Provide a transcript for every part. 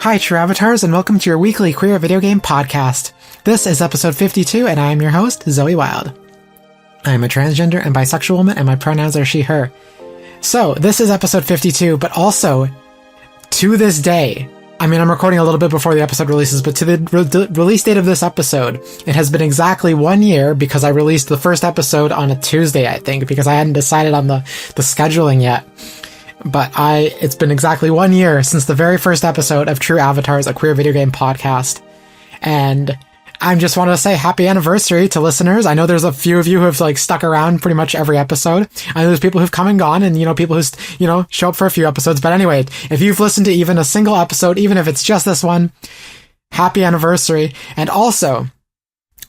Hi, True Avatars, and welcome to your weekly queer video game podcast. This is episode 52, and I am your host, Zoey Wild. I am a transgender and bisexual woman, and my pronouns are she, her. So, this is episode 52, but also, to this day, I'm recording a little bit before the episode releases, but to the release date of this episode, it has been exactly 1 year because I released the first episode on a Tuesday, I think, because I hadn't decided on the scheduling yet. But it's been exactly 1 year since the very first episode of True Avatars, a queer video game podcast. And I just wanted to say happy anniversary to listeners. I know there's a few of you who have stuck around pretty much every episode. I know there's people who've come and gone and, people who, show up for a few episodes. But anyway, if you've listened to even a single episode, even if it's just this one, happy anniversary. And also,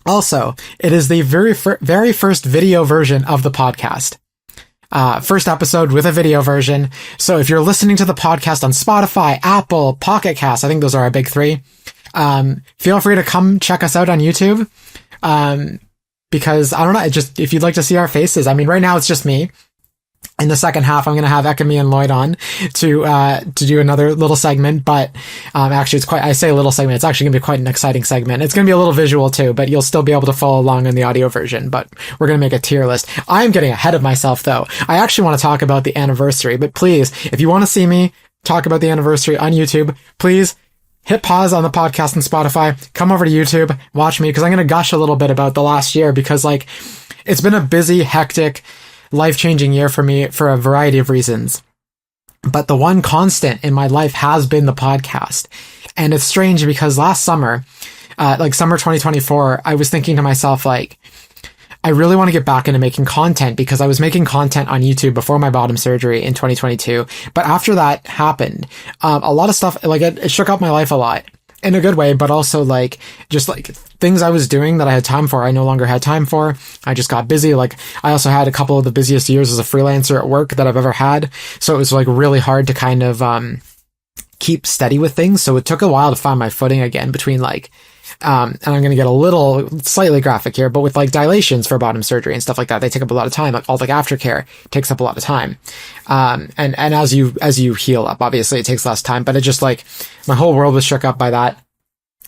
it is the very first video version of the podcast. First episode with a video version. So if you're listening to the podcast on Spotify, Apple, Pocket Cast, I think those are our big three. Feel free to come check us out on YouTube. Because I don't know, if you'd like to see our faces, right now it's just me. In the second half, I'm going to have Ekamy and Lloyd on to do another little segment, but, actually I say a little segment, it's actually going to be quite an exciting segment. It's going to be a little visual too, but you'll still be able to follow along in the audio version, but we're going to make a tier list. I'm getting ahead of myself though. I actually want to talk about the anniversary, but please, if you want to see me talk about the anniversary on YouTube, please hit pause on the podcast and Spotify, come over to YouTube, watch me, because I'm going to gush a little bit about the last year, because it's been a busy, hectic, life-changing year for me for a variety of reasons. But the one constant in my life has been the podcast. And it's strange because last summer, summer 2024, I was thinking to myself, I really want to get back into making content, because I was making content on YouTube before my bottom surgery in 2022. But after that happened, a lot of stuff, it shook up my life a lot. In a good way, but also things I was doing that I had time for, I no longer had time for. I just got busy. I also had a couple of the busiest years as a freelancer at work that I've ever had. So it was really hard to kind of, keep steady with things. So it took a while to find my footing again between and I'm going to get a little slightly graphic here, but with dilations for bottom surgery and stuff like that, they take up a lot of time. All aftercare takes up a lot of time. And as you heal up, obviously it takes less time, but it just my whole world was shook up by that.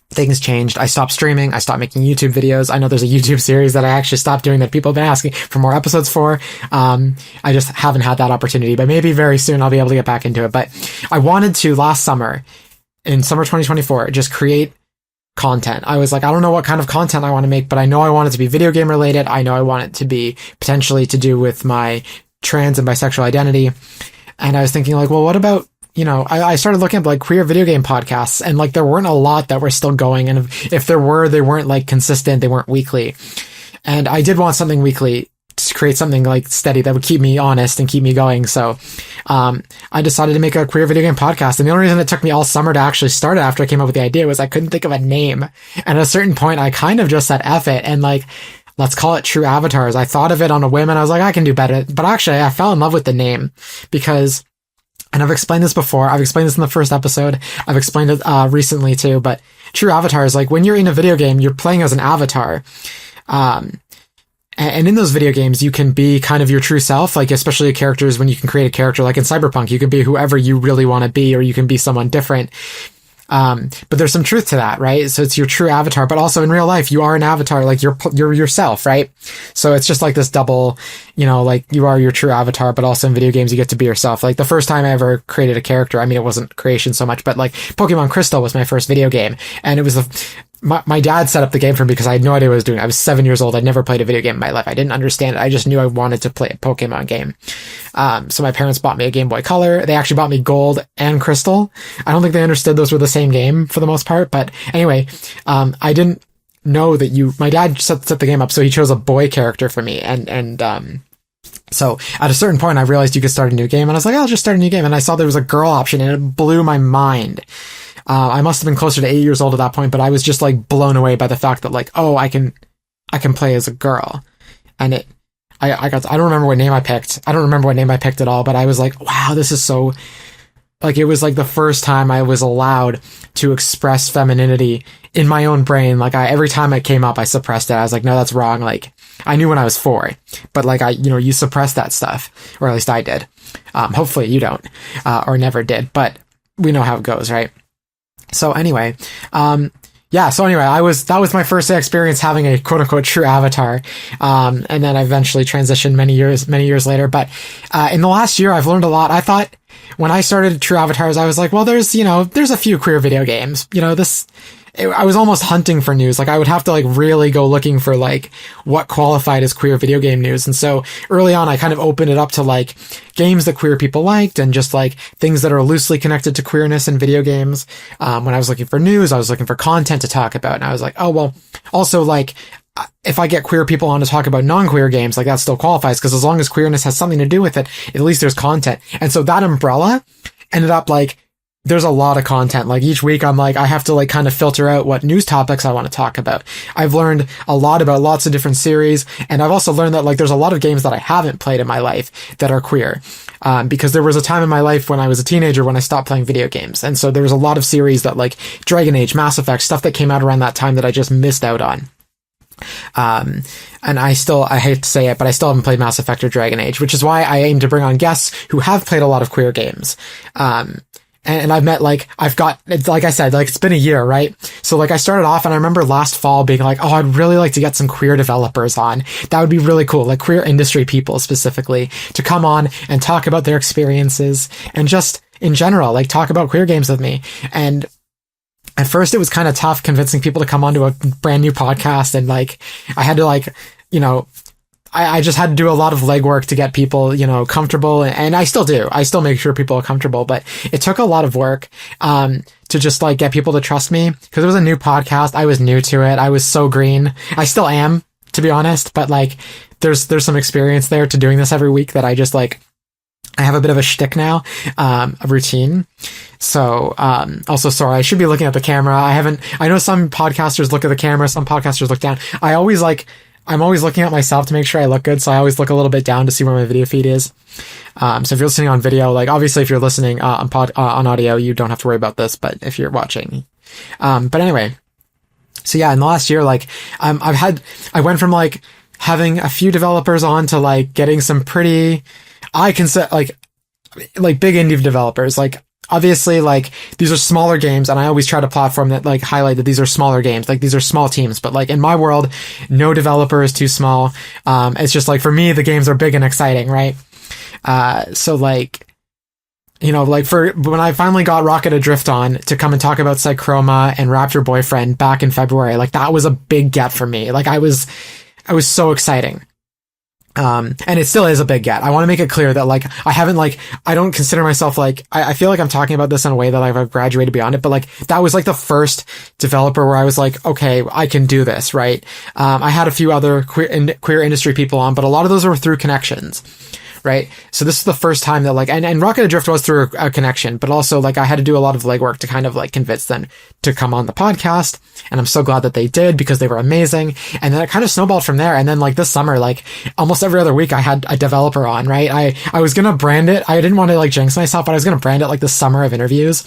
Things changed. I stopped streaming. I stopped making YouTube videos. I know there's a YouTube series that I actually stopped doing that people have been asking for more episodes for. I just haven't had that opportunity, but maybe very soon I'll be able to get back into it. But I wanted to last summer, in summer 2024, just create content. I was I don't know what kind of content I want to make, but I know I want it to be video game related. I know I want it to be potentially to do with my trans and bisexual identity. And I was thinking well, what about, I started looking at queer video game podcasts, and there weren't a lot that were still going. And if there were, they weren't consistent. They weren't weekly. And I did want something weekly to create something steady that would keep me honest and keep me going. So, I decided to make a queer video game podcast. And the only reason it took me all summer to actually start it after I came up with the idea was I couldn't think of a name. And at a certain point, I kind of just said, F it. And let's call it True Avatars. I thought of it on a whim and I was I can do better. But actually, I fell in love with the name because, and I've explained this before. I've explained this in the first episode. I've explained it, recently too, but True Avatars, when you're in a video game, you're playing as an avatar. And in those video games, you can be kind of your true self, especially characters, when you can create a character in Cyberpunk, you can be whoever you really want to be, or you can be someone different. But there's some truth to that, right? So it's your true avatar, but also in real life, you are an avatar, you're yourself, right? So it's just this double, you are your true avatar, but also in video games, you get to be yourself. The first time I ever created a character, it wasn't creation so much, but Pokemon Crystal was my first video game. And it was my dad set up the game for me because I had no idea what I was doing. I was 7 years old. I'd never played a video game in my life. I didn't understand it. I just knew I wanted to play a Pokemon game. So my parents bought me a Game Boy Color. They actually bought me Gold and Crystal. I don't think they understood those were the same game for the most part. But anyway, I didn't know that my dad set the game up. So he chose a boy character for me. So at a certain point, I realized you could start a new game. And I was I'll just start a new game. And I saw there was a girl option and it blew my mind. I must have been closer to 8 years old at that point, but I was just blown away by the fact that I can play as a girl. And I don't remember what name I picked. I don't remember what name I picked at all, but I was wow, this is so, it was the first time I was allowed to express femininity in my own brain. Every time it came up, I suppressed it. I was no, that's wrong. I knew when I was 4, but you suppress that stuff, or at least I did. Hopefully you don't, or never did, but we know how it goes, right? So anyway, that was my first experience having a quote unquote true avatar. And then I eventually transitioned many years later. But, in the last year, I've learned a lot. I thought when I started true avatars, I was like, well, there's a few queer video games, I was almost hunting for news. Like I would have to like really go looking for like what qualified as queer video game news. And so early on, I kind of opened it up to like games that queer people liked and just like things that are loosely connected to queerness in video games. When I was looking for news, I was looking for content to talk about. And I was like, oh, well, also like if I get queer people on to talk about non-queer games, like that still qualifies because as long as queerness has something to do with it, at least there's content. And so that umbrella ended up like, there's a lot of content. Like each week I'm like, I have to like kind of filter out what news topics I want to talk about. I've learned a lot about lots of different series. And I've also learned that like there's a lot of games that I haven't played in my life that are queer. Because there was a time in my life when I was a teenager when I stopped playing video games. And so there was a lot of series that like Dragon Age, Mass Effect, stuff that came out around that time that I just missed out on. And I hate to say it, but I still haven't played Mass Effect or Dragon Age, which is why I aim to bring on guests who have played a lot of queer games. And I've met like, like I said, like it's been a year, right? So like I started off and I remember last fall being like, oh, I'd really like to get some queer developers on. That would be really cool. Like queer industry people specifically to come on and talk about their experiences and just in general, like talk about queer games with me. And at first it was kind of tough convincing people to come onto a brand new podcast. And like, I had to like, I just had to do a lot of legwork to get people, comfortable. And I still do. I still make sure people are comfortable, but it took a lot of work, to just like get people to trust me because it was a new podcast. I was new to it. I was so green. I still am, to be honest, but like there's some experience there to doing this every week that I just like, I have a bit of a shtick now, a routine. So, also sorry, I should be looking at the camera. I know some podcasters look at the camera, some podcasters look down. I'm always looking at myself to make sure I look good. So I always look a little bit down to see where my video feed is. So if you're listening on video, like obviously if you're listening on audio, you don't have to worry about this, but if you're watching, but anyway, so yeah, in the last year, like, I went from like having a few developers on to like getting some pretty, I consider like big indie developers, like, obviously, like, these are smaller games, and I always try to platform that, like, highlight that these are smaller games. Like, these are small teams. But, like, in my world, no developer is too small. It's just, like, for me, the games are big and exciting, right? So, like, like, for when I finally got Rocket Adrift on to come and talk about Psychroma and Raptor Boyfriend back in February, like, that was a big get for me. Like, I was so exciting. And it still is a big get. I want to make it clear that, like, I don't consider myself, like, I feel like I'm talking about this in a way that I've graduated beyond it, but, like, that was, like, the first developer where I was like, okay, I can do this, right? I had a few other queer industry people on, but a lot of those were through connections. Right. So this is the first time that like, and Rocket Adrift was through a connection, but also like I had to do a lot of legwork to kind of like convince them to come on the podcast. And I'm so glad that they did because they were amazing. And then it kind of snowballed from there. And then like this summer, like almost every other week I had a developer on, right? I was going to brand it. I didn't want to like jinx myself, but I was going to brand it like the summer of interviews.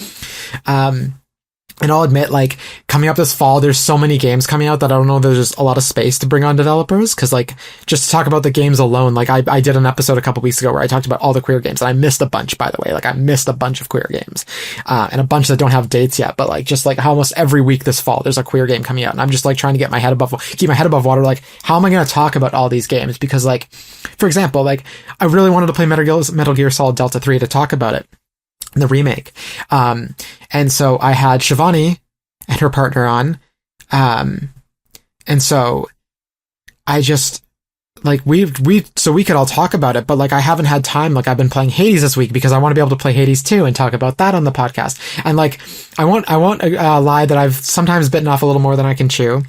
And I'll admit, like, coming up this fall, there's so many games coming out that I don't know if there's just a lot of space to bring on developers. Cause like, just to talk about the games alone, like I did an episode a couple weeks ago where I talked about all the queer games, and I missed a bunch, by the way. Like, I missed a bunch of queer games, and a bunch that don't have dates yet, but like, just like almost every week this fall, there's a queer game coming out. And I'm just like trying to keep my head above water. Like, how am I going to talk about all these games? Because like, for example, like, I really wanted to play Metal Gear Solid Delta 3 to talk about it. The remake. And so I had Shivani and her partner on. And so I just, like, so we could all talk about it, but like, I haven't had time. Like, I've been playing Hades this week because I want to be able to play Hades 2 and talk about that on the podcast. And like, I won't lie that I've sometimes bitten off a little more than I can chew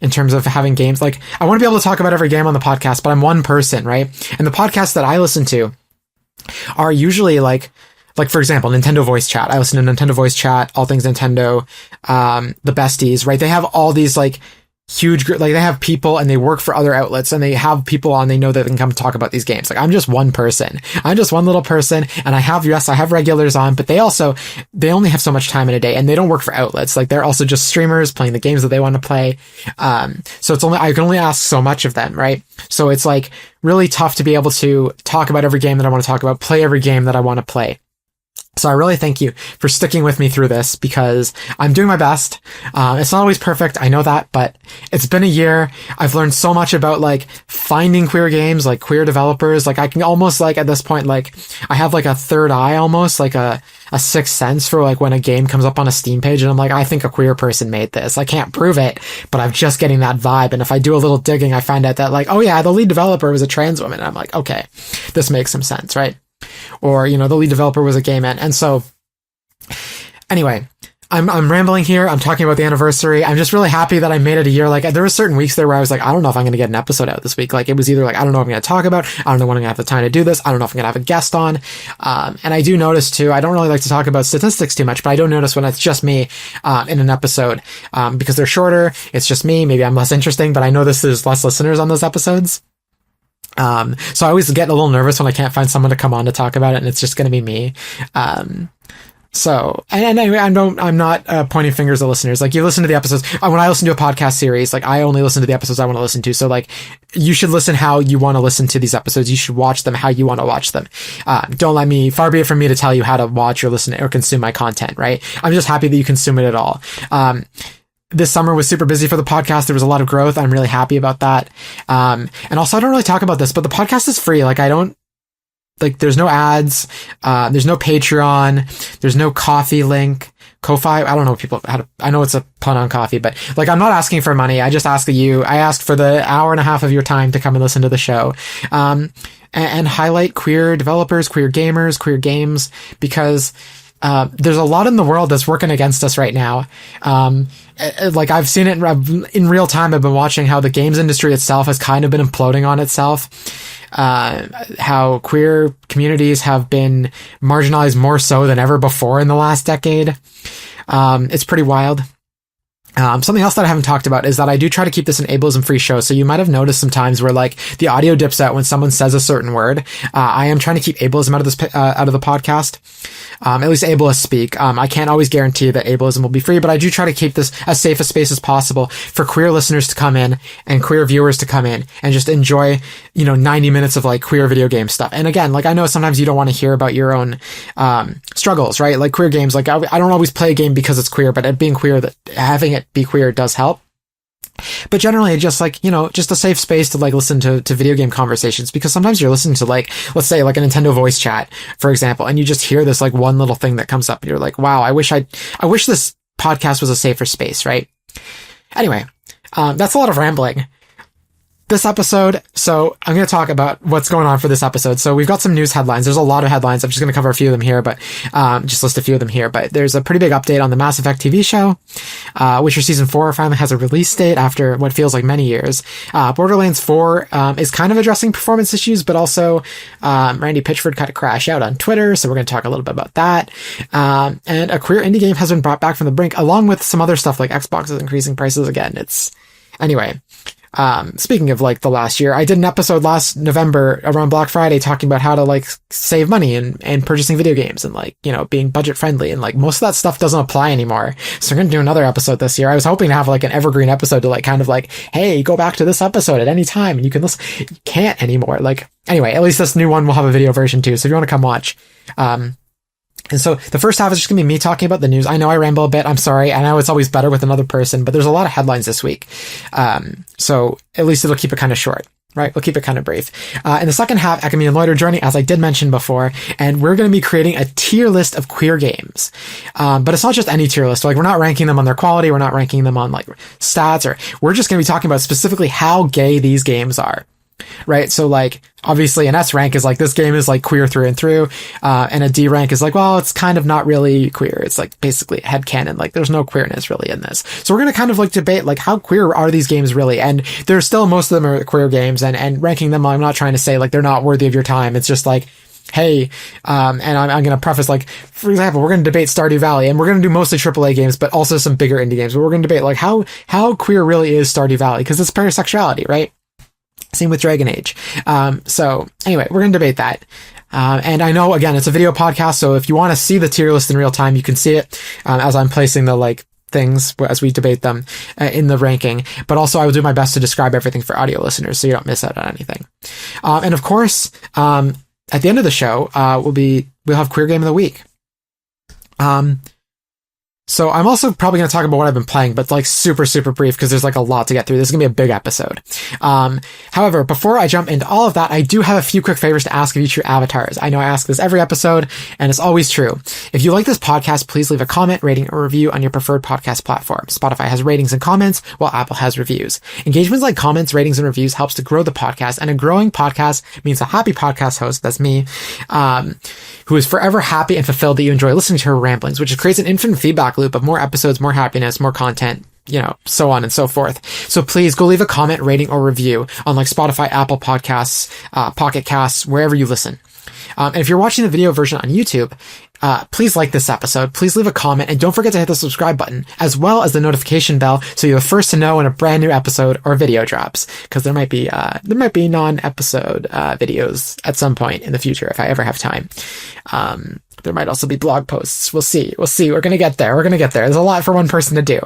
in terms of having games. Like, I want to be able to talk about every game on the podcast, but I'm one person, right? And the podcasts that I listen to are usually like, for example, Nintendo Voice Chat. I listen to Nintendo Voice Chat, All Things Nintendo, the Besties, right? They have all these like huge, like they have people and they work for other outlets and they have people on, they know that they can come talk about these games. Like, I'm just one person. I'm just one little person, and I have regulars on, but they only have so much time in a day, and they don't work for outlets. Like, they're also just streamers playing the games that they want to play. So I can only ask so much of them, right? So it's like really tough to be able to talk about every game that I want to talk about, play every game that I want to play. So I really thank you for sticking with me through this, because I'm doing my best. It's not always perfect. I know that, but it's been a year. I've learned so much about like finding queer games, like queer developers. Like I can almost like at this point, like I have like a third eye, almost like a sixth sense for like when a game comes up on a Steam page and I'm like, I think a queer person made this. I can't prove it, but I'm just getting that vibe. And if I do a little digging, I find out that like, oh yeah, the lead developer was a trans woman. And I'm like, okay, this makes some sense, right? Or, you know, the lead developer was a gay man. And so anyway, I'm rambling here. I'm talking about the anniversary. I'm just really happy that I made it a year. Like there were certain weeks there where I was like, I don't know if I'm going to get an episode out this week. Like it was either like, I don't know what I'm going to talk about. I don't know when I'm going to have the time to do this. I don't know if I'm going to have a guest on. And I do notice too, I don't really like to talk about statistics too much, but I do notice when it's just me, in an episode, because they're shorter. It's just me. Maybe I'm less interesting, but I know there's less listeners on those episodes. So I always get a little nervous when I can't find someone to come on to talk about it and it's just going to be me. So, and anyway, I'm not pointing fingers at listeners. Like you listen to the episodes. When I listen to a podcast series, like I only listen to the episodes I want to listen to. So like you should listen how you want to listen to these episodes. You should watch them how you want to watch them. Far be it from me to tell you how to watch or listen or consume my content, right? I'm just happy that you consume it at all. This summer was super busy for the podcast. There was a lot of growth. I'm really happy about that. And also I don't really talk about this, but the podcast is free. Like there's no ads. There's no Patreon. There's no coffee link. Ko-fi. I don't know I know it's a pun on coffee, but like, I'm not asking for money. I just ask I ask for the hour and a half of your time to come and listen to the show. And highlight queer developers, queer gamers, queer games, because there's a lot in the world that's working against us right now. Like I've seen it in real time. I've been watching how the games industry itself has kind of been imploding on itself. How queer communities have been marginalized more so than ever before in the last decade. It's pretty wild. Something else that I haven't talked about is that I do try to keep this an ableism-free show. So you might have noticed some times where like the audio dips out when someone says a certain word. I am trying to keep ableism out of the podcast. At least ableists speak. I can't always guarantee that ableism will be free, but I do try to keep this as safe a space as possible for queer listeners to come in and queer viewers to come in and just enjoy, 90 minutes of like queer video game stuff. And again, like I know sometimes you don't want to hear about your own, struggles, right? Like queer games, like I don't always play a game because it's queer, but it being queer, that having it be queer does help. But generally just like, just a safe space to like listen to video game conversations, because sometimes you're listening to like, let's say like a Nintendo voice chat, for example, and you just hear this like one little thing that comes up and you're like, wow, I wish this podcast was a safer space, right? Anyway, that's a lot of rambling. This episode, so I'm going to talk about what's going on for this episode. So we've got some news headlines. There's a lot of headlines. I'm just going to cover a few of them here, but just list a few of them here. But there's a pretty big update on the Mass Effect TV show. Witcher Season 4 finally has a release date after what feels like many years. Borderlands 4 is kind of addressing performance issues, but also Randy Pitchford kind of crashed out on Twitter, so we're going to talk a little bit about that. And a queer indie game has been brought back from the brink, along with some other stuff like Xbox is increasing prices again. Anyway. Speaking of like the last year, I did an episode last November around Black Friday talking about how to like save money and purchasing video games and like, being budget friendly, and like most of that stuff doesn't apply anymore. So we're going to do another episode this year. I was hoping to have like an evergreen episode to like kind of like, hey, go back to this episode at any time and you can listen. You can't anymore. Like, anyway, at least this new one will have a video version too. So if you want to come watch, and so the first half is just going to be me talking about the news. I know I ramble a bit. I'm sorry. I know it's always better with another person, but there's a lot of headlines this week. So at least it'll keep it kind of short, right? We'll keep it kind of brief. In the second half, Ekamy and Lloyd are joining, as I did mention before, and we're going to be creating a tier list of queer games. But it's not just any tier list. Like, we're not ranking them on their quality. We're not ranking them on like stats, we're just going to be talking about specifically how gay these games are. Right. So like, obviously an S rank is like, this game is like queer through and through. And a D rank is like, well, it's kind of not really queer. It's like basically headcanon. Like there's no queerness really in this. So we're going to kind of like debate, like, how queer are these games really? And there's still, most of them are queer games, and ranking them, I'm not trying to say like they're not worthy of your time. It's just like, hey, and I'm going to preface, like, for example, we're going to debate Stardew Valley, and we're going to do mostly AAA games, but also some bigger indie games. But we're going to debate like how queer really is Stardew Valley, because it's pansexuality, right? Same with Dragon Age. So anyway, we're going to debate that. And I know, again, it's a video podcast, so if you want to see the tier list in real time, you can see it, as I'm placing the, like, things as we debate them in the ranking. But also I will do my best to describe everything for audio listeners so you don't miss out on anything. And of course, at the end of the show, we'll have Queer Game of the Week. So I'm also probably going to talk about what I've been playing, but like super, super brief because there's like a lot to get through. This is going to be a big episode. However, before I jump into all of that, I do have a few quick favors to ask of you true avatars. I know I ask this every episode, and it's always true. If you like this podcast, please leave a comment, rating, or review on your preferred podcast platform. Spotify has ratings and comments, while Apple has reviews. Engagements like comments, ratings, and reviews helps to grow the podcast, and a growing podcast means a happy podcast host, that's me, who is forever happy and fulfilled that you enjoy listening to her ramblings, which creates an infinite feedback loop of more episodes, more happiness, more content, so on and so forth. So please go leave a comment, rating, or review on like Spotify, Apple Podcasts, Pocket Casts, wherever you listen. And if you're watching the video version on YouTube, please like this episode, please leave a comment, and don't forget to hit the subscribe button, as well as the notification bell, so you're the first to know when a brand new episode or video drops, because there might be non-episode videos at some point in the future, if I ever have time. There might also be blog posts. We'll see. We're going to get there. There's a lot for one person to do.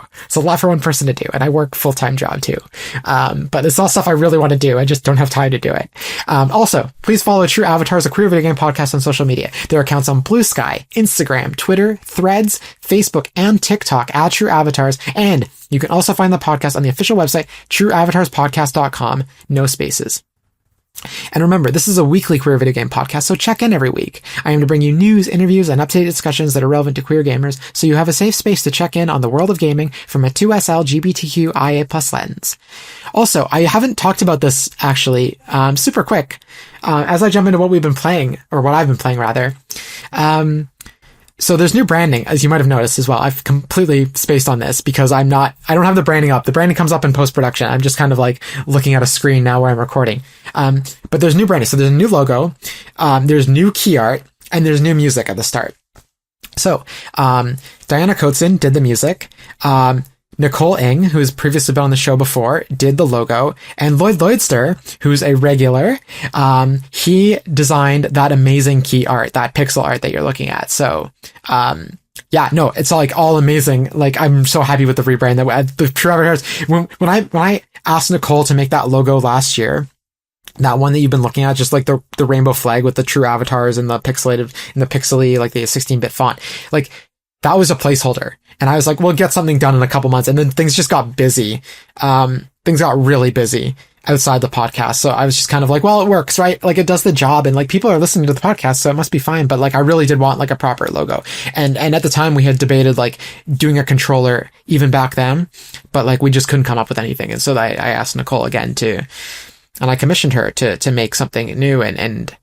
And I work full-time job too. But it's all stuff I really want to do. I just don't have time to do it. Also, please follow True Avatars, a queer video game podcast on social media. There are accounts on Blue Sky, Instagram, Twitter, Threads, Facebook, and TikTok at True Avatars. And you can also find the podcast on the official website, trueavatarspodcast.com. No spaces. And remember, this is a weekly queer video game podcast, so check in every week. I aim to bring you news, interviews, and updated discussions that are relevant to queer gamers, so you have a safe space to check in on the world of gaming from a 2SL LGBTQIA+ lens. Also, I haven't talked about this, actually, super quick, as I jump into what we've been playing, or what I've been playing, rather. So there's new branding, as you might have noticed as well. I've completely spaced on this because I don't have the branding up. The branding comes up in post-production. I'm just kind of like looking at a screen now where I'm recording. But there's new branding. So there's a new logo, there's new key art, and there's new music at the start. So, Diana Coatzin did the music. Nicole Ng, who's previously been on the show before, did the logo, and Lloyd Lloydster, who's a regular, he designed that amazing key art, that pixel art that you're looking at. So, it's like all amazing. Like, I'm so happy with the rebrand that the True Avatars. When I asked Nicole to make that logo last year, that one that you've been looking at, just like the rainbow flag with the True Avatars and the pixely, like the 16-bit font, like that was a placeholder. And I was like, we'll get something done in a couple months. And then things just got busy. Things got really busy outside the podcast. So I was just kind of like, well, it works, right? Like it does the job, and like people are listening to the podcast, so it must be fine. But like I really did want like a proper logo. And at the time we had debated like doing a controller even back then, but like we just couldn't come up with anything. And so I asked Nicole again and I commissioned her to make something new, and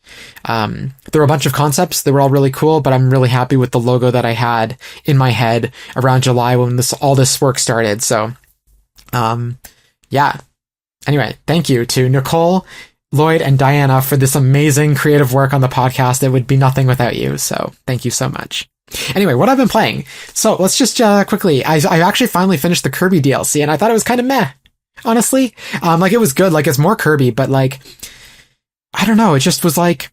there were a bunch of concepts. They were all really cool, but I'm really happy with the logo that I had in my head around July when all this work started. So, Anyway, thank you to Nicole, Lloyd, and Diana for this amazing creative work on the podcast. It would be nothing without you. So thank you so much. Anyway, what I've been playing. So let's just quickly, I actually finally finished the Kirby DLC, and I thought it was kind of meh. Honestly, like it was good, like it's more Kirby, but like, I don't know, it just was like,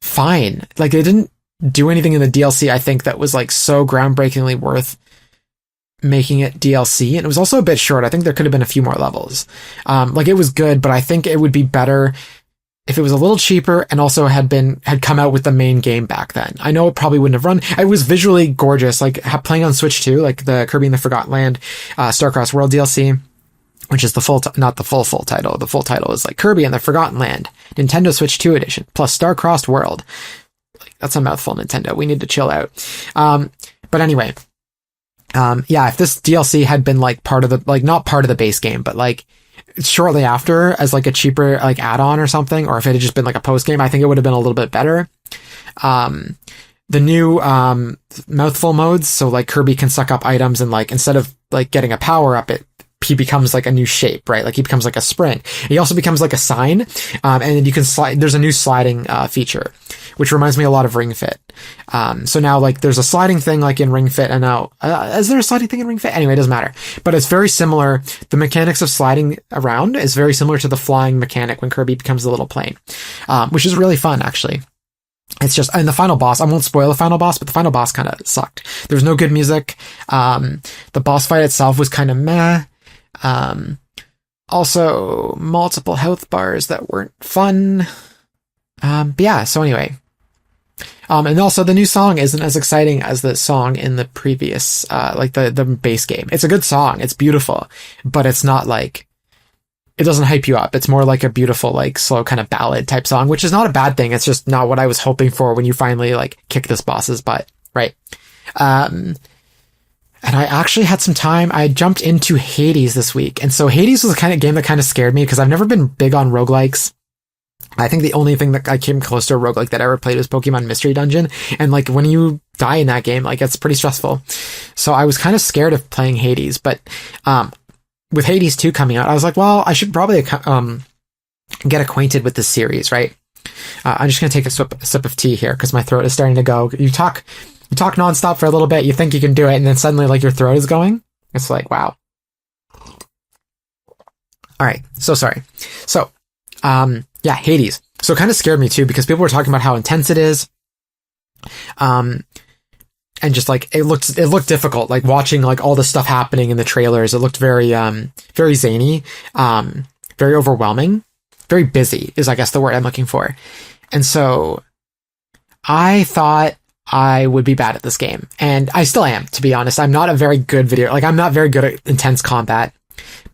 fine. Like it didn't do anything in the DLC, I think, that was like so groundbreakingly worth making it DLC. And it was also a bit short. I think there could have been a few more levels. Like it was good, but I think it would be better if it was a little cheaper and also had come out with the main game back then. I know it probably wouldn't have run. It was visually gorgeous, like playing on Switch too, like the Kirby and the Forgotten Land, Starcross World DLC. Which is not the full title. The full title is like Kirby and the Forgotten Land, Nintendo Switch 2 edition, plus Star-Crossed World. Like, that's a mouthful, Nintendo. We need to chill out. But anyway, if this DLC had been like part of the, like not part of the base game, but like shortly after as like a cheaper like add-on or something, or if it had just been like a post game, I think it would have been a little bit better. The new mouthful modes, so like Kirby can suck up items, and like instead of like getting a power up, he becomes like a new shape, right? Like he becomes like a spring. He also becomes like a sign, and then you can slide. There's a new sliding feature, which reminds me a lot of Ring Fit. So now like there's a sliding thing like in Ring Fit, and now is there a sliding thing in Ring Fit? Anyway, it doesn't matter. But it's very similar. The mechanics of sliding around is very similar to the flying mechanic when Kirby becomes the little plane, which is really fun actually. It's just, and the final boss, I won't spoil the final boss, but the final boss kind of sucked. There was no good music. The boss fight itself was kind of meh. Also multiple health bars that weren't fun. So anyway, And also the new song isn't as exciting as the song in the previous, like the base game. It's a good song. It's beautiful, but it's not like, it doesn't hype you up. It's more like a beautiful, like slow kind of ballad type song, which is not a bad thing. It's just not what I was hoping for when you finally like kick this boss's butt. Right. And I actually had some time. I jumped into Hades this week. And so Hades was the kind of game that kind of scared me because I've never been big on roguelikes. I think the only thing that I came close to a roguelike that I ever played was Pokemon Mystery Dungeon. And like when you die in that game, like it's pretty stressful. So I was kind of scared of playing Hades, but, with Hades 2 coming out, I was like, well, I should probably, get acquainted with this series, right? I'm just going to take a sip of tea here because my throat is starting to go. You talk nonstop for a little bit, you think you can do it, and then suddenly like your throat is going. It's like, wow. All right. So sorry. So, yeah, Hades. So it kind of scared me too, because people were talking about how intense it is. And just like, it looked difficult, like watching like all the stuff happening in the trailers. It looked very, very zany, very overwhelming, very busy is, I guess, the word I'm looking for. And so I thought I would be bad at this game, and I still am, to be honest. I'm not a very good I'm not very good at intense combat,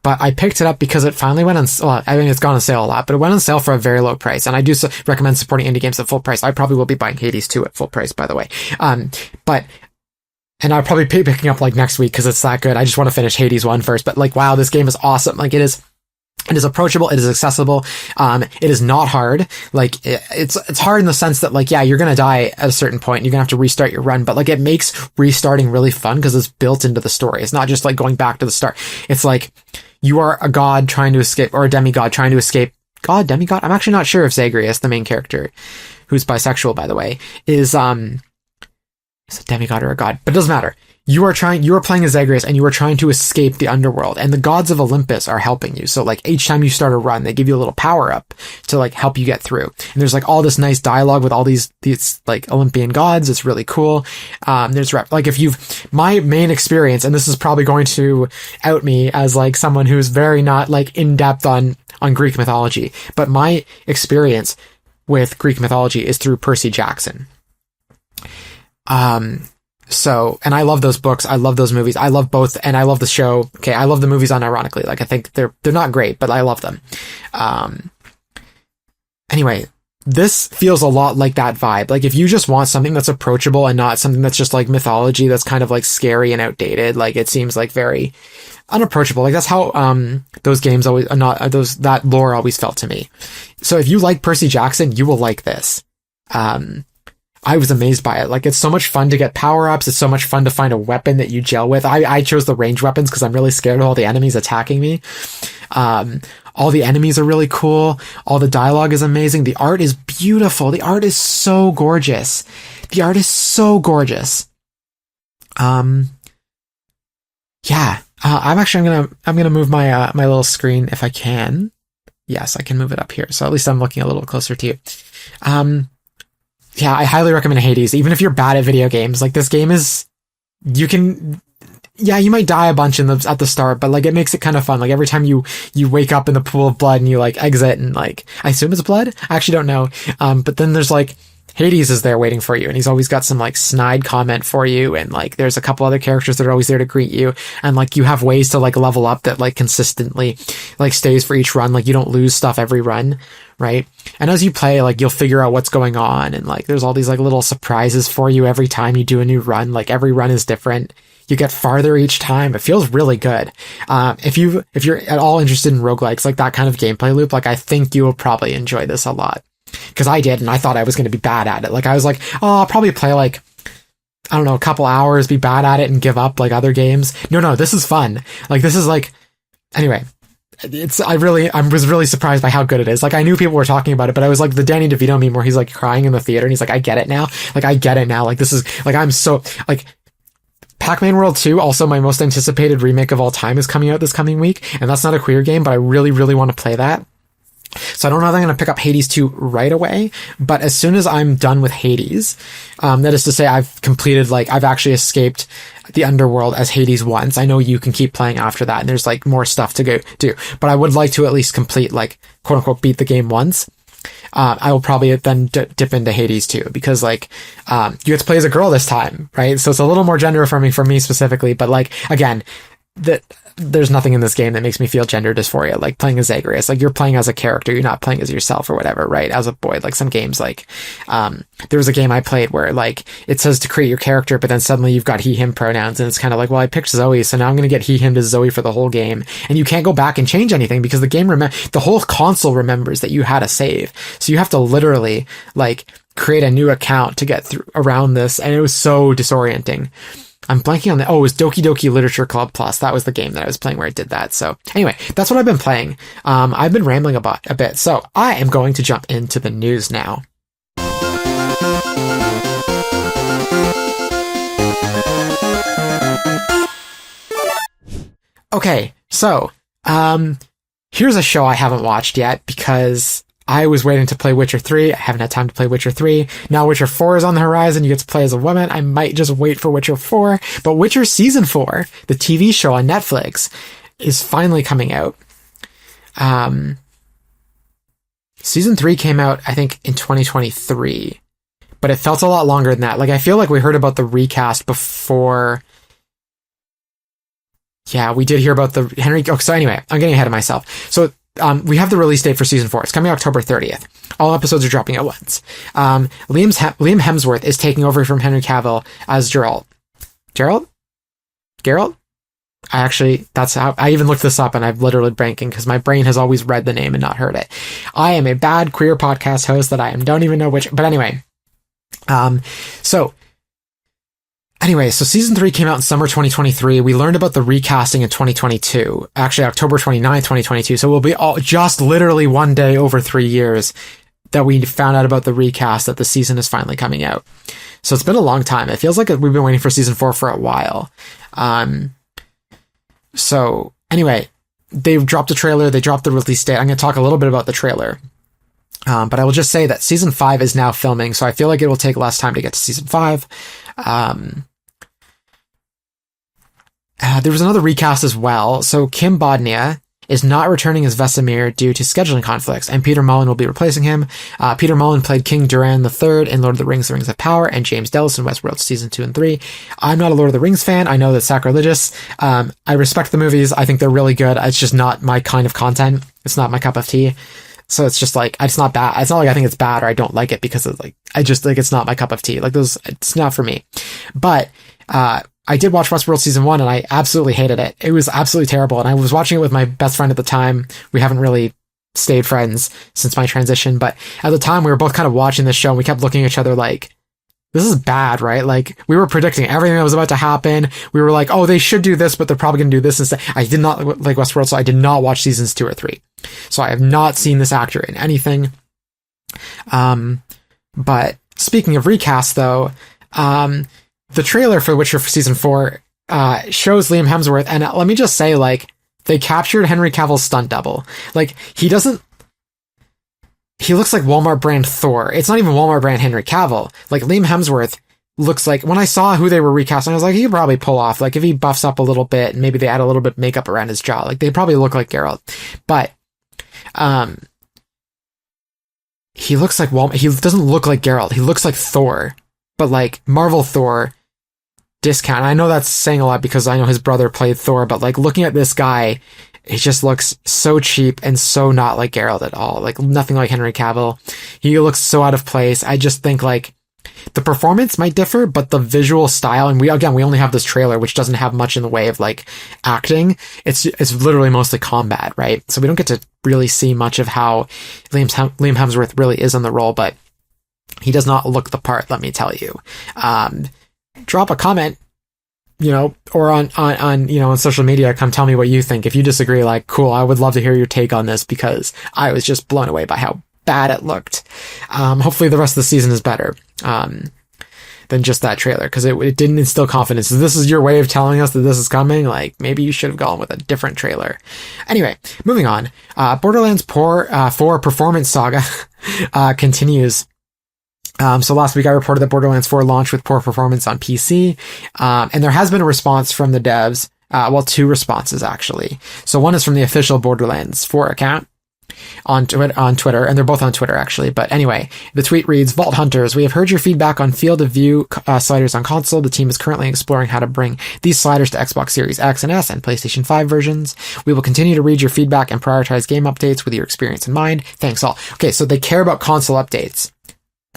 but I picked it up because it finally went on, well, I mean, it's gone on sale a lot, but it went on sale for a very low price. And I do recommend supporting indie games at full price. I probably will be buying Hades 2 at full price, by the way. And I'll probably be picking up like next week because it's that good. I just want to finish Hades 1 first, but like, wow, this game is awesome. Like it is approachable. It is accessible. It is not hard. Like it's hard in the sense that like, yeah, you're going to die at a certain point. You're going to have to restart your run, but like it makes restarting really fun because it's built into the story. It's not just like going back to the start. It's like you are a god trying to escape, or a demigod trying to escape. God, demigod? I'm actually not sure if Zagreus, the main character, who's bisexual, by the way, is a demigod or a god, but it doesn't matter. You are playing as Zagreus and you are trying to escape the underworld, and the gods of Olympus are helping you. So like each time you start a run, they give you a little power up to like help you get through. And there's like all this nice dialogue with all these like Olympian gods. It's really cool. My main experience, and this is probably going to out me as like someone who's very not like in depth on Greek mythology, but my experience with Greek mythology is through Percy Jackson. So, and I love those books. I love those movies. I love both. And I love the show. Okay. I love the movies unironically. Like, I think they're not great, but I love them. Anyway, this feels a lot like that vibe. Like, if you just want something that's approachable and not something that's just like mythology that's kind of like scary and outdated, like it seems like very unapproachable. Like that's how, those games always are not, that lore always felt to me. So if you like Percy Jackson, you will like this. I was amazed by it. Like, it's so much fun to get power-ups. It's so much fun to find a weapon that you gel with. I chose the ranged weapons because I'm really scared of all the enemies attacking me. All the enemies are really cool. All the dialogue is amazing. The art is beautiful. The art is so gorgeous. Yeah. I'm gonna move my little screen if I can. Yes, I can move it up here. So at least I'm looking a little closer to you. Yeah, I highly recommend Hades, even if you're bad at video games. Like, this game is, you might die a bunch at the start, but like, it makes it kind of fun. Like, every time you wake up in the pool of blood and you like exit and like, I assume it's blood? I actually don't know. But then there's like, Hades is there waiting for you, and he's always got some like snide comment for you, and like there's a couple other characters that are always there to greet you, and like you have ways to like level up that like consistently like stays for each run. Like, you don't lose stuff every run, right? And as you play, like, you'll figure out what's going on, and like there's all these like little surprises for you every time you do a new run. Like, every run is different. You get farther each time. It feels really good. If you're at all interested in roguelikes, like that kind of gameplay loop, like I think you will probably enjoy this a lot. Because I did, and I thought I was going to be bad at it. Like, I was like, oh, I'll probably play like, I don't know, a couple hours, be bad at it, and give up like other games. No, this is fun. Like, this is like, anyway, I was really surprised by how good it is. Like, I knew people were talking about it, but I was like the Danny DeVito meme where he's like crying in the theater, and he's like, I get it now. Like, I get it now. Like, this is, like, I'm so, like, Pac-Man World 2, also my most anticipated remake of all time, is coming out this coming week, and that's not a queer game, but I really, really want to play that. So I don't know if I'm going to pick up Hades 2 right away, but as soon as I'm done with Hades, that is to say I've actually escaped the underworld as Hades once. I know you can keep playing after that, and there's like more stuff to go do, but I would like to at least complete, like, quote unquote, beat the game once. I will probably then dip into Hades too, because like, you get to play as a girl this time, right? So it's a little more gender affirming for me specifically, but like, again, there's nothing in this game that makes me feel gender dysphoria, like playing as Zagreus. Like, you're playing as a character, you're not playing as yourself or whatever, right? As a boy, like some games, like, there was a game I played where like it says to create your character, but then suddenly you've got he, him pronouns, and it's kind of like, well, I picked Zoey, so now I'm going to get he, him to Zoey for the whole game. And you can't go back and change anything because the game, the whole console remembers that you had a save. So you have to literally like create a new account to get through around this. And it was so disorienting. I'm blanking on the, it was Doki Doki Literature Club Plus. That was the game that I was playing where I did that. So anyway, that's what I've been playing. I've been rambling about a bit. So I am going to jump into the news now. Okay, so, here's a show I haven't watched yet because I was waiting to play Witcher 3. I haven't had time to play Witcher 3. Now Witcher 4 is on the horizon. You get to play as a woman. I might just wait for Witcher 4. But Witcher Season 4, the TV show on Netflix, is finally coming out. Season 3 came out, I think, in 2023. But it felt a lot longer than that. Like, I feel like we heard about the recast before... Yeah, we did hear about the Henry... Oh, so anyway, I'm getting ahead of myself. So, we have the release date for Season 4. It's coming October 30th. All episodes are dropping at once. Liam Hemsworth is taking over from Henry Cavill as Geralt. Geralt? That's how... I even looked this up and I've literally blanking because my brain has always read the name and not heard it. I am a bad queer podcast host that I don't even know which... But anyway. So Season 3 came out in summer 2023. We learned about the recasting in 2022. Actually, October 29th, 2022. So we'll be just literally one day over 3 years that we found out about the recast, that the season is finally coming out. So it's been a long time. It feels like we've been waiting for Season 4 for a while. So anyway, they've dropped a trailer. They dropped the release date. I'm going to talk a little bit about the trailer. But I will just say that Season 5 is now filming, so I feel like it will take less time to get to Season 5. There was another recast as well. So Kim Bodnia is not returning as Vesemir due to scheduling conflicts, and Peter Mullen will be replacing him. Peter Mullen played King Duran III in Lord of the Rings, The Rings of Power, and James Dellis in Westworld Season 2 and 3. I'm not a Lord of the Rings fan. I know that's sacrilegious. I respect the movies. I think they're really good. It's just not my kind of content. It's not my cup of tea. So it's just like, it's not bad. It's not like I think it's bad or I don't like it because it's like, I just think it's not my cup of tea. Like it's not for me. But, I did watch Westworld Season 1 and I absolutely hated it. It was absolutely terrible. And I was watching it with my best friend at the time. We haven't really stayed friends since my transition, but at the time we were both kind of watching this show and we kept looking at each other like, this is bad, right? Like, we were predicting everything that was about to happen. We were like, oh, they should do this, but they're probably going to do this instead. I did not like Westworld, so I did not watch seasons 2 or 3. So I have not seen this actor in anything. But speaking of recast, though, the trailer for Witcher Season 4 shows Liam Hemsworth, and let me just say, like, they captured Henry Cavill's stunt double. Like, he looks like Walmart brand Thor. It's not even Walmart brand Henry Cavill. Like, Liam Hemsworth looks like, when I saw who they were recasting, I was like, he could probably pull off, like, if he buffs up a little bit, and maybe they add a little bit of makeup around his jaw, like, they probably look like Geralt. But, he looks like Walmart. He doesn't look like Geralt. He looks like Thor. But, like, Marvel Thor discount. I know that's saying a lot because I know his brother played Thor, but, like, looking at this guy, he just looks so cheap and so not like Geralt at all. Like, nothing like Henry Cavill. He looks so out of place. I just think, like, the performance might differ, but the visual style, and we only have this trailer, which doesn't have much in the way of, like, acting. It's literally mostly combat, right? So we don't get to really see much of how Liam Hemsworth really is in the role, but he does not look the part, let me tell you. Drop a comment, or on social media, come tell me what you think. If you disagree, like, cool, I would love to hear your take on this because I was just blown away by how bad it looked. Hopefully the rest of the season is better than just that trailer, because it didn't instill confidence. So this is your way of telling us that this is coming. Like, maybe you should have gone with a different trailer. Anyway, moving on. Borderlands 4 Performance Saga continues. So last week I reported that Borderlands 4 launched with poor performance on PC, and there has been a response from the devs. Two responses, actually. So one is from the official Borderlands 4 account, on Twitter, and they're both on Twitter actually. But anyway, the tweet reads, Vault Hunters, we have heard your feedback on field of view sliders on console. The team is currently exploring how to bring these sliders to Xbox Series X and S and PlayStation 5 versions. We will continue to read your feedback and prioritize game updates with your experience in mind. Thanks all. Okay, so they care about console updates.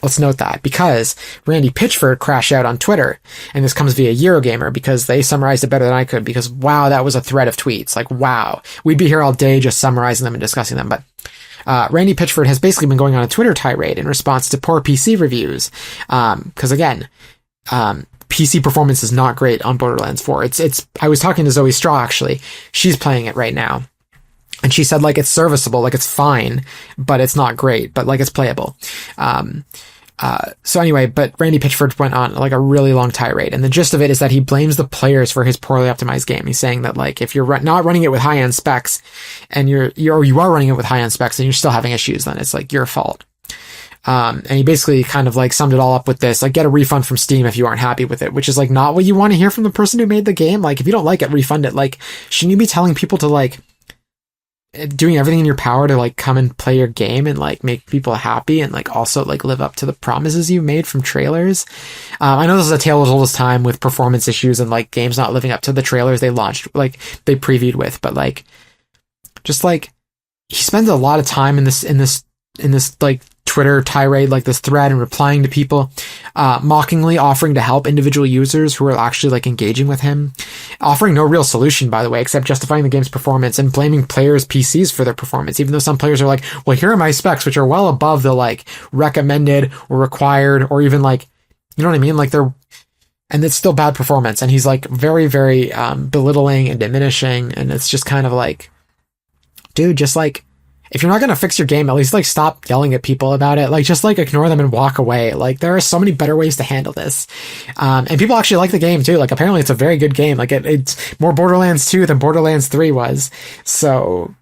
Let's note that, because Randy Pitchford crashed out on Twitter, and this comes via Eurogamer, because they summarized it better than I could, because wow, that was a thread of tweets. Like, wow. We'd be here all day just summarizing them and discussing them, but Randy Pitchford has basically been going on a Twitter tirade in response to poor PC reviews, because again, PC performance is not great on Borderlands 4. I was talking to Zoey Straw, actually. She's playing it right now. And she said, like, it's serviceable, like, it's fine, but it's not great, but, like, it's playable. So anyway, but Randy Pitchford went on, like, a really long tirade, and the gist of it is that he blames the players for his poorly optimized game. He's saying that, like, if you're not running it with high-end specs, and you are running it with high-end specs, and you're still having issues, then it's, like, your fault. And he basically kind of, like, summed it all up with this, like, get a refund from Steam if you aren't happy with it, which is, like, not what you want to hear from the person who made the game. Like, if you don't like it, refund it. Like, shouldn't you be telling people to, like, doing everything in your power to, like, come and play your game and, like, make people happy and, like, also, like, live up to the promises you made from trailers? I know this is a tale as old as time with performance issues and, like, games not living up to the trailers they launched, like, they previewed with, but, like, just, like, he spends a lot of time in this, like, Twitter tirade, like this thread, and replying to people, mockingly offering to help individual users who are actually, like, engaging with him, offering no real solution, by the way, except justifying the game's performance and blaming players' PCs for their performance, even though some players are like, well, here are my specs, which are well above the, like, recommended or required, or even, like, you know what I mean? Like, and it's still bad performance, and he's, like, very, very, belittling and diminishing, and it's just kind of like, dude, just, like, if you're not going to fix your game, at least, like, stop yelling at people about it. Like, just, like, ignore them and walk away. Like, there are so many better ways to handle this. And people actually like the game, too. Like, apparently it's a very good game. Like, it's more Borderlands 2 than Borderlands 3 was. So,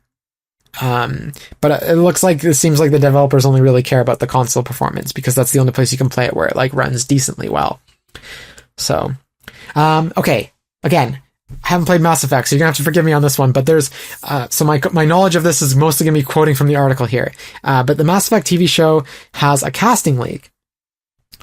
but it seems like the developers only really care about the console performance, because that's the only place you can play it where it, like, runs decently well. So, okay. Again, I haven't played Mass Effect, so you're gonna have to forgive me on this one, but there's, so my knowledge of this is mostly gonna be quoting from the article here. But the Mass Effect TV show has a casting leak.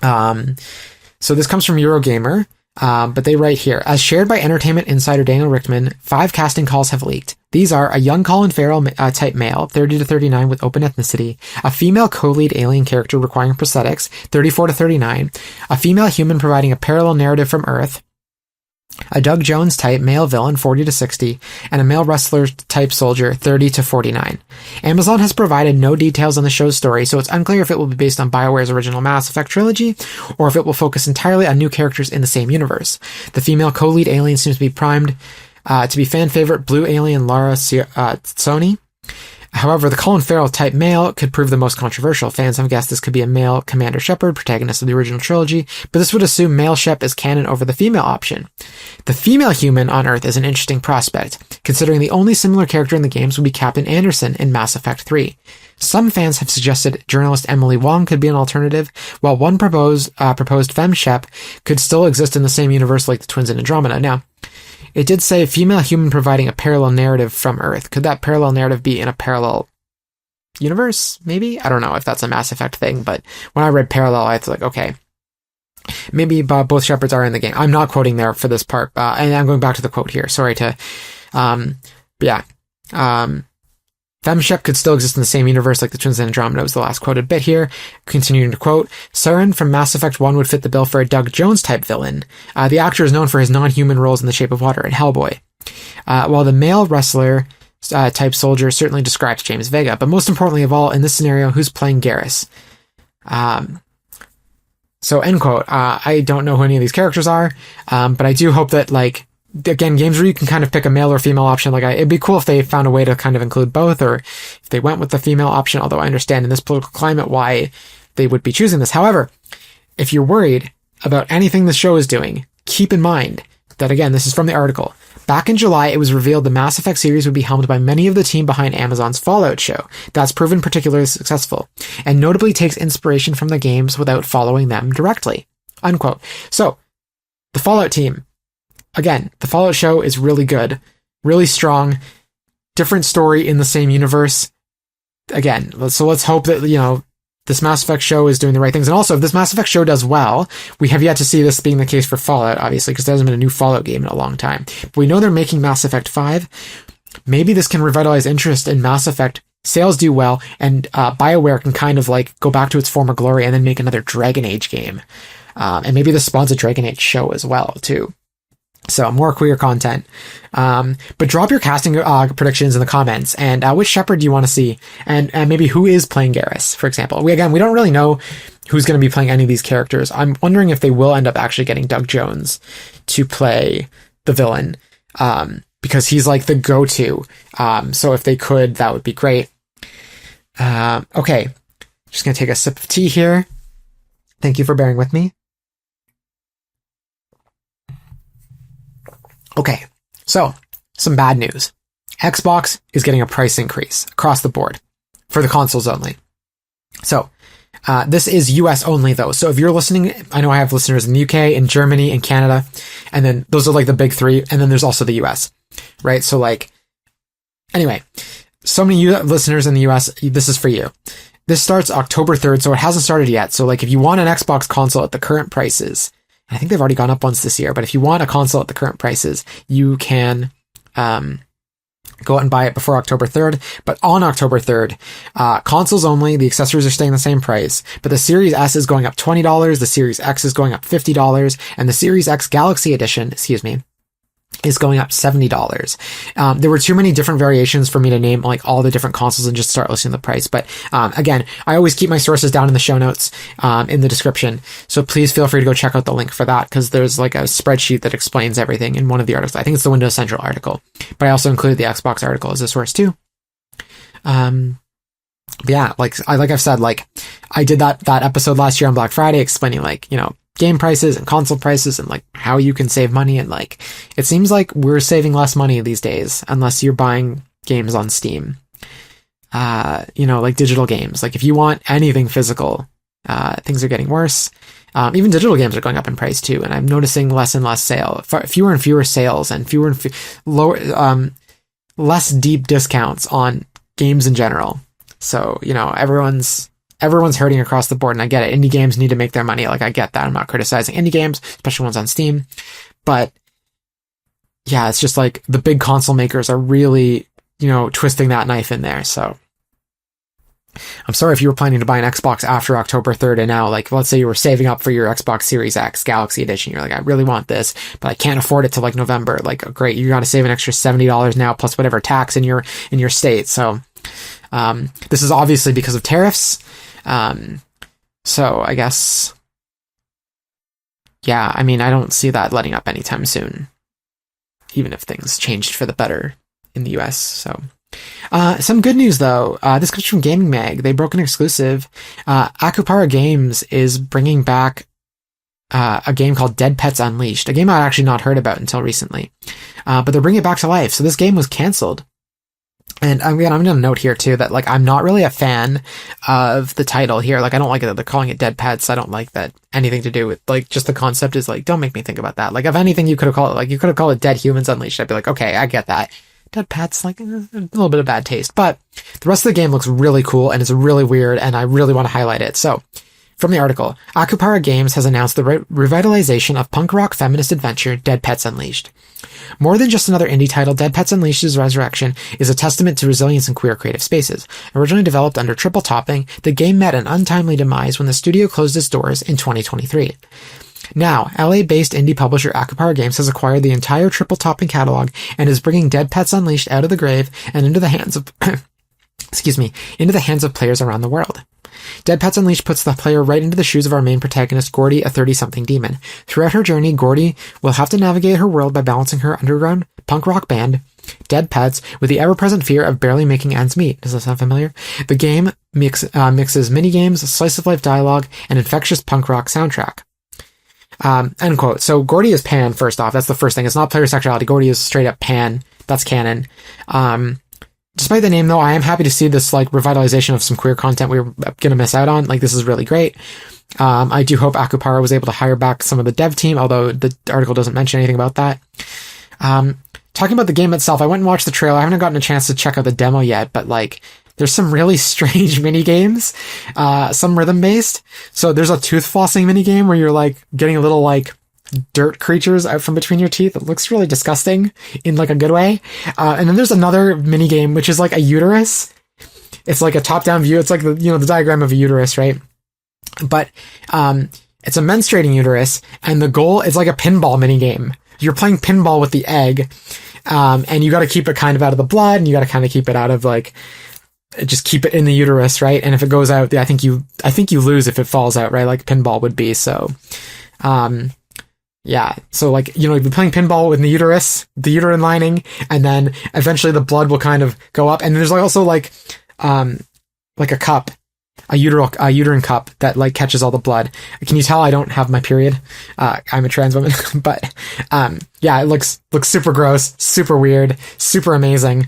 So this comes from Eurogamer, but they write here, as shared by Entertainment Insider Daniel Richtman, 5 casting calls have leaked. These are a young Colin Farrell type male, 30 to 39 with open ethnicity, a female co-lead alien character requiring prosthetics, 34 to 39, a female human providing a parallel narrative from Earth, a Doug Jones type male villain, 40 to 60, and a male wrestler type soldier, 30 to 49. Amazon has provided no details on the show's story, so it's unclear if it will be based on BioWare's original Mass Effect trilogy, or if it will focus entirely on new characters in the same universe. The female co-lead alien seems to be primed to be fan favorite blue alien Lara Sony. However, the Colin Farrell type male could prove the most controversial. Fans have guessed this could be a male Commander Shepard, protagonist of the original trilogy, but this would assume male Shep is canon over the female option. The female human on Earth is an interesting prospect, considering the only similar character in the games would be Captain Anderson in Mass Effect 3. Some fans have suggested journalist Emily Wong could be an alternative, while one proposed femme Shep could still exist in the same universe like the twins in Andromeda. Now, it did say female human providing a parallel narrative from Earth. Could that parallel narrative be in a parallel universe? Maybe? I don't know if that's a Mass Effect thing, but when I read parallel, I was like, okay, maybe both Shepards are in the game. I'm not quoting there for this part, and I'm going back to the quote here. Sorry to, Femme Shep could still exist in the same universe like the twins in Andromeda was the last quoted bit here. Continuing to quote, Saren from Mass Effect 1 would fit the bill for a Doug Jones type villain. The actor is known for his non-human roles in The Shape of Water and Hellboy. While the male wrestler type soldier certainly describes James Vega, but most importantly of all, in this scenario, who's playing Garrus? So end quote. I don't know who any of these characters are, but I do hope that, like, again, games where you can kind of pick a male or female option, like, it'd be cool if they found a way to kind of include both, or if they went with the female option, although I understand in this political climate why they would be choosing this. However, if you're worried about anything the show is doing, keep in mind that, again, this is from the article. Back in July, it was revealed the Mass Effect series would be helmed by many of the team behind Amazon's Fallout show. That's proven particularly successful, and notably takes inspiration from the games without following them directly. Unquote. So, the Fallout team. Again, the Fallout show is really good, really strong, different story in the same universe. again, so let's hope that, this Mass Effect show is doing the right things. And also, if this Mass Effect show does well, we have yet to see this being the case for Fallout, obviously, because there hasn't been a new Fallout game in a long time. But we know they're making Mass Effect 5. Maybe this can revitalize interest in Mass Effect. Sales do well, and BioWare can kind of like go back to its former glory and then make another Dragon Age game. And maybe this spawns a Dragon Age show as well, too. So more queer content. But drop your casting predictions in the comments, and which Shepard do you want to see, and maybe who is playing Garrus, for example. We don't really know who's going to be playing any of these characters. I'm wondering if they will end up actually getting Doug Jones to play the villain, because he's like the go-to. So if they could, that would be great. Okay, just going to take a sip of tea here. Thank you for bearing with me. Okay, so some bad news. Xbox is getting a price increase across the board for the consoles only. So this is US only, though. So if you're listening, I know I have listeners in the UK, in Germany, in Canada, and then those are like the big three, and then there's also the US, right? So like, anyway, so many listeners in the US, this is for you. This starts October 3rd, so it hasn't started yet. So like, if you want an Xbox console at the current prices, I think they've already gone up once this year, but if you want a console at the current prices, you can go out and buy it before October 3rd. But on October 3rd, consoles only, the accessories are staying the same price, but the Series S is going up $20, the Series X is going up $50, and the Series X Galaxy Edition, is going up $70. There were too many different variations for me to name like all the different consoles and just start listing the price. But again, I always keep my sources down in the show notes in the description. So please feel free to go check out the link for that, because there's like a spreadsheet that explains everything in one of the articles. I think it's the Windows Central article, but I also included the Xbox article as a source too. Yeah, like I've said, like I did that episode last year on Black Friday explaining like, game prices and console prices and like how you can save money. And like, it seems like we're saving less money these days, unless you're buying games on Steam, like digital games. Like if you want anything physical, things are getting worse. Even digital games are going up in price too. And I'm noticing less and less fewer and fewer sales and lower, less deep discounts on games in general. So, everyone's hurting across the board, and I get it. Indie games need to make their money. Like, I get that. I'm not criticizing indie games, especially ones on Steam. But yeah, it's just like the big console makers are really, twisting that knife in there. So I'm sorry if you were planning to buy an Xbox after October 3rd, and now, like, let's say you were saving up for your Xbox Series X Galaxy Edition. You're like, I really want this, but I can't afford it till like November. Like, great, you got to save an extra $70 now, plus whatever tax in your state. So this is obviously because of tariffs. So I guess, yeah, I mean, I don't see that letting up anytime soon, even if things changed for the better in the US. So, some good news though. This comes from Gaming Mag. They broke an exclusive. Akupara Games is bringing back, a game called Dead Pets Unleashed, a game I'd actually not heard about until recently. But they're bringing it back to life. So this game was canceled. And I'm going to note here too that like I'm not really a fan of the title here. Like I don't like it that they're calling it Dead Pets. I don't like that anything to do with like just the concept is like, don't make me think about that. Like if anything you could have called it, like you could have called it Dead Humans Unleashed. I'd be like, okay, I get that. Dead Pets, like a little bit of bad taste, but the rest of the game looks really cool and it's really weird and I really want to highlight it. So from the article, Akupara Games has announced the revitalization of punk rock feminist adventure Dead Pets Unleashed. More than just another indie title, Dead Pets Unleashed's resurrection is a testament to resilience in queer creative spaces. Originally developed under Triple Topping, the game met an untimely demise when the studio closed its doors in 2023. Now, LA-based indie publisher Akupara Games has acquired the entire Triple Topping catalog and is bringing Dead Pets Unleashed out of the grave and into the hands of into the hands of players around the world. Dead Pets Unleashed puts the player right into the shoes of our main protagonist, Gordy, a 30-something demon. Throughout her journey, Gordy will have to navigate her world by balancing her underground punk rock band, Dead Pets, with the ever-present fear of barely making ends meet. Does that sound familiar? The game mixes minigames, slice-of-life dialogue, and infectious punk rock soundtrack. End quote. So Gordy is pan, first off. That's the first thing. It's not player sexuality. Gordy is straight up pan. That's canon. Despite the name, though, I am happy to see this, like, revitalization of some queer content we were going to miss out on. Like, this is really great. I do hope Akupara was able to hire back some of the dev team, although the article doesn't mention anything about that. Talking about the game itself, I went and watched the trailer. I haven't gotten a chance to check out the demo yet, but, like, there's some really strange mini games, some rhythm based. So there's a tooth flossing mini game where you're like getting a little like dirt creatures out from between your teeth. It looks really disgusting in like a good way. And then there's another mini game which is like a uterus. It's like a top-down view. It's like the diagram of a uterus, right? But it's a menstruating uterus, and the goal is like a pinball mini game. You're playing pinball with the egg, and you got to keep it kind of out of the blood, and you got to kind of keep it out of like, just keep it in the uterus, right? And if it goes out, I think you lose if it falls out, right? Like pinball would be. So, yeah. So like, you'd be playing pinball with the uterus, the uterine lining, and then eventually the blood will kind of go up. And there's like also like a cup, a uterine cup that like catches all the blood. Can you tell I don't have my period? I'm a trans woman, but, yeah, it looks super gross, super weird, super amazing.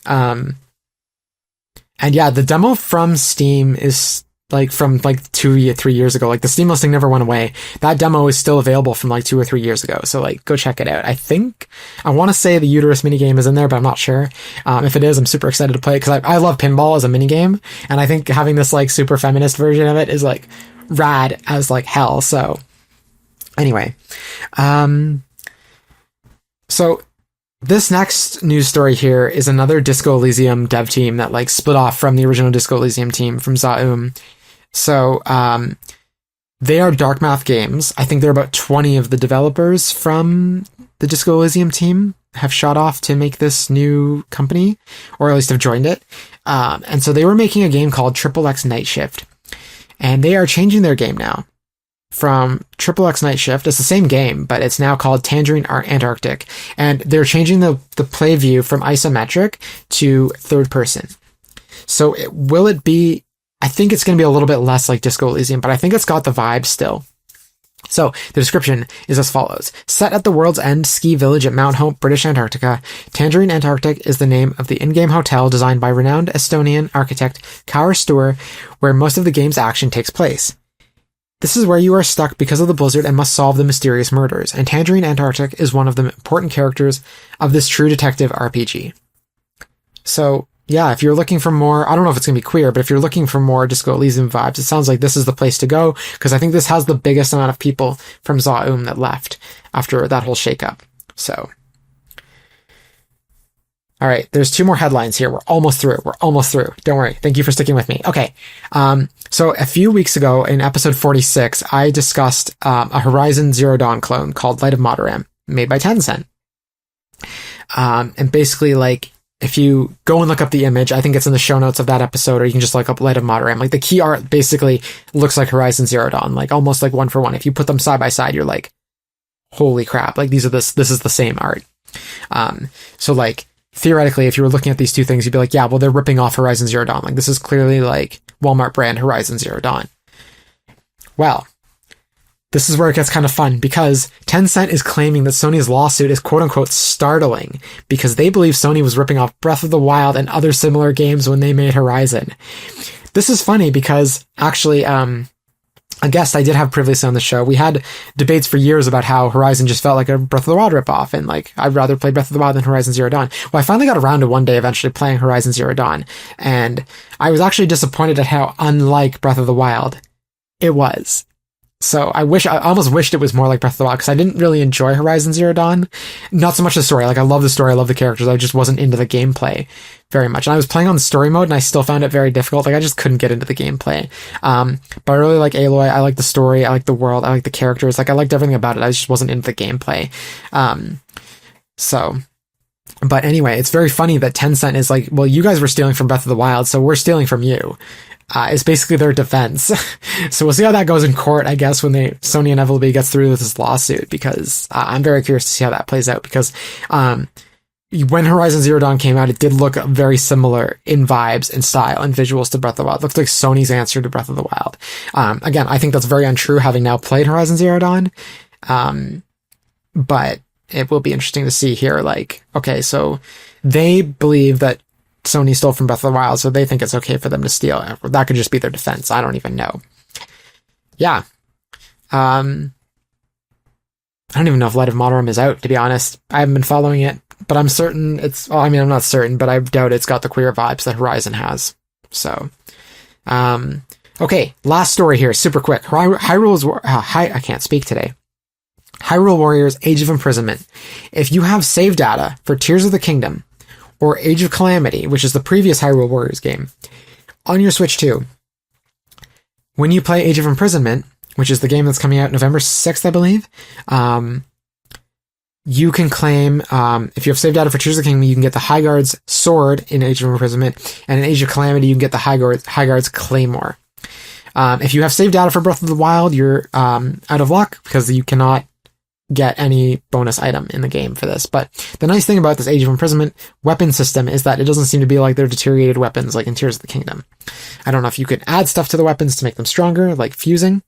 And yeah, the demo from Steam is like from like 3 years ago. Like the Steam listing never went away. That demo is still available from like 2 or 3 years ago. So like go check it out. I want to say the uterus minigame is in there, but I'm not sure. If it is, I'm super excited to play it because I love pinball as a minigame. And I think having this like super feminist version of it is like rad as like hell. So anyway, so this next news story here is another Disco Elysium dev team that like split off from the original Disco Elysium team from Zoey. So, they are Darkmath Games. I think there are about 20 of the developers from the Disco Elysium team have shot off to make this new company, or at least have joined it. And so they were making a game called Triple X Night Shift, and they are changing their game now from Triple X Night Shift. It's the same game, but it's now called Tangerine Antarctic, and they're changing the play view from isometric to third person. So will it be, I think it's going to be a little bit less like Disco Elysium, but I think it's got the vibe still. So the description is as follows. Set at the world's end ski village at Mount Hope, British Antarctica, Tangerine Antarctic is the name of the in-game hotel designed by renowned Estonian architect Kaur Sture, where most of the game's action takes place. This is where you are stuck because of the blizzard and must solve the mysterious murders, and Tangerine Antarctic is one of the important characters of this true detective RPG. So, yeah, if you're looking for more, I don't know if it's going to be queer, but if you're looking for more Disco Elysium vibes, it sounds like this is the place to go, because I think this has the biggest amount of people from Zoey that left after that whole shakeup. So, all right, there's 2 more headlines here. We're almost through. Don't worry. Thank you for sticking with me. Okay. So a few weeks ago in episode 46, I discussed a Horizon Zero Dawn clone called Light of Moderam, made by Tencent. And basically, like, if you go and look up the image, I think it's in the show notes of that episode, or you can just look up Light of Moderam. Like, the key art basically looks like Horizon Zero Dawn, like almost like 1 for 1. If you put them side by side, you're like, holy crap! Like, this is the same art. So like, theoretically, if you were looking at these two things, you'd be like, yeah, well, they're ripping off Horizon Zero Dawn. Like, this is clearly like Walmart brand Horizon Zero Dawn. Well, this is where it gets kind of fun, because Tencent is claiming that Sony's lawsuit is quote-unquote startling because they believe Sony was ripping off Breath of the Wild and other similar games when they made Horizon. This is funny because, actually, a guest I did have previously on the show, we had debates for years about how Horizon just felt like a Breath of the Wild ripoff, and like, I'd rather play Breath of the Wild than Horizon Zero Dawn. Well, I finally got around to one day eventually playing Horizon Zero Dawn, and I was actually disappointed at how unlike Breath of the Wild it was. So I almost wished it was more like Breath of the Wild, because I didn't really enjoy Horizon Zero Dawn. Not so much the story. Like, I love the story, I love the characters, I just wasn't into the gameplay very much. And I was playing on the story mode, and I still found it very difficult. Like, I just couldn't get into the gameplay. But I really like Aloy, I like the story, I like the world, I like the characters, like, I liked everything about it, I just wasn't into the gameplay. But anyway, it's very funny that Tencent is like, well, you guys were stealing from Breath of the Wild, so we're stealing from you. It's basically their defense. So we'll see how that goes in court, I guess, when Sony inevitably gets through with this lawsuit, because I'm very curious to see how that plays out, because when Horizon Zero Dawn came out, it did look very similar in vibes and style and visuals to Breath of the Wild. It looked like Sony's answer to Breath of the Wild. Again, I think that's very untrue, having now played Horizon Zero Dawn. But it will be interesting to see here, like, okay, so they believe that Sony stole from Breath of the Wild, so they think it's okay for them to steal. That could just be their defense. I don't even know. Yeah. I don't even know if Light of Moderam is out, to be honest. I haven't been following it, but I'm certain I'm not certain, but I doubt it's got the queer vibes that Horizon has. So, okay, last story here, super quick. I can't speak today. Hyrule Warriors Age of Imprisonment. If you have save data for Tears of the Kingdom or Age of Calamity, which is the previous Hyrule Warriors game, on your Switch 2, when you play Age of Imprisonment, which is the game that's coming out November 6th, I believe, you can claim, if you have saved data for Tears of the Kingdom, you can get the High Guard's sword in Age of Imprisonment, and in Age of Calamity, you can get the High Guard's claymore. If you have saved data for Breath of the Wild, you're out of luck because you cannot get any bonus item in the game for this. But the nice thing about this Age of Imprisonment weapon system is that it doesn't seem to be like they're deteriorated weapons like in Tears of the Kingdom. I don't know if you could add stuff to the weapons to make them stronger, like fusing,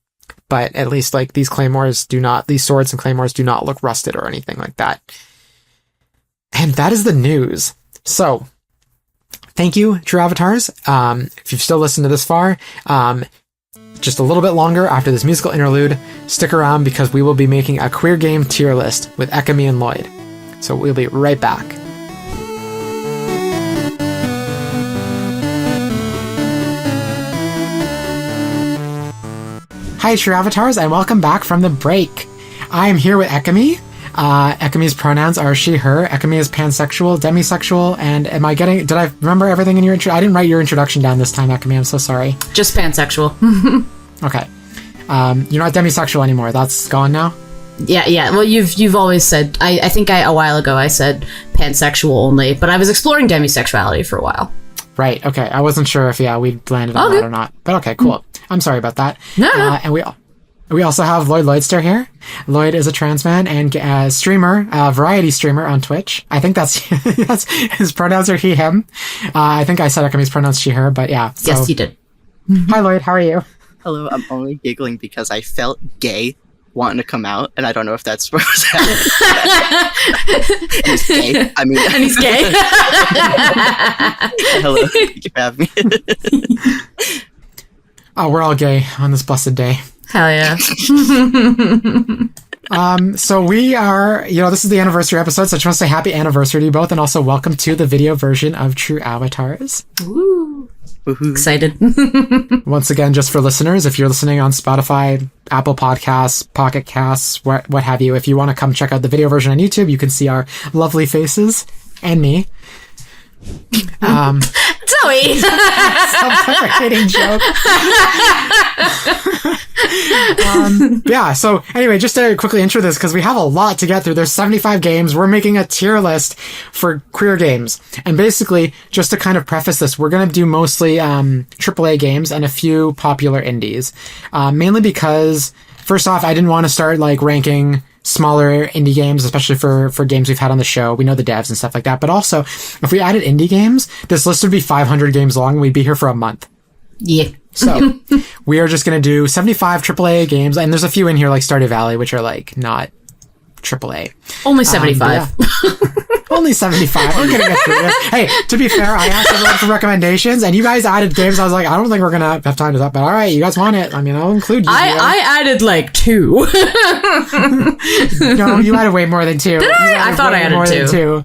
but at least like these swords and claymores do not look rusted or anything like that. And that is the news. So thank you, True Avatars. If you've still listened to this far, just a little bit longer after this musical interlude, stick around because we will be making a queer game tier list with Ekamy and Lloyd. So we'll be right back. Hi, True Avatars, and welcome back from the break. I am here with Ekamy. Ekamy's pronouns are she, her. Ekamy is pansexual, demisexual, and did I remember everything in your intro? I didn't write your introduction down this time, Ekamy, I'm so sorry. Just pansexual. Okay. You're not demisexual anymore, that's gone now? Yeah, well, you've always said, I think a while ago I said pansexual only, but I was exploring demisexuality for a while. Right, okay, I wasn't sure if, we landed on that or not, but okay, cool. I'm sorry about that. No. And we also have Lloyd Lloydster here. Lloyd is a trans man and streamer, variety streamer on Twitch. I think that's his pronouns are he, him. I think I said Ekamy's pronouns she, her, but yeah. So. Yes, you did. Hi, Lloyd. How are you? Hello. I'm only giggling because I felt gay wanting to come out, and I don't know if that's supposed to happen. And he's gay. I mean, and he's gay. Hello. Thank you for having me. Oh, we're all gay on this blessed day. Hell yeah. So we are, this is the anniversary episode, so I just want to say happy anniversary to you both, and also welcome to the video version of True Avatars. Woo. Excited. Once again, just for listeners, if you're listening on Spotify, Apple Podcasts, Pocket Casts, what have you, if you want to come check out the video version on YouTube, you can see our lovely faces and me. Zoey! Self-deprecating joke. Yeah, so anyway, just to quickly intro this, because we have a lot to get through. There's 75 games. We're making a tier list for queer games. And basically, just to kind of preface this, we're going to do mostly AAA games and a few popular indies. Mainly because, first off, I didn't want to start ranking smaller indie games, especially for games we've had on the show. We know the devs and stuff like that. But also, if we added indie games, this list would be 500 games long and we'd be here for a month. Yeah. So we are just going to do 75 AAA games. And there's a few in here like Stardew Valley, which are not AAA. Only 75. Only 75. We're going to get through this. Hey, to be fair, I asked everyone for recommendations, and you guys added games. I was like, I don't think we're going to have time to talk, but all right, you guys want it. I mean, I'll include you. I added 2. No, you added way more than 2. I thought I added 2.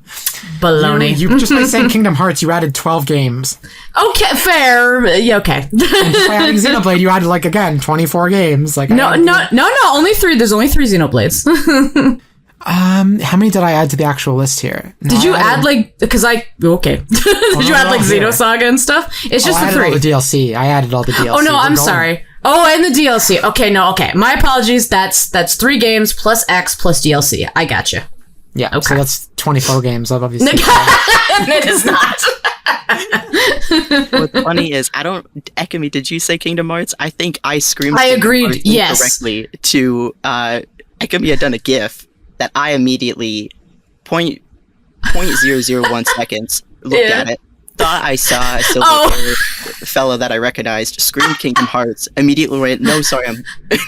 Baloney. You just by saying Kingdom Hearts, you added 12 games. Okay, fair. Yeah, okay. And just by adding Xenoblade, you added, again, 24 games. No, only 3. There's only 3 Xenoblades. How many did I add to the actual list here? No, did you add because okay. Did you add Xenosaga and stuff? It's just the 3. All the DLC. I added all the DLC. Oh no, I'm sorry. Oh, and the DLC. Okay, no, okay. My apologies. That's 3 games plus X plus DLC. I gotcha. Yeah, okay. So that's 24 games. I've obviously. It is not. What's funny is Ekamy, did you say Kingdom Hearts? I think I screamed. I agreed. Yes. Correctly to Ekamy had done a GIF that I immediately 0.001 seconds looked at it, thought I saw a silver fellow that I recognized, screamed Kingdom Hearts, immediately went, no, sorry, I'm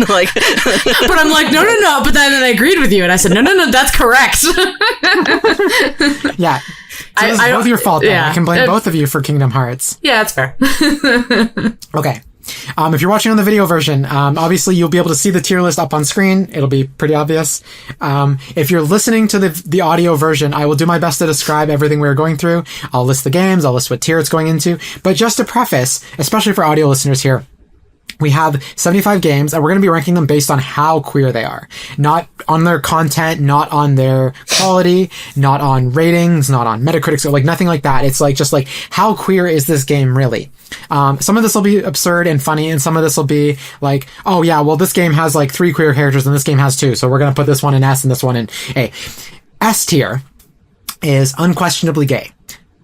like... But I'm like, no, but then I agreed with you, and I said, no, that's correct. Yeah. So this is both your fault, though. I can blame both of you for Kingdom Hearts. Yeah, that's fair. Okay. If you're watching on the video version, obviously you'll be able to see the tier list up on screen. It'll be pretty obvious. If you're listening to the audio version, I will do my best to describe everything we're going through. I'll list the games, I'll list what tier it's going into. But just to preface, especially for audio listeners here, we have 75 games, and we're going to be ranking them based on how queer they are. Not on their content, not on their quality, not on ratings, not on Metacritic, so like nothing like that. It's like just like, how queer is this game really? Some of this will be absurd and funny, and some of this will be like, oh yeah, well this game has like 3 queer characters and this game has 2, so we're going to put this one in S and this one in A. S tier is unquestionably gay.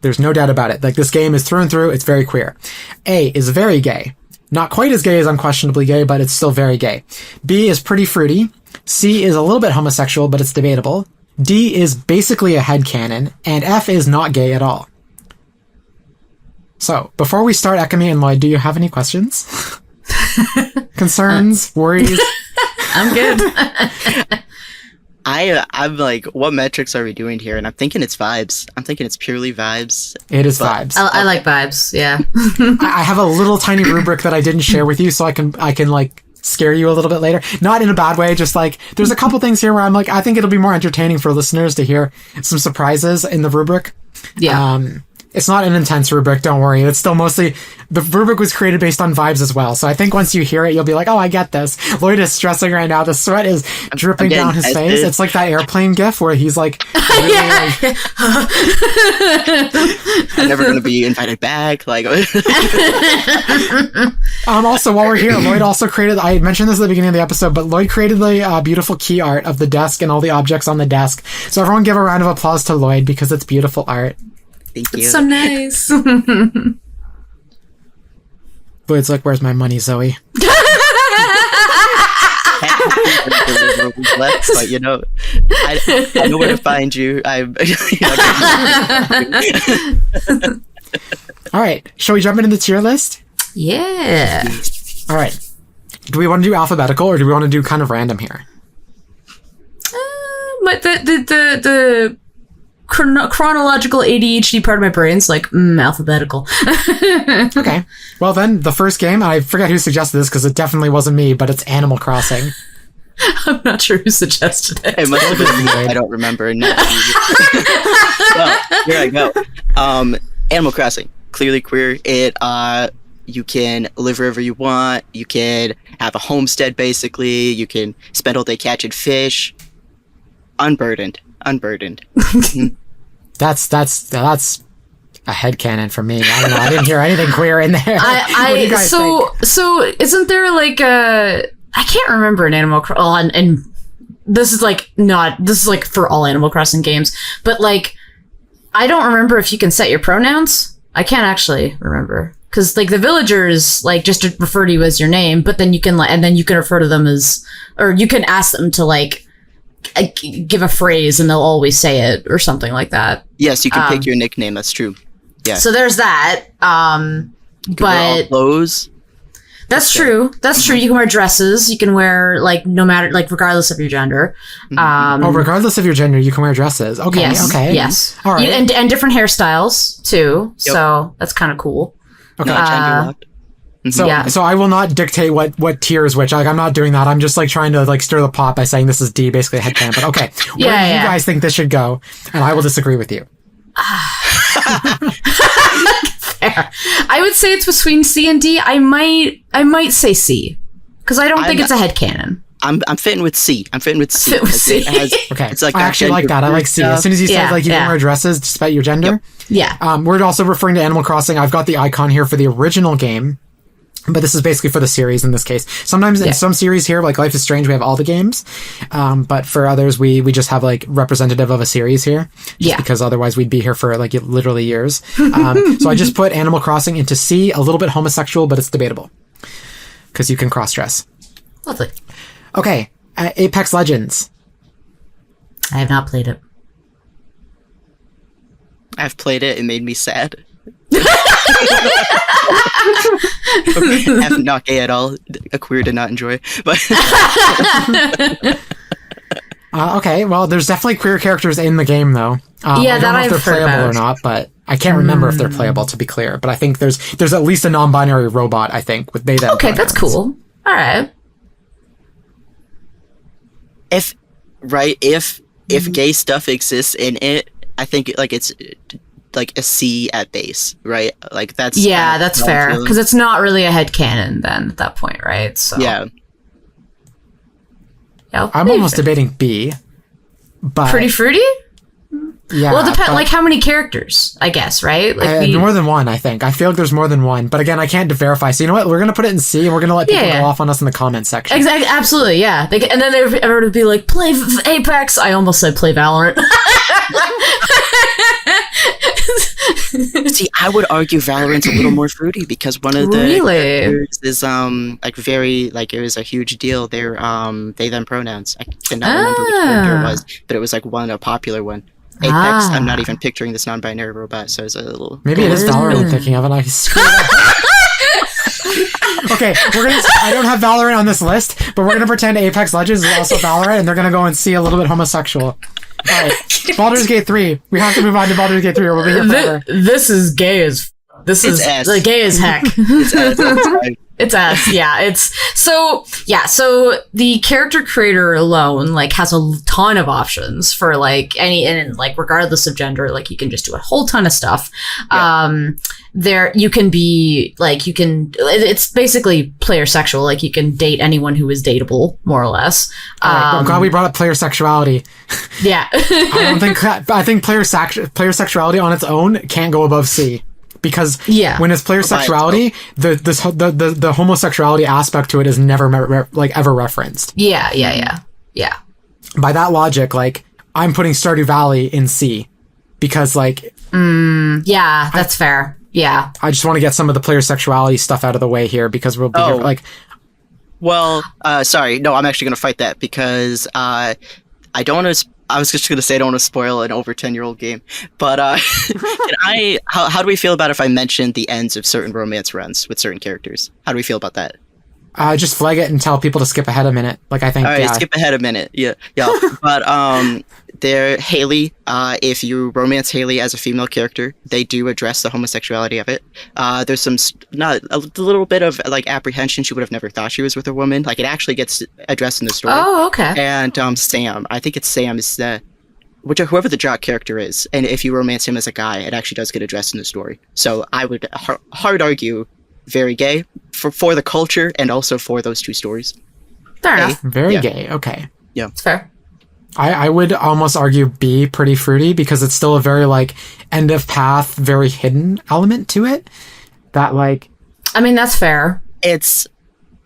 There's no doubt about it. Like, this game is through and through, it's very queer. A is very gay. Not quite as gay as unquestionably gay, but it's still very gay. B is pretty fruity. C is a little bit homosexual, but it's debatable. D is basically a headcanon, and F is not gay at all. So, before we start, Ekamy and Lloyd, do you have any questions? Concerns? Worries? I'm good. I'm like, what metrics are we doing here? And I'm thinking it's vibes. I'm thinking it's purely vibes. It is vibes. I like vibes, yeah. I have a little tiny rubric that I didn't share with you, so I can like scare you a little bit later. Not in a bad way, just like, there's a couple things here where I'm like, I think it'll be more entertaining for listeners to hear some surprises in the rubric. Yeah. It's not an intense rubric, don't worry. It's still mostly, the rubric was created based on vibes as well. So I think once you hear it, you'll be like, oh, I get this. Lloyd is stressing right now. The sweat is dripping down his face. It's like that airplane gif where he's like, really like I'm never going to be invited back. Like, also, while we're here, Lloyd also created, I mentioned this at the beginning of the episode, but Lloyd created the beautiful key art of the desk and all the objects on the desk. So everyone give a round of applause to Lloyd because it's beautiful art. Thank you. It's so nice. Lloyd's like, where's my money, Zoey? But you know, I know where to find you. All right, shall we jump into the tier list? Yeah. All right. Do we want to do alphabetical or do we want to do kind of random here? But the chronological ADHD part of my brain's like, alphabetical. Okay. Well then, the first game, I forget who suggested this because it definitely wasn't me, but it's Animal Crossing. I'm not sure who suggested it. It must have been me. I don't remember. Well, here I go. Animal Crossing, clearly queer. You can live wherever you want. You can have a homestead, basically. You can spend all day catching fish. Unburdened. That's a headcanon for me. I don't know. I didn't hear anything queer in there. What do you guys think? So isn't there like a, I can't remember an Animal Crossing, and this is like for all Animal Crossing games, but like, I don't remember if you can set your pronouns. I can't actually remember. Because like the villagers like just to refer to you as your name, but then you can and then you can refer to them as, or you can ask them to like give a phrase and they'll always say it or something like that. Yes, you can pick your nickname. That's true. Yeah. So there's that. But clothes. That's true. That's true. You can wear dresses. You can wear like no matter like regardless of your gender. Regardless of your gender, you can wear dresses. Okay. Yes, okay. Yes. All right. And different hairstyles too. Yep. So that's kind of cool. Okay. So I will not dictate what tier is which. Like, I'm not doing that. I'm just like trying to like stir the pot by saying this is D, basically a headcanon. But okay, where do you guys think this should go? And I will disagree with you. Fair. I would say it's between C and D. I might say C because I don't think it's a headcanon. I'm fitting with C. Fit with C. Okay. It's like I actually like that. I like C. As soon as you said like you can wear dresses despite your gender. Yep. Yeah. We're also referring to Animal Crossing. I've got the icon here for the original game. But this is basically for the series in this case. Sometimes in some series here, like Life is Strange, we have all the games. But for others, we just have like representative of a series here. Just because otherwise we'd be here for like literally years. So I just put Animal Crossing into C, a little bit homosexual, but it's debatable. Because you can cross-dress. Lovely. Okay. Apex Legends. I have not played it. I've played it. It made me sad. Not gay at all. A queer did not enjoy, but Okay, well, there's definitely queer characters in the game, though. I don't know if they're playable or not, but I can't remember if they're playable, to be clear. But I think there's at least a non-binary robot, I think, with they, them Okay, pronouns. that's cool. All right. If gay stuff exists in it, I think like it's like a C at base, right? Like that's that's fair, because it's not really a headcanon then at that point, right? So yeah. I'm almost debating B, but Pretty Fruity? yeah. Well, it depends. Like how many characters, I guess, right? Like more than one, I think. I feel like there's more than one, but again, I can't verify. So you know what? We're gonna put it in C, and we're gonna let people go off on us in the comments section. Exactly, absolutely, yeah. And then everyone would be like, "Play Apex." I almost said play Valorant. See, I would argue Valorant's a little more fruity because one of the characters is like very like it was a huge deal. They're they them pronouns. I cannot remember which character it was, but it was like a popular one. Apex. I'm not even picturing this non-binary robot, so it's a little. Maybe it is Valorant I'm thinking of, and I screwed up. Okay, I don't have Valorant on this list, but we're gonna pretend Apex Legends is also Valorant, and they're gonna go and see a little bit homosexual. Alright, Baldur's Gate 3. We have to move on to Baldur's Gate 3 or we'll be here forever. This is gay as... This is like gay as heck. It's ass. Yeah, so the character creator alone like has a ton of options for like and like regardless of gender, like you can just do a whole ton of stuff. Yeah. It's basically player sexual, like you can date anyone who is dateable, more or less. I'm glad we brought up player sexuality. Yeah. I think player sexuality on its own can't go above C. Because when it's player sexuality, the homosexuality aspect to it is never ever referenced. Yeah. By that logic, like I'm putting Stardew Valley in C, because like that's fair. Yeah, I just want to get some of the player sexuality stuff out of the way here because we'll be here, like. Well, sorry, no, I'm actually going to fight that because I don't want to. I was just going to say I don't want to spoil an over 10-year-old game, but how do we feel about if I mentioned the ends of certain romance runs with certain characters? How do we feel about that? Just flag it and tell people to skip ahead a minute. Like I think. All right, skip ahead a minute. Yeah. But there, Haley. If you romance Haley as a female character, they do address the homosexuality of it. There's a little bit of like apprehension. She would have never thought she was with a woman. Like it actually gets addressed in the story. Oh, okay. And Sam, I think it's Sam is whoever the jock character is, and if you romance him as a guy, it actually does get addressed in the story. So I would hard argue very gay for the culture and also for those two stories. Fair enough. Very gay. Okay. Yeah. It's fair. I would almost argue B, pretty fruity, because it's still a very like end of path, very hidden element to it. That like, I mean, that's fair. It's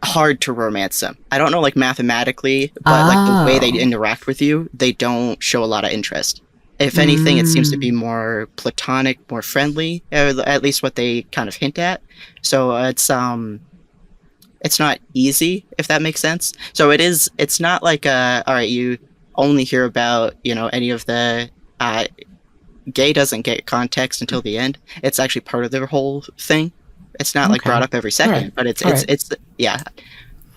hard to romance them. I don't know, like mathematically, but like the way they interact with you, they don't show a lot of interest. If anything, it seems to be more platonic, more friendly, at least what they kind of hint at. So it's not easy, if that makes sense. So it's not like all right, you only hear about, any of the gay doesn't get context until the end. It's actually part of the whole thing. It's not like brought up every second, but it's yeah.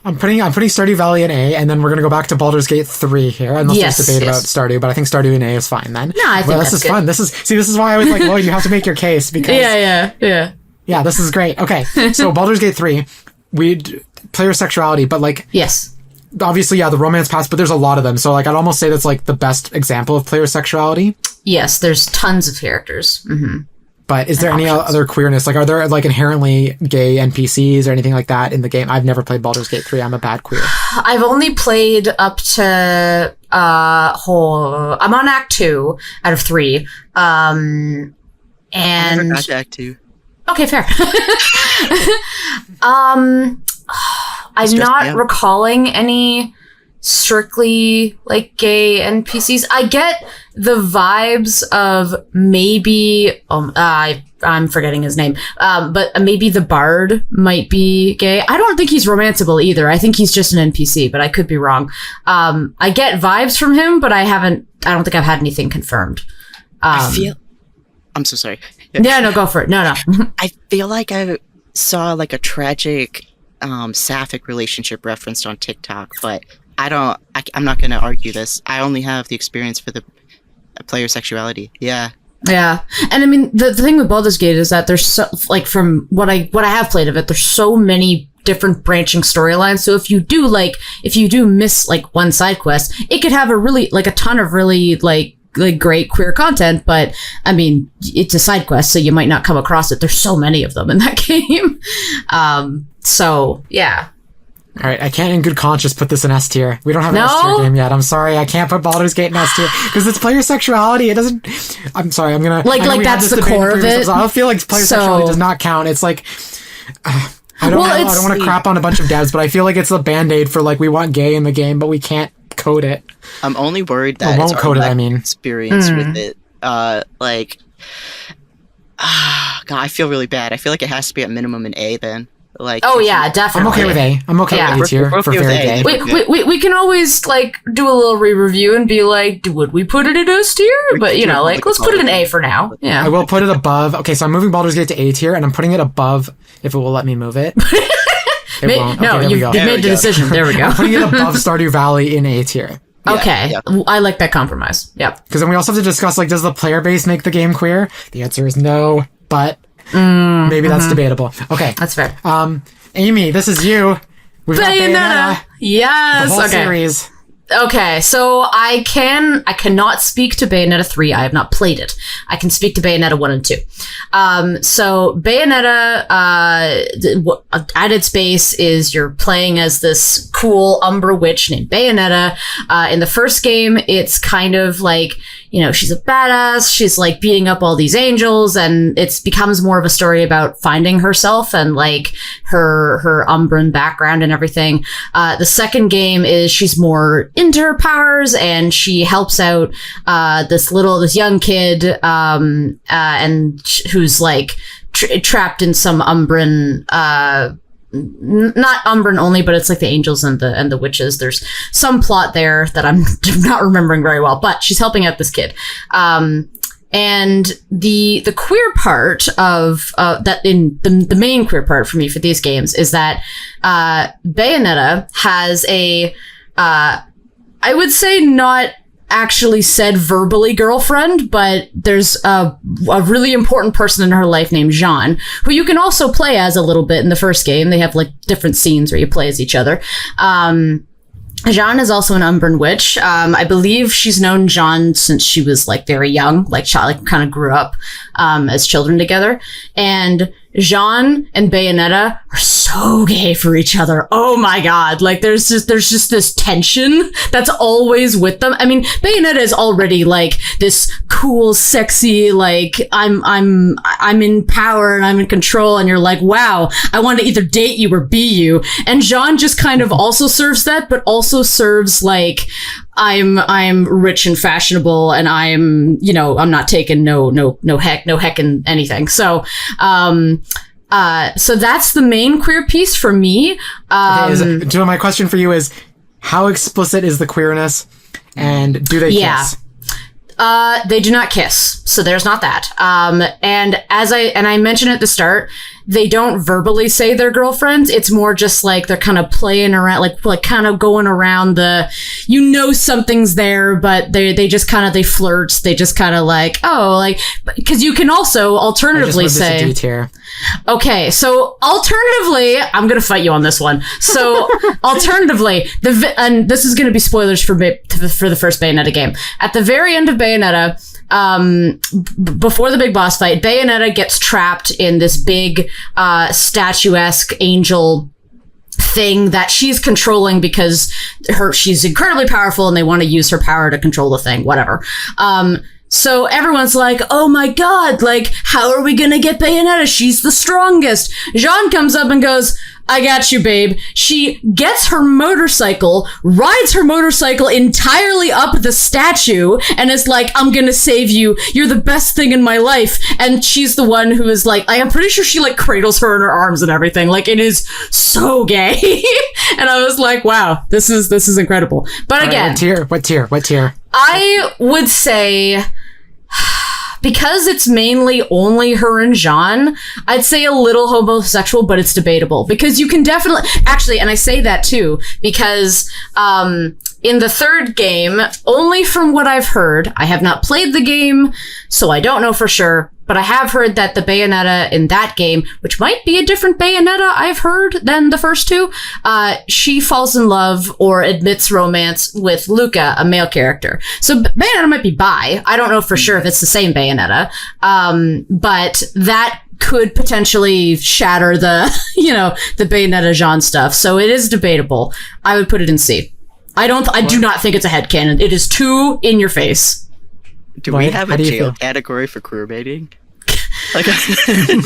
I'm putting Stardew Valley in A, and then we're gonna go back to Baldur's Gate 3 here, unless there's debate about Stardew. But I think Stardew in A is fine then. No, I think this is fun. This is why I was like, Lloyd, you have to make your case because yeah, this is great. Okay, so Baldur's Gate 3, player sexuality, but like obviously the romance paths, but there's a lot of them. So like I'd almost say that's like the best example of player sexuality. Yes, there's tons of characters. Mm-hmm. But is there any other queerness? Like, are there like inherently gay NPCs or anything like that in the game? I've never played Baldur's Gate 3. I'm a bad queer. I've only played up to I'm on Act 2 out of 3. And I never got to Act 2. Okay, fair. I'm not recalling any strictly like gay NPCs. I get the vibes of maybe I'm forgetting his name, but maybe the bard might be gay. I don't think he's romanceable either. I think he's just an NPC, but I could be wrong. I get vibes from him, but I don't think I've had anything confirmed. I'm so sorry. Yeah, no, go for it. No. I feel like I saw like a tragic sapphic relationship referenced on TikTok, but I'm not going to argue this. I only have the experience for the player sexuality. Yeah. Yeah, and I mean the thing with Baldur's Gate is that there's so, like, from what I have played of it, there's so many different branching storylines. So if you do miss like one side quest, it could have a ton of really like great queer content. But I mean, it's a side quest, so you might not come across it. There's so many of them in that game. So yeah. All right, I can't in good conscience put this in S tier. We don't have an S tier game yet. I'm sorry, I can't put Baldur's Gate in S tier because it's player sexuality. It doesn't. I'm sorry. I'm gonna like that's the core of it. I feel like player sexuality does not count. It's like I don't want to crap on a bunch of devs, but I feel like it's a band-aid for like we want gay in the game, but we can't code it. I'm only worried that won't code it. I mean, experience with it. God, I feel really bad. I feel like it has to be at minimum an A then. Like, oh yeah, definitely. I'm okay with A. I'm okay with A tier for very gay. We can always like do a little re-review and be like, would we put it in S tier? But let's put it in A for now. Yeah, I will put it above. Okay, so I'm moving Baldur's Gate to A tier, and I'm putting it above if it will let me move it. It won't. No, okay, you've made the decision. There we go. I'm putting it above Stardew Valley in A tier. Okay, yeah. I like that compromise. Yep. Because then we also have to discuss does the player base make the game queer? The answer is no, but maybe that's debatable. Okay, that's fair. Amy, this is you. We've got Bayonetta. Yes. The whole series. Okay, so I cannot speak to Bayonetta 3. I have not played it. I can speak to Bayonetta 1 and 2. So Bayonetta, at its base is you're playing as this cool Umbra witch named Bayonetta. In the first game, it's kind of like, she's a badass. She's like beating up all these angels, and it becomes more of a story about finding herself and like her Umbran background and everything. The second game is she's more into her powers, and she helps out this young kid and who's like trapped in some Umbran not Umbran only, but it's like the angels and the witches. There's some plot there that I'm not remembering very well, but she's helping out this kid. And the queer part of that in the main queer part for me for these games is that Bayonetta has a I would say not actually said verbally girlfriend, but there's a really important person in her life named Jeanne, who you can also play as a little bit in the first game. They have like different scenes where you play as each other. Jeanne is also an Umbran witch. I believe she's known Jeanne since she was like very young, like kind of grew up as children together. And Jeanne and Bayonetta are so gay for each other. Oh my god. Like there's just this tension that's always with them. I mean, Bayonetta is already like this cool, sexy, like I'm in power and I'm in control, and you're like, wow, I want to either date you or be you. And Jeanne just kind of also serves that, but also serves like I'm rich and fashionable, and I'm not taking no heck and anything. So so that's the main queer piece for me. So my question for you is, how explicit is the queerness, and do they kiss? They do not kiss, so there's not that. And I mentioned at the start, they don't verbally say they're girlfriends. It's more just like they're kind of playing around, like kind of going around something's there, but they just kind of, they flirt. They just kind of like, because you can also alternatively say, this tier. Okay, so alternatively, I'm going to fight you on this one. So alternatively, and this is going to be spoilers for the first Bayonetta game. At the very end of Bayonetta, before the big boss fight, Bayonetta gets trapped in this big statuesque angel thing that she's controlling because she's incredibly powerful and they want to use her power to control the thing, whatever. So everyone's like, oh my god, like, how are we gonna get Bayonetta? She's the strongest. Jeanne comes up and goes, I got you, babe. She gets her motorcycle, rides her motorcycle entirely up the statue, and is like, I'm gonna save you. You're the best thing in my life. And she's the one who is like, I am pretty sure she like cradles her in her arms and everything. Like, it is so gay. And I was like, wow, this is incredible. But again, what tier? I would say because it's mainly only her and Jean, I'd say a little homosexual, but it's debatable because you can definitely actually, and I say that too because in the third game, only from what I've heard, I have not played the game, so I don't know for sure, but I have heard that the Bayonetta in that game, which might be a different Bayonetta I've heard than the first two, she falls in love or admits romance with Luca, a male character. So Bayonetta might be bi. I don't know for sure if it's the same Bayonetta, but that could potentially shatter the, the Bayonetta Jean stuff. So it is debatable. I would put it in C. I do not think it's a headcanon. It is too in your face. Do we have a jail category for queerbaiting?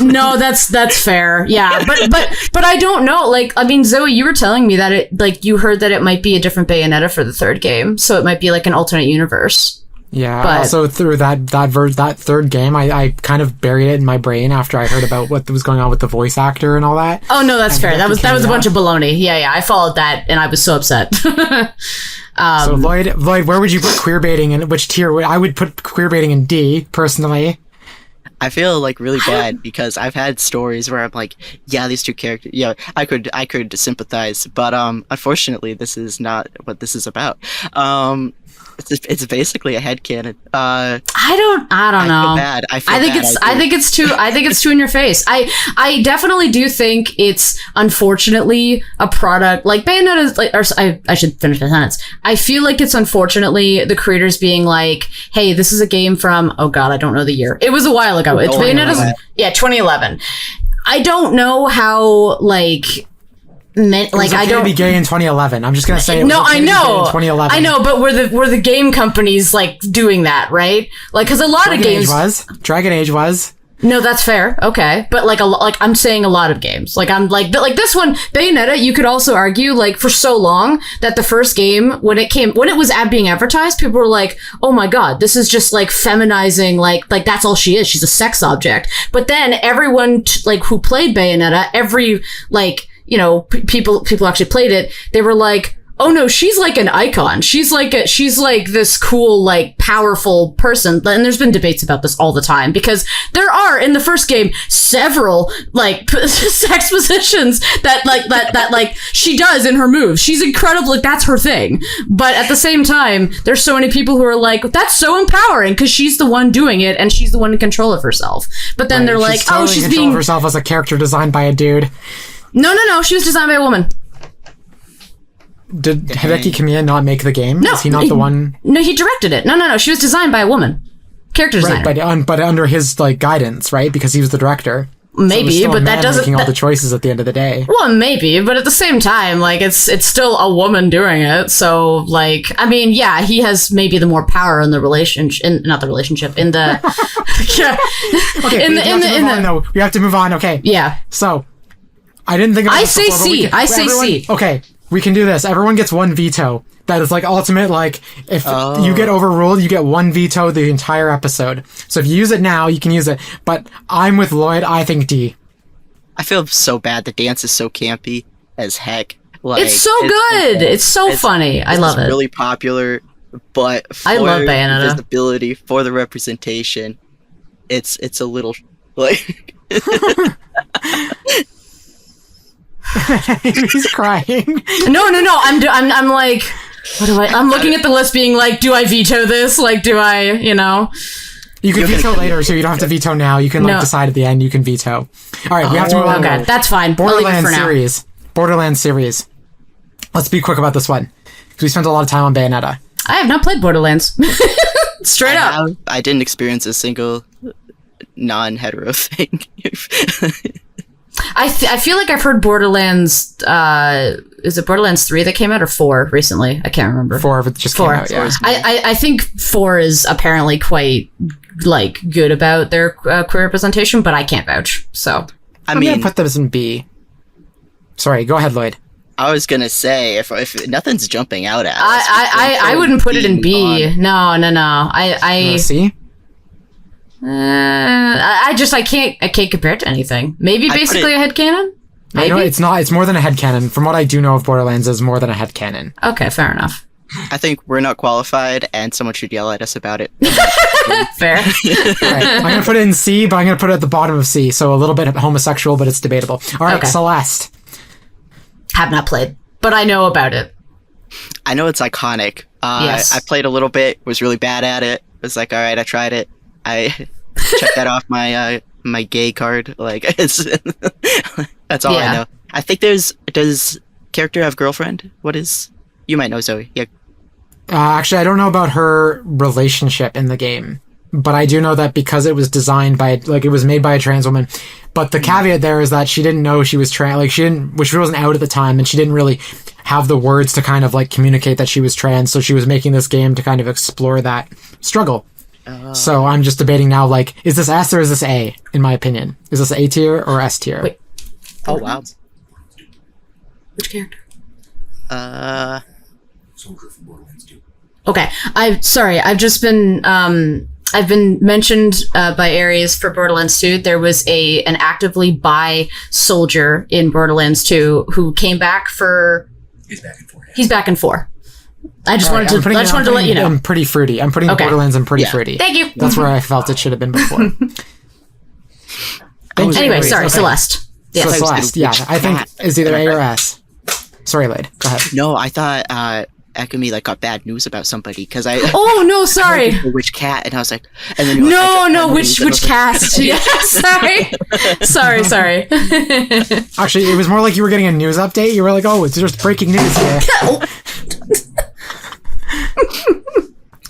No, that's fair. Yeah, but I don't know. Like, I mean, Zoey, you were telling me that you heard that it might be a different Bayonetta for the third game, so it might be like an alternate universe. Yeah. But also through that third game, I kind of buried it in my brain after I heard about what was going on with the voice actor and all that. Oh no, that's fair. That was a bunch of baloney. Yeah, I followed that and I was so upset. So Lloyd, where would you put queerbaiting in which tier? I would put queerbaiting in D personally. I feel like really bad because I've had stories where I'm like, yeah, these two characters, yeah, I could sympathize, but unfortunately, this is not what this is about. It's basically a headcanon. I don't know. I think it's too in your face. I definitely do think it's unfortunately a product like Bayonetta's I should finish the sentence. I feel like it's unfortunately the creators being like, hey, this is a game from, oh god, I don't know the year. It was a while ago. It's Bayonetta's 2011. I don't know how I don't be gay in 2011. I'm just gonna say I know. In 2011. I know, but were the game companies doing that, right? Because a lot of games Dragon Age was. No, that's fair. Okay, but I'm saying a lot of games. I'm like this one, Bayonetta. You could also argue for so long that the first game when it was being advertised, people were like, "Oh my god, this is just feminizing. Like that's all she is. She's a sex object." But then everyone who played Bayonetta, people actually played it. They were like, oh no, she's like an icon. She's like this cool, powerful person. And there's been debates about this all the time because there are in the first game several sex positions that she does in her moves. She's incredible. That's her thing. But at the same time, there's so many people who are like, that's so empowering because she's the one doing it and she's the one in control of herself. But then they're like, totally she's in being control of herself as a character designed by a dude. No. She was designed by a woman. Did Hideki Kamiya not make the game? No. Is he not the one? No, he directed it. No. She was designed by a woman. Character designer. Right, but under his guidance, right? Because he was the director. Maybe, so but that doesn't making all the choices at the end of the day. Well, maybe, but at the same time, it's still a woman doing it. So, yeah, he has maybe the more power in the relationship, not the relationship, in the. Okay, we have to move on. Okay. Yeah. So, I didn't think. I say C. C. Okay, we can do this. Everyone gets one veto. That is ultimate. If you get overruled, you get one veto the entire episode. So if you use it now, you can use it. But I'm with Lloyd. I think D. I feel so bad. The dance is so campy as heck. It's so good. It's so funny. I love it. Really popular, but I love Bayonetta. Visibility for the representation, it's a little He's crying. No. I'm like, what do I'm looking at the list being like, do I veto this? Do I, You can veto later, so you don't have to veto now. You can decide at the end. You can veto. All right, we have to move on. Okay, that's fine. Borderlands series. Borderlands series. Let's be quick about this one because we spent a lot of time on Bayonetta. I have not played Borderlands. Straight up. I didn't experience a single non-hetero thing. I feel like I've heard Borderlands. Is it Borderlands 3 that came out or 4 recently? I can't remember. 4 just came out. Yeah. I think 4 is apparently quite good about their queer representation, but I can't vouch. So I'm gonna put this in B. Sorry, go ahead, Lloyd. I was gonna say if nothing's jumping out at us, I wouldn't put it in B. No. C. I can't compare it to anything. Maybe basically a headcanon? Maybe? I know it's not. It's more than a headcanon. From what I do know of Borderlands, it's more than a headcanon. Okay, fair enough. I think we're not qualified, and someone should yell at us about it. Fair. All right, I'm gonna put it in C, but I'm gonna put it at the bottom of C, so a little bit homosexual, but it's debatable. All right, Okay. Celeste. Have not played, but I know about it. I know it's iconic. Yes. I played a little bit, was really bad at it. Was like, all right, I tried it. I checked that off my gay card. Like, it's that's all I Yeah. know. I think does character have girlfriend? What is? You might know Zoey. Yeah. Actually, I don't know about her relationship in the game, but I do know that because it was designed by, like, it was made by a trans woman. But the caveat there is that she didn't know she was trans, like, she wasn't out at the time, and she didn't really have the words to kind of, like, communicate that she was trans, so she was making this game to kind of explore that struggle. So I'm just debating now, like, is this S or is this A, in my opinion? Is this A tier or S tier? Wait. Oh wow. Which character? Soldier from Borderlands 2. Okay, I've just been I've been mentioned by Aries for Borderlands 2. There was an actively bi soldier in Borderlands 2 who came back for. He's back in 4. He's back in 4. I just All right, wanted to let you know. I'm pretty fruity. I'm putting Okay. Borderlands in pretty Yeah. fruity. Thank you. That's where I felt it should have been before. Thank you. Anyway, Aries. sorry, Okay. Celeste. So Yes. Celeste, yeah, I think is either A or S. Sorry, Lloyd. Go ahead. No, I thought Ekamy like got bad news about somebody because I Oh no, sorry. which cat, and I was like, and then you were like, I No, got which bad news, and I was cast? Yeah, sorry. Actually, it was more like you were getting a news update. You were like, "Oh, it's just breaking news here."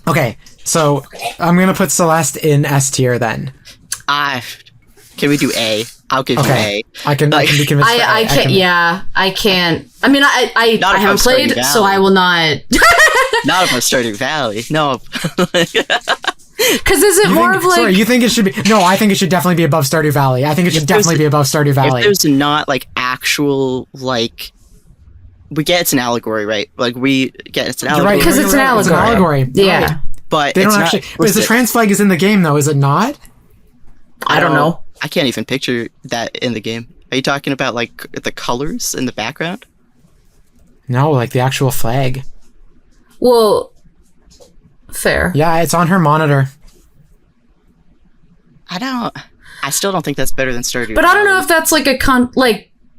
Okay, so I'm gonna put Celeste in S tier then. Can we do A? I'll give Okay, you I can be convinced. for A. I can't. Yeah, I can't. I mean, I Not if haven't I'm starting played, Valley. so I will not. Not if I'm starting Valley. No. Because is it You more think- of like? sorry, you think it should be? No, I think it should definitely be above Stardew Valley. I think it should definitely be above Stardew If Valley. there's not like actual like, we get it's an allegory, right? Like we get it's an You're allegory. right, Because you're it's an right, allegory. Yeah. Right. But They it's don't not actually. But the explicit. trans flag is in the game, though, is it not? I don't know. I can't even picture that in the game. Are you talking about like the colors in the background? No, like the actual flag. Well, fair. Yeah, it's on her monitor. I still don't think that's better than Stardew. But I don't know if that's like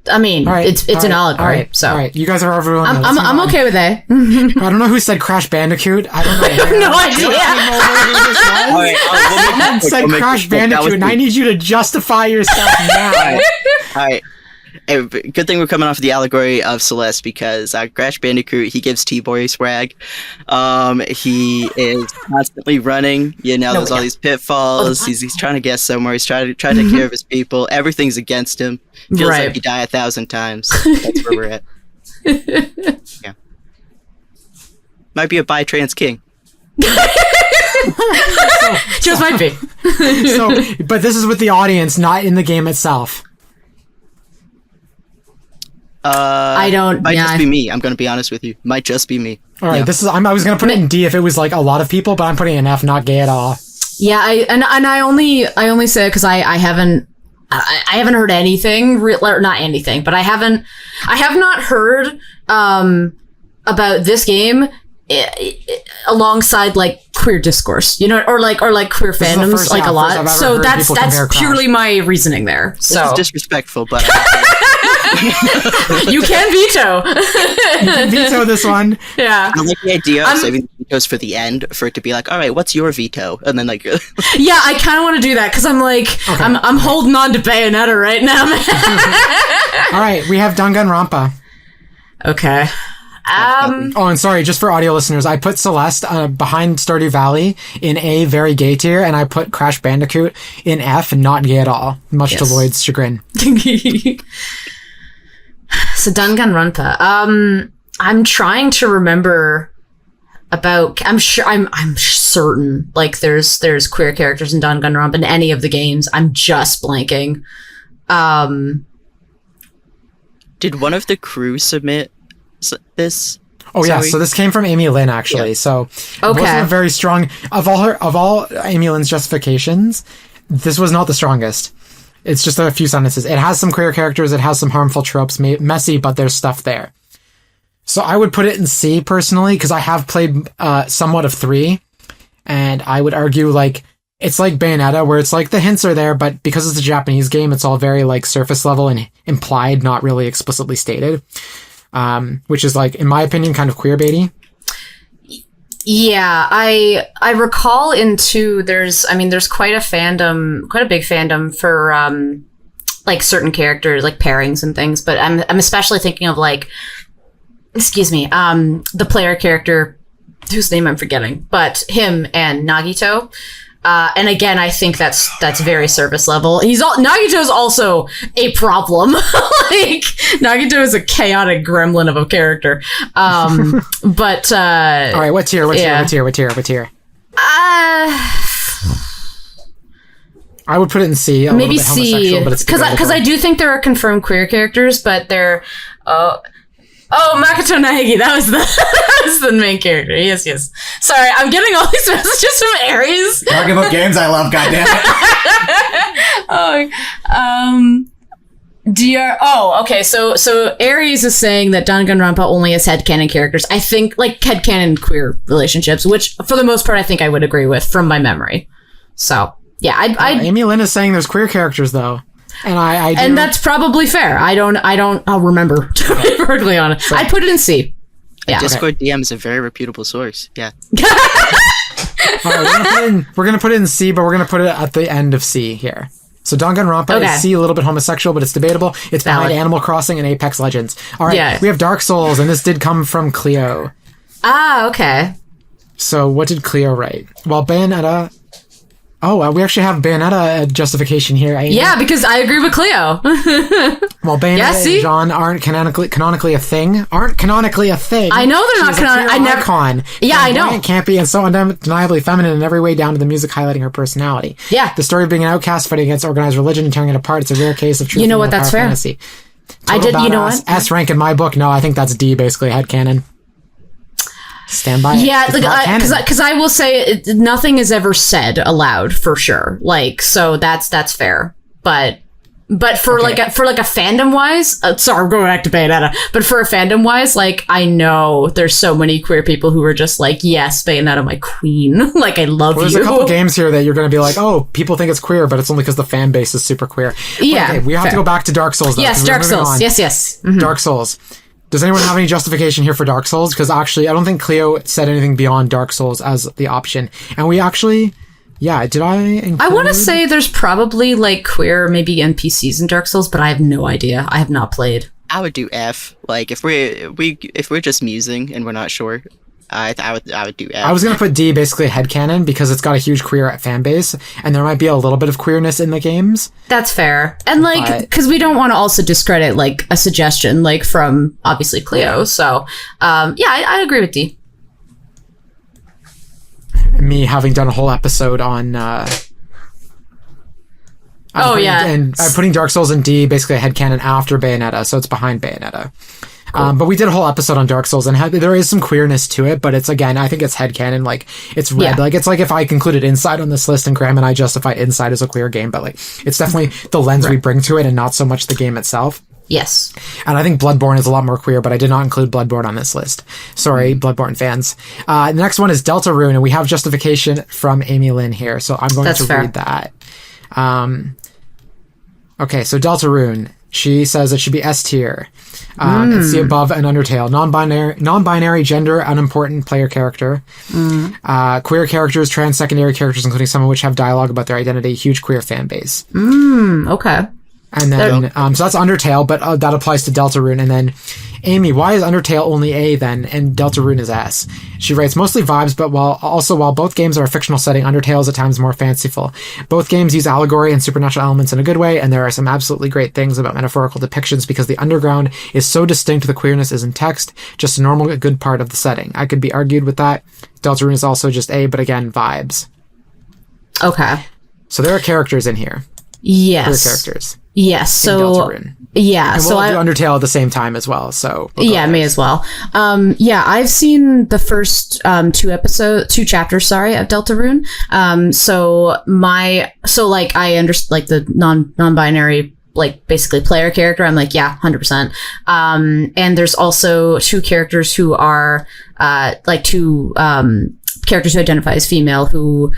I mean, All right, it's all an right, allegory. all right, So all right, you guys are everyone. I'm okay with A. I don't know who said Crash Bandicoot. I don't know. No idea. All right, Someone said Crash Bandicoot, and I need you to justify yourself now. All right. Hey, good thing we're coming off the allegory of Celeste because Crash Bandicoot, he gives T-Boy swag. He is constantly running. You know, there's all these pitfalls. He's trying to get somewhere. He's trying to take care of his people. Everything's against him. Feels Right. like he died 1,000 times. That's where we're at. Yeah. Might be a bi-trans king. Just might be. So, but this is with the audience, not in the game itself. I don't. Might Yeah. just be me. I'm going to be honest with you. Might just be me. All right, Yeah. I was gonna put it in D if it was like a lot of people, but I'm putting it in F, not gay at all. Yeah, I only say because I haven't heard anything or not anything, but I have not heard about this game alongside like queer discourse, you know, or like queer is the fandoms first- like yeah, a first I've lot. ever So heard that's people compare Crash. purely my reasoning there. This So is disrespectful, but you can veto. Veto this one. Yeah, I like the idea of saving the vetoes for the end, for it to be like, all right, what's your veto? And then like, yeah, I kind of want to do that because I'm like I'm holding on to Bayonetta right now, man. All right, we have Danganronpa. Okay. Oh, and sorry, just for audio listeners, I put Celeste behind Stardew Valley in A, very gay tier, and I put Crash Bandicoot in F, not gay at all, much to Yes. Lloyd's chagrin. So Danganronpa. I'm trying to remember about. I'm certain like there's queer characters in Danganronpa in any of the games. I'm just blanking. did one of the crew submit this? Oh yeah, Zoey? so this came from Amy Lynn actually. Yeah. So it Okay. wasn't a very strong of all Amy Lynn's justifications. This was not the strongest. It's just a few sentences. It has some queer characters. It has some harmful tropes, messy, but there's stuff there. So I would put it in C personally, because I have played somewhat of 3, and I would argue like it's like Bayonetta, where it's like the hints are there, but because it's a Japanese game, it's all very like surface level and implied, not really explicitly stated, which is like, in my opinion, kind of queerbaity. Yeah, I recall in 2, there's quite a big fandom for like certain characters, like pairings and things, but I'm especially thinking of like, the player character whose name I'm forgetting, but him and Nagito. And again, I think that's very surface level. Nagito's also a problem. Like, Nagito is a chaotic gremlin of a character. But all right, what tier? I would put it in C. Maybe C, because I do think there are confirmed queer characters, but they're Makoto Naegi, that was the main character. Yes. Sorry, I'm getting all these messages from Aries. Talking about games I love, goddammit. Okay. So Aries is saying that Danganronpa only has headcanon characters. I think like headcanon queer relationships, which for the most part I think I would agree with from my memory. So yeah, Amy Lynn is saying there's queer characters though. And I do. And that's probably fair. I'll remember, to be perfectly honest. I put it in C. Yeah. Discord DM is a very reputable source. Yeah. All right, we're gonna put it in C, but we're gonna put it at the end of C here. So Danganronpa is C, a little bit homosexual, but it's debatable. It's behind Animal Crossing and Apex Legends. All right, we have Dark Souls, and this did come from Cleo. Ah, okay. So what did Cleo write? Well, Bayonetta... Oh, we actually have Bayonetta justification here. Yeah, because I agree with Cleo. Well, Bayonetta and Jean aren't canonically a thing. I know they're not canonically. I never. Icon. Yeah, I know. Campy and so undeniably feminine in every way, down to the music highlighting her personality. Yeah. The story of being an outcast, fighting against organized religion and tearing it apart. It's a rare case of true. You know what? That's fair. Fantasy. I did. You know what? S rank in my book. No, I think that's D. Basically, headcanon. Stand by. Yeah, because I will say nothing is ever said aloud for sure. Like, so that's fair. But for like a fandom wise, sorry, I'm going back to Bayonetta. But for a fandom wise, like, I know there's so many queer people who are just like, yes, Bayonetta, my queen. Like, I love you. There's a couple games here that you're going to be like, oh, people think it's queer, but it's only because the fan base is super queer. Yeah, okay, we have to go back to Dark Souls though. Yes, Dark Souls. Yes. Mm-hmm. Dark Souls. Does anyone have any justification here for Dark Souls? Because actually, I don't think Cleo said anything beyond Dark Souls as the option. And we actually... Yeah, did I include... I want to say there's probably, like, queer, maybe NPCs in Dark Souls, but I have no idea. I have not played. I would do F. Like, if we're just musing and we're not sure, I would do F. I was going to put D, basically headcanon, because it's got a huge queer fan base, and there might be a little bit of queerness in the games. That's fair. And, like, because we don't want to also discredit, like, a suggestion, like, from, obviously, Cleo. So, I agree with D. Me having done a whole episode on... And I'm putting Dark Souls in D, basically a headcanon after Bayonetta, so it's behind Bayonetta. Cool. But we did a whole episode on Dark Souls, and there is some queerness to it, but it's, again, I think it's headcanon, like, it's red. Yeah. Like, it's like if I concluded Inside on this list, and Graham and I justified Inside as a queer game, but, like, it's definitely the lens we bring to it, and not so much the game itself. Yes. And I think Bloodborne is a lot more queer, but I did not include Bloodborne on this list. Sorry, Bloodborne fans. The next one is Deltarune, and we have justification from Amy Lynn here, so I'm going to read that. Okay, so Deltarune. She says it should be S tier. And C above and Undertale. Non-binary, gender, unimportant player character. Queer characters, trans secondary characters, including some of which have dialogue about their identity. Huge queer fan base. Okay. And then, so that's Undertale, but that applies to Deltarune. And then, Amy, why is Undertale only A then, and Deltarune is S? She writes, mostly vibes, but while both games are a fictional setting, Undertale is at times more fanciful. Both games use allegory and supernatural elements in a good way, and there are some absolutely great things about metaphorical depictions because the underground is so distinct the queerness is in text, just a normal good part of the setting. I could be argued with that. Deltarune is also just A, but again, vibes. Okay. So there are characters in here. Yes. Queer characters. Yes, so yeah, and so we'll do Undertale at the same time as well. So may as well. I've seen the first two chapters, of Deltarune. I understand like the non-binary like basically player character, I'm like, yeah, 100%. And there's also two characters who are characters who identify as female who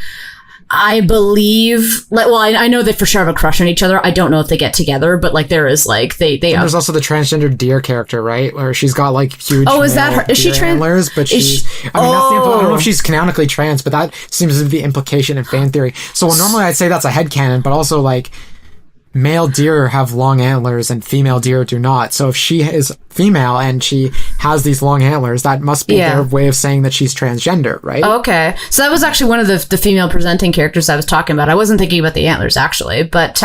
I believe, like, well, I know they for sure have a crush on each other. I don't know if they get together, but like there is like they. There's also the transgender deer character, right? Where she's got like huge. Oh, is that her? Is she trans? Antlers, but she's. I mean, that's the I don't know if she's canonically trans, but that seems to be the implication in fan theory. So normally I'd say that's a headcanon, but also like male deer have long antlers and female deer do not. So if she is female and she has these long antlers, that must be their way of saying that she's transgender, right? Okay. So that was actually one of the female presenting characters I was talking about. I wasn't thinking about the antlers actually, but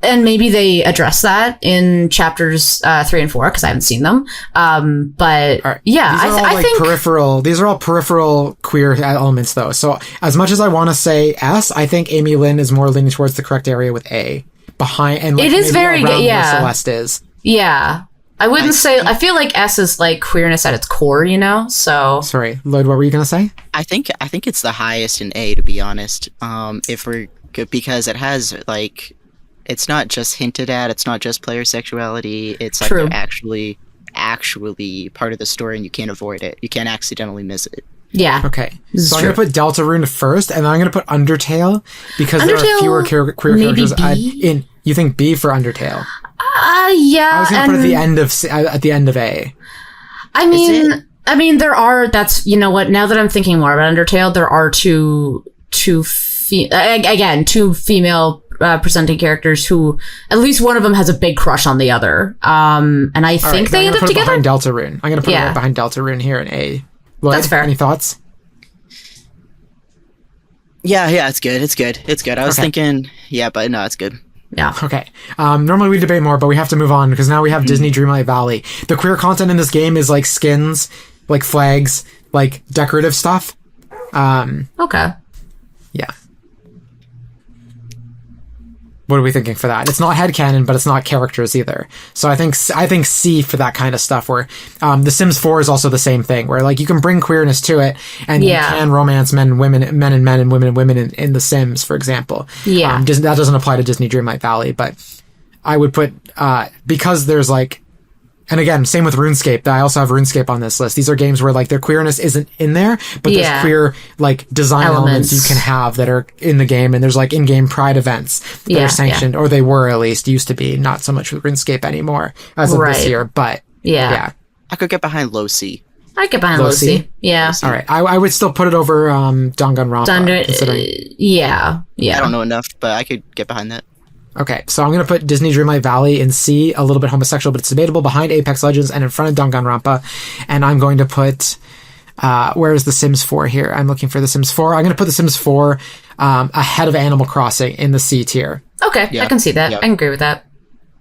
and maybe they address that in chapters 3 and 4 because I haven't seen them. But right. yeah, I think peripheral. These are all peripheral queer elements, though. So as much as I want to say S, I think Amy Lynn is more leaning towards the correct area with A behind. And like, it is very good. Yeah, Celeste is. Yeah, I wouldn't say. I feel like S is like queerness at its core, you know. So sorry, Lloyd. What were you gonna say? I think it's the highest in A, to be honest. If we're good, because it has like. It's not just hinted at. It's not just player sexuality. It's like they're actually part of the story, and you can't avoid it. You can't accidentally miss it. Yeah. Okay. So I'm going to put Deltarune first, and then I'm going to put Undertale because there are fewer queer characters. You think B for Undertale? Yeah. I was going to put at the end of A. I mean, there are. That's, you know what? Now that I'm thinking more about Undertale, there are two female. Presenting characters who at least one of them has a big crush on the other, and I think they end up together. Behind Deltarune, I'm going to put it right behind Deltarune here in A. Lloyd, that's fair. Any thoughts? Yeah, it's good. I was thinking, but no, it's good. Yeah. Okay. Normally we debate more, but we have to move on because now we have Disney Dreamlight Valley. The queer content in this game is like skins, like flags, like decorative stuff. Okay. Yeah. What are we thinking for that? It's not headcanon, but it's not characters either. So I think C for that kind of stuff, where The Sims 4 is also the same thing, where like you can bring queerness to it and you can romance men and women and women and women in The Sims, for example. Yeah. That doesn't apply to Disney Dreamlight Valley, but I would put, because there's like, and again, same with RuneScape. I also have RuneScape on this list. These are games where like their queerness isn't in there, but there's queer like design elements you can have that are in the game, and there's like in-game pride events that are sanctioned, or they were at least used to be. Not so much with RuneScape anymore as of this year, but yeah. I could get behind Low C. I get behind Low C. Yeah. All right. I would still put it over Danganronpa. Yeah. I don't know enough, but I could get behind that. Okay, so I'm going to put Disney Dreamlight Valley in C, a little bit homosexual, but it's debatable, behind Apex Legends and in front of Danganronpa. And I'm going to put, where's The Sims 4 here? I'm looking for The Sims 4. I'm going to put The Sims 4 ahead of Animal Crossing in the C tier. Okay, I can see that. I can agree with that.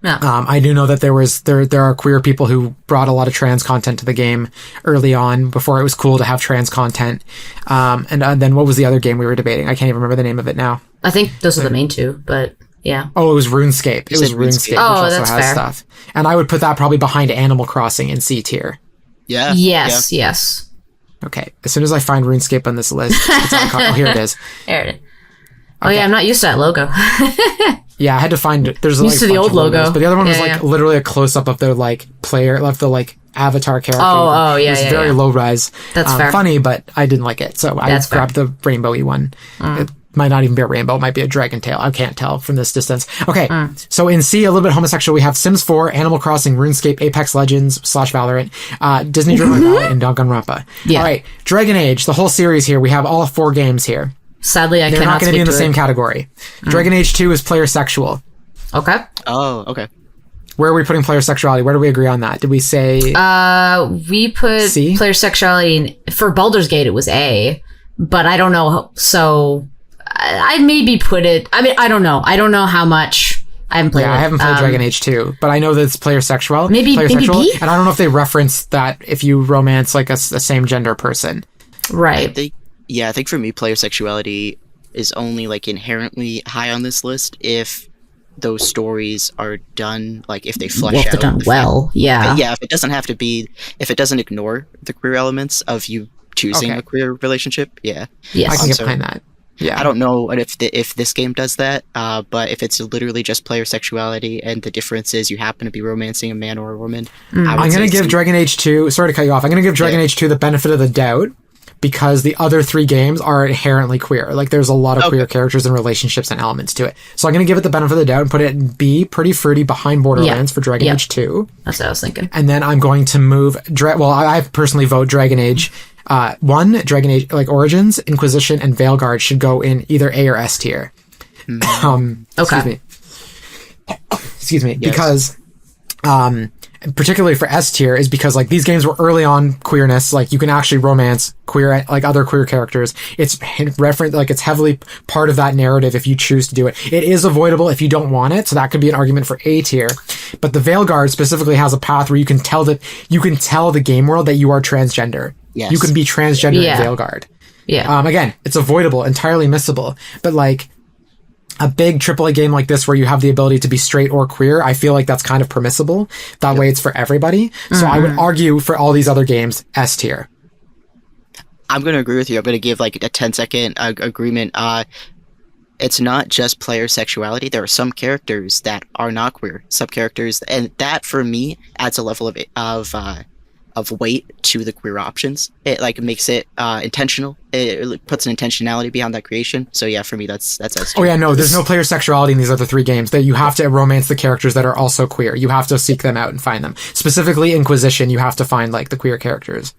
Yeah. I do know that there are queer people who brought a lot of trans content to the game early on, before it was cool to have trans content. And then what was the other game we were debating? I can't even remember the name of it now. I think those are the main two, but... Yeah. Oh, it was RuneScape. It was RuneScape, which also that's has fair. stuff. And I would put that probably behind Animal Crossing in C tier. Yeah. Yes. Okay. As soon as I find RuneScape on this list, oh, here it is. There it is. Oh yeah, I'm not used to that logo. Yeah, I had to find it. There's used to the old logo, but the other one was like literally a close up of their like player, of the like avatar character. Oh yeah, it was very low res. That's fair. Funny, but I didn't like it, so I grabbed the rainbowy one. It might not even be a rainbow. It might be a dragon tail. I can't tell from this distance. Okay, so in C, a little bit homosexual, we have Sims 4, Animal Crossing, RuneScape, Apex Legends / Valorant, Disney Dreamlight Valley, and Danganronpa. Yeah. All right, Dragon Age, the whole series here. We have all 4 games here. Sadly, They're not going to be in the same category. Dragon Age 2 is player sexual. Okay. Oh, okay. Where are we putting player sexuality? Where do we agree on that? Did we say... we put C? Player sexuality for Baldur's Gate, it was A, but I don't know. So I maybe put it... I mean, I don't know. I don't know how much... I haven't played it. I haven't played Dragon Age 2, but I know that it's player sexual. Maybe sexual, B? and I don't know if they reference that if you romance like a same gender person. Right. I think for me, player sexuality is only like inherently high on this list if those stories are done, like if they flesh out. Done well, yeah. Yeah, if it doesn't have to be, if it doesn't ignore the queer elements of you choosing a queer relationship, yeah. Yes. I can get behind that. Yeah. I don't know if this game does that, but if it's literally just player sexuality and the difference is you happen to be romancing a man or a woman, I'm going to give Dragon Age 2, sorry to cut you off, I'm going to give Dragon Age 2 the benefit of the doubt because the other 3 games are inherently queer. Like, there's a lot of queer characters and relationships and elements to it. So I'm going to give it the benefit of the doubt and put it in B, pretty fruity, behind Borderlands for Dragon Age 2. That's what I was thinking. And then I'm going to move, I personally vote Dragon Age 1, Dragon Age, like Origins, Inquisition, and Veilguard should go in either A or S tier. Excuse me. Yes. Because, particularly for S tier, is because like these games were early on queerness, like you can actually romance queer, like other queer characters. It's reference, like it's heavily part of that narrative if you choose to do it. It is avoidable if you don't want it, so that could be an argument for A tier. But the Veilguard specifically has a path where you can tell the game world that you are transgender. Yes. You can be transgender in Veilguard. Yeah. Again, it's avoidable, entirely missable, but like a big AAA game like this where you have the ability to be straight or queer, I feel like that's kind of permissible. That way it's for everybody. So I would argue for all these other games, S tier. I'm going to agree with you. I'm going to give like a 10-second agreement. It's not just player sexuality. There are some characters that are not queer, sub-characters, and that for me adds a level of weight to the queer options. It like makes it intentional. It puts an intentionality behind that creation. So yeah, for me, that's S tier. Oh yeah, no, there's no player sexuality in these other 3 games. That you have to romance the characters that are also queer. You have to seek them out and find them. Specifically Inquisition, you have to find like the queer characters.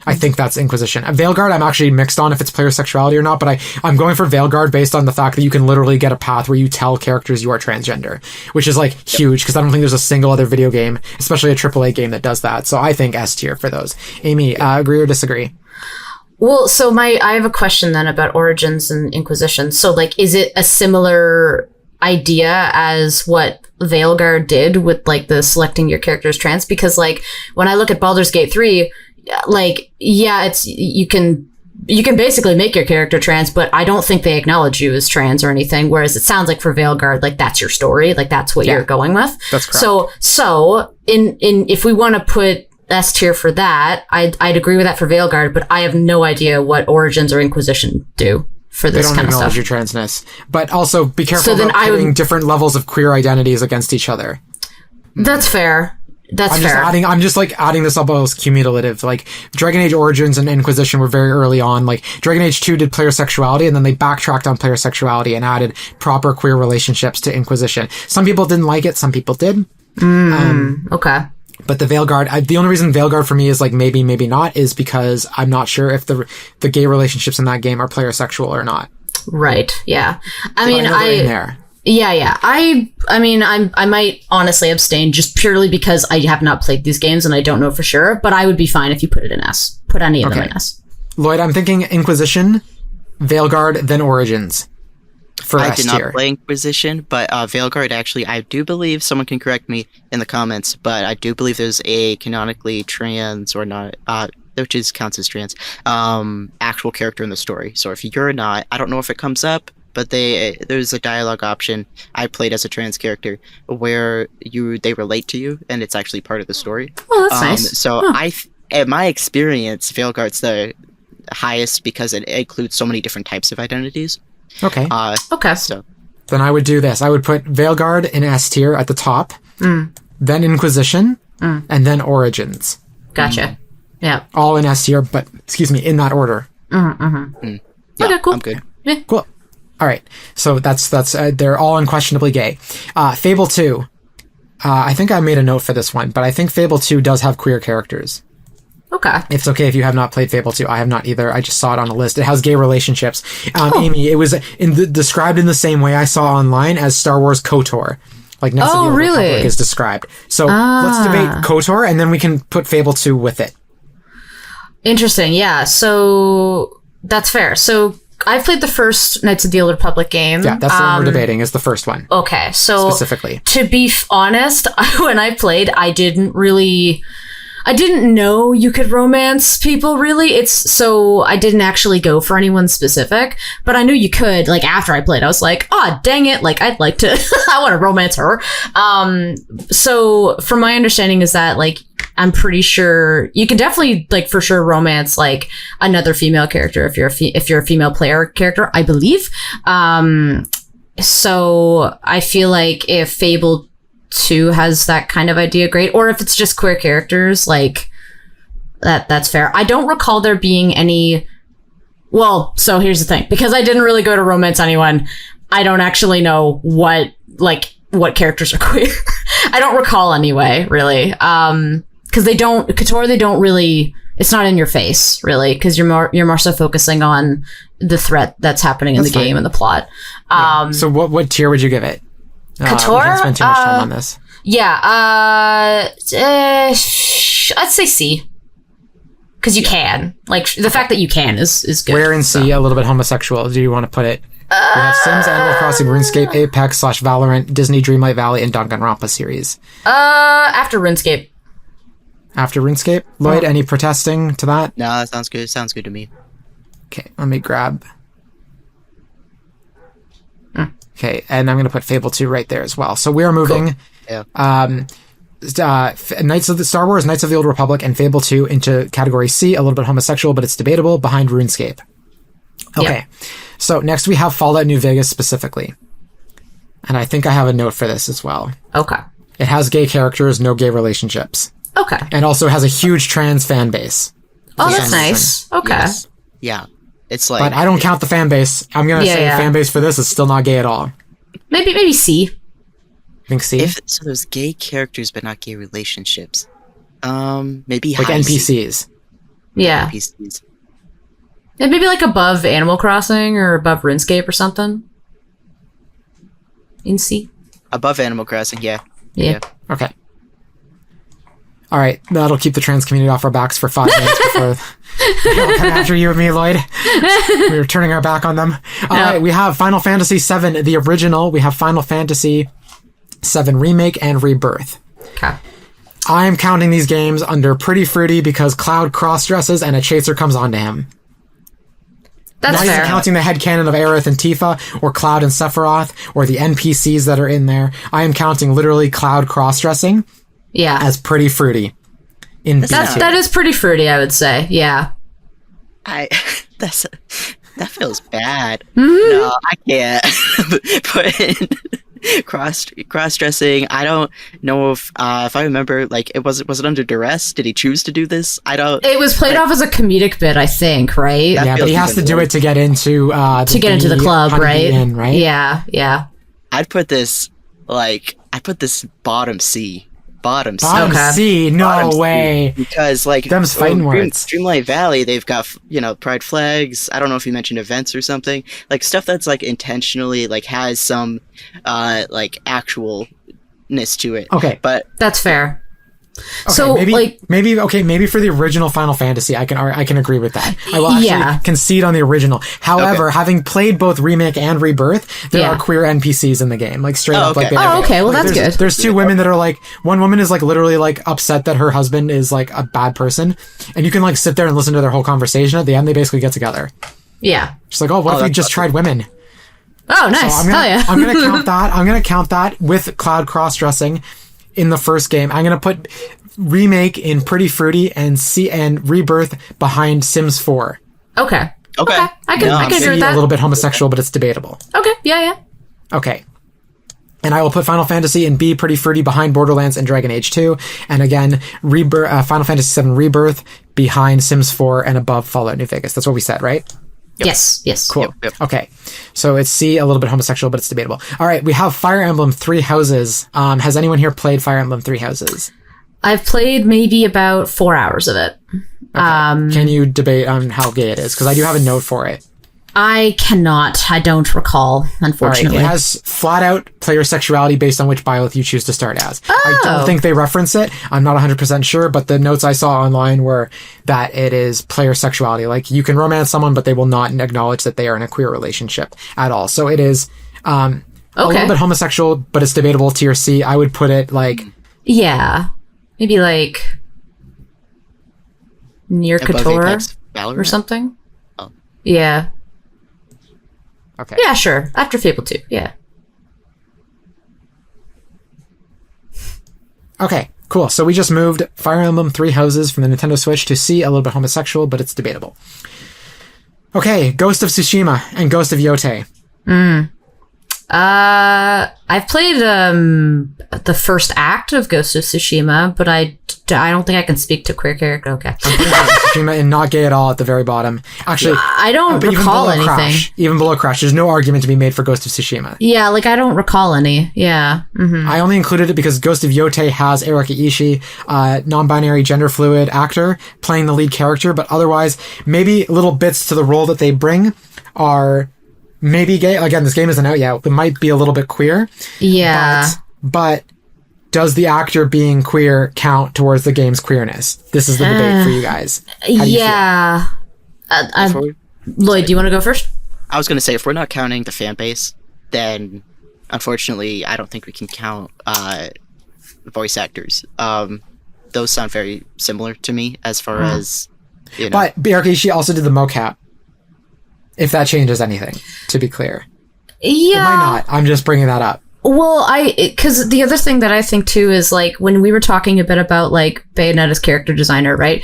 I think that's Inquisition. Veilguard, I'm actually mixed on if it's player sexuality or not, but I'm going for Veilguard based on the fact that you can literally get a path where you tell characters you are transgender, which is like huge because I don't think there's a single other video game, especially a AAA game, that does that. So I think S tier for those. Amy, agree or disagree? Well, so I have a question then about Origins and Inquisition. So like, is it a similar idea as what Veilguard did with like the selecting your characters trans? Because like when I look at Baldur's Gate 3, like, yeah, it's, you can basically make your character trans, but I don't think they acknowledge you as trans or anything. Whereas it sounds like for Veilguard, like that's your story. Like that's what you're going with. That's correct. So if we want to put S tier for that, I'd agree with that for Veilguard, but I have no idea what Origins or Inquisition do for this kind of stuff. They don't acknowledge your transness. But also be careful about putting different levels of queer identities against each other. That's fair. I'm just adding this up as cumulative. Like Dragon Age Origins and Inquisition were very early on. Like Dragon Age 2 did player sexuality, and then they backtracked on player sexuality and added proper queer relationships to Inquisition. Some people didn't like it, some people did. Okay. But the Veilguard, the only reason Veilguard for me is like maybe not is because I'm not sure if the gay relationships in that game are player sexual or not. Right. Yeah. I mean, in there. Yeah. I mean, I might honestly abstain just purely because I have not played these games and I don't know for sure, but I would be fine if you put it in S. Put any of them in S. Lloyd, I'm thinking Inquisition, Veilguard, then Origins for S tier. I did not play Inquisition, but Veilguard actually, I do believe, someone can correct me in the comments, but I do believe there's a canonically trans or not, which counts as trans, actual character in the story. So if you're not, I don't know if it comes up, but there's a dialogue option. I played as a trans character where they relate to you, and it's actually part of the story. Oh, that's nice. So in my experience, Veilguard's the highest because it includes so many different types of identities. Okay. Okay. So then I would do this. I would put Veilguard in S tier at the top, then Inquisition, and then Origins. Gotcha. Yeah. All in S tier, but in that order. Yeah, okay, cool. I'm good. Yeah. Cool. All right, so that's they're all unquestionably gay. Fable 2, I think I made a note for this one, but I think Fable 2 does have queer characters. Okay. It's okay if you have not played Fable 2. I have not either. I just saw it on a list. It has gay relationships. Amy, it was described in the same way I saw online as Star Wars KOTOR. Like Knights of the Old Republic is described. So let's debate KOTOR, and then we can put Fable 2 with it. Interesting. Yeah. So that's fair. So I've played the first Knights of the Old Republic game. Yeah, that's the one we're debating, is the first one. Okay, so specifically, to be honest, when I played, I didn't know you could romance people, really. So I didn't actually go for anyone specific, but I knew you could. Like, after I played, I was like, oh, dang it, like, I'd like to, I want to romance her. So from my understanding is that, like, I'm pretty sure you can definitely like for sure romance like another female character if you're a female player character, I believe. So I feel like if Fable 2 has that kind of idea, great. Or if it's just queer characters, like that's fair. I don't recall there being any. Well, so here's the thing, because I didn't really go to romance anyone. I don't actually know what characters are queer. I don't recall anyway, really. Because they don't really. It's not in your face, really, because you're more so focusing on the threat that's happening in the game and the plot. So what tier would you give it? KOTOR? We can't spend too much time on this. Yeah, I'd say C. Because you can. Like, the fact that you can is good. Where in C, a little bit homosexual, do you want to put it? We have Sims, Animal Crossing, RuneScape, Apex / Valorant, Disney Dreamlight Valley, and Danganronpa series. After RuneScape. After RuneScape? Lloyd, any protesting to that? No, that sounds good. Sounds good to me. Okay, let me grab... Okay, and I'm going to put Fable 2 right there as well. So we are moving Cool. Yeah. Star Wars Knights of the Old Republic and Fable 2 into category C, a little bit homosexual, but it's debatable, behind RuneScape. Okay, so next we have Fallout New Vegas specifically. And I think I have a note for this as well. Okay. It has gay characters, no gay relationships. Okay. And also has a huge trans fan base. Oh, that's nice. Okay. Yes. Yeah. It's like... But I don't count the fan base. I'm going to say yeah. fan base for this is still not gay at all. Maybe C. I think C? So there's gay characters but not gay relationships. Maybe like high NPCs. C. Yeah. NPCs. And maybe like above Animal Crossing or above RuneScape or something. In C. Above Animal Crossing, yeah. Yeah. Okay. All right, that'll keep the trans community off our backs for 5 minutes before they'll come after you and me, Lloyd. We're turning our back on them. All right, we have Final Fantasy VII, the original. We have Final Fantasy VII Remake and Rebirth. Okay. I'm counting these games under Pretty Fruity because Cloud cross-dresses and a chaser comes onto him. That's Not fair. even counting the headcanon of Aerith and Tifa, or Cloud and Sephiroth, or the NPCs that are in there. I am counting literally Cloud cross-dressing as Pretty Fruity. That is pretty fruity, I would say. Yeah. That feels bad. Mm-hmm. No, I can't put in cross-dressing. I don't know if I remember, like, was it under duress? Did he choose to do this? I don't. It was played off as a comedic bit, I think, right? Yeah, but he has to do it to get into the club, right? Inn, right? Yeah. I'd put this bottom C. Bottom C. Bottom C? No Bottom way. C, because like them's fighting words. Dreamlight Valley, they've got pride flags. I don't know if you mentioned events or something, like stuff that's like intentionally like has some like actualness to it. Okay, but that's fair. Okay, so maybe for the original Final Fantasy, I can agree with that. I will actually concede on the original. However, having played both Remake and Rebirth, there are queer NPCs in the game, like straight up. Okay. Like, well, that's good. There's two women that are like, one woman is like literally like upset that her husband is like a bad person, and you can like sit there and listen to their whole conversation. At the end, they basically get together. Yeah. She's like, what if we just tried women? Oh, nice. So I'm gonna count that. I'm gonna count that with Cloud cross-dressing. In the first game, I'm gonna put Remake in Pretty Fruity and Rebirth behind Sims 4. Okay. I can agree with that. A little bit homosexual, but it's debatable. Okay. Yeah. Okay. And I will put Final Fantasy in B, Pretty Fruity behind Borderlands and Dragon Age 2, and again Final Fantasy VII Rebirth behind Sims 4 and above Fallout New Vegas. That's what we said, right? Yep. Yes. Cool. Yep. Okay. So it's C, a little bit homosexual, but it's debatable. All right. We have Fire Emblem Three Houses. Has anyone here played Fire Emblem Three Houses? I've played maybe about 4 hours of it. Okay. Can you debate on how gay it is? Because I do have a note for it. I cannot. I don't recall, unfortunately. Right. It has flat out player sexuality based on which byleth you choose to start as. I don't think they reference it. I'm not 100% sure, but the notes I saw online were that it is player sexuality. Like, you can romance someone, but they will not acknowledge that they are in a queer relationship at all. So it is a little bit homosexual, but it's debatable. Tier C. I would put it like... Yeah. Maybe like... near KOTOR or something? Oh. Yeah. Okay. Yeah, sure. After Fable 2, yeah. Okay, Cool. So we just moved Fire Emblem Three Houses from the Nintendo Switch to C, a little bit homosexual, but it's debatable. Okay, Ghost of Tsushima and Ghost of Yotei. I've played the first act of Ghost of Tsushima, but I don't think I can speak to queer character. Okay. I'm putting Ghost of Tsushima and not gay at all at the very bottom. Actually, I don't but recall anything. Even below Crash, there's no argument to be made for Ghost of Tsushima. Yeah, like I don't recall any. Yeah. Mm-hmm. I only included it because Ghost of Yotei has Erika Ishii, non-binary, gender fluid actor playing the lead character, but otherwise, maybe little bits to the role that they bring are maybe gay. Again, this game isn't out yet. It might be a little bit queer. Yeah. But does the actor being queer count towards the game's queerness? This is the debate for you guys. How do you yeah. Lloyd, do you want to go first? I was going to say, if we're not counting the fan base, then unfortunately, I don't think we can count voice actors. Those sound very similar to me as far as, you know. But Erika Ishii also did the mocap. If that changes anything, to be clear. Yeah. It might not. I'm just bringing that up. Well, because the other thing that I think too is like when we were talking a bit about like Bayonetta's character designer, right?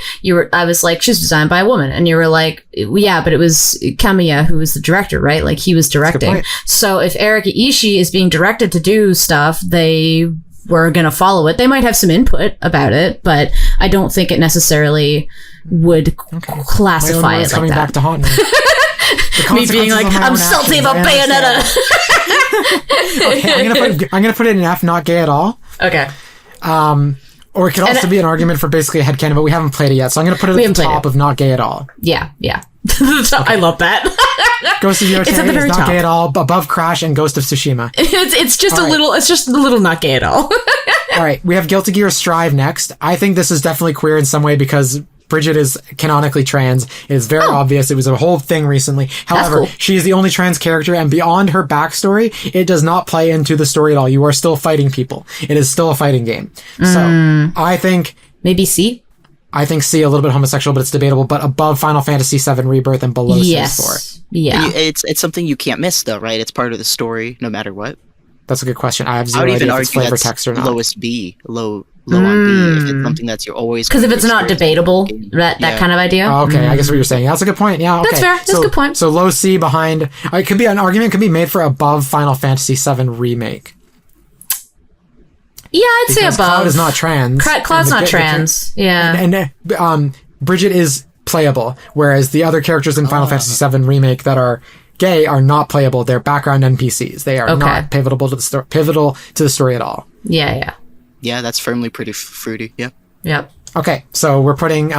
I was like, she's designed by a woman, and you were like, yeah, but it was Kamiya who was the director, right? Like he was directing. So if Erika Ishii is being directed to do stuff, they were going to follow it. They might have some input about it, but I don't think it necessarily would classify it like coming that. Back to haunt me. Me being like, I'm salty about Bayonetta. Okay, I'm gonna put it in F, not gay at all. Okay. Or it could also be an argument for basically a headcanon, but we haven't played it yet, so I'm gonna put it at the top of not gay at all. Yeah. I love that. Ghost of Yotei It's at the very is not top. gay at all, above Crash and Ghost of Tsushima. It's just All a right. little. It's just a little not gay at all. All right, we have Guilty Gear Strive next. I think this is definitely queer in some way because Bridget is canonically trans. It is very obvious. It was a whole thing recently. However, cool. she is the only trans character, and beyond her backstory, it does not play into the story at all. You are still fighting people. It is still a fighting game. So I think Maybe C. I think C a little bit homosexual, but it's debatable. But above Final Fantasy VII Rebirth and below Sims 4. Yeah. It's something you can't miss, though, right? It's part of the story, no matter what. That's a good question. I have I zero would even idea if it's argue flavor that's text or not. lowest B, low on B. If it's something that's you're always Because if it's not debatable, that Yeah. kind of idea. Oh, okay, I guess what you're saying. That's a good point. Yeah, okay. That's fair. That's a good point. So low C behind. It could be an argument could be made for above Final Fantasy VII Remake. Yeah, I'd say Because above. Cloud is not trans. Cloud's And not trans. Yeah. And Bridget is playable, whereas the other characters in Final Fantasy VII Remake that are gay are not playable. They're background NPCs. They are not pivotal to the story at all. Yeah. Yeah, that's firmly pretty fruity. Yeah. Yep. Okay, so we're putting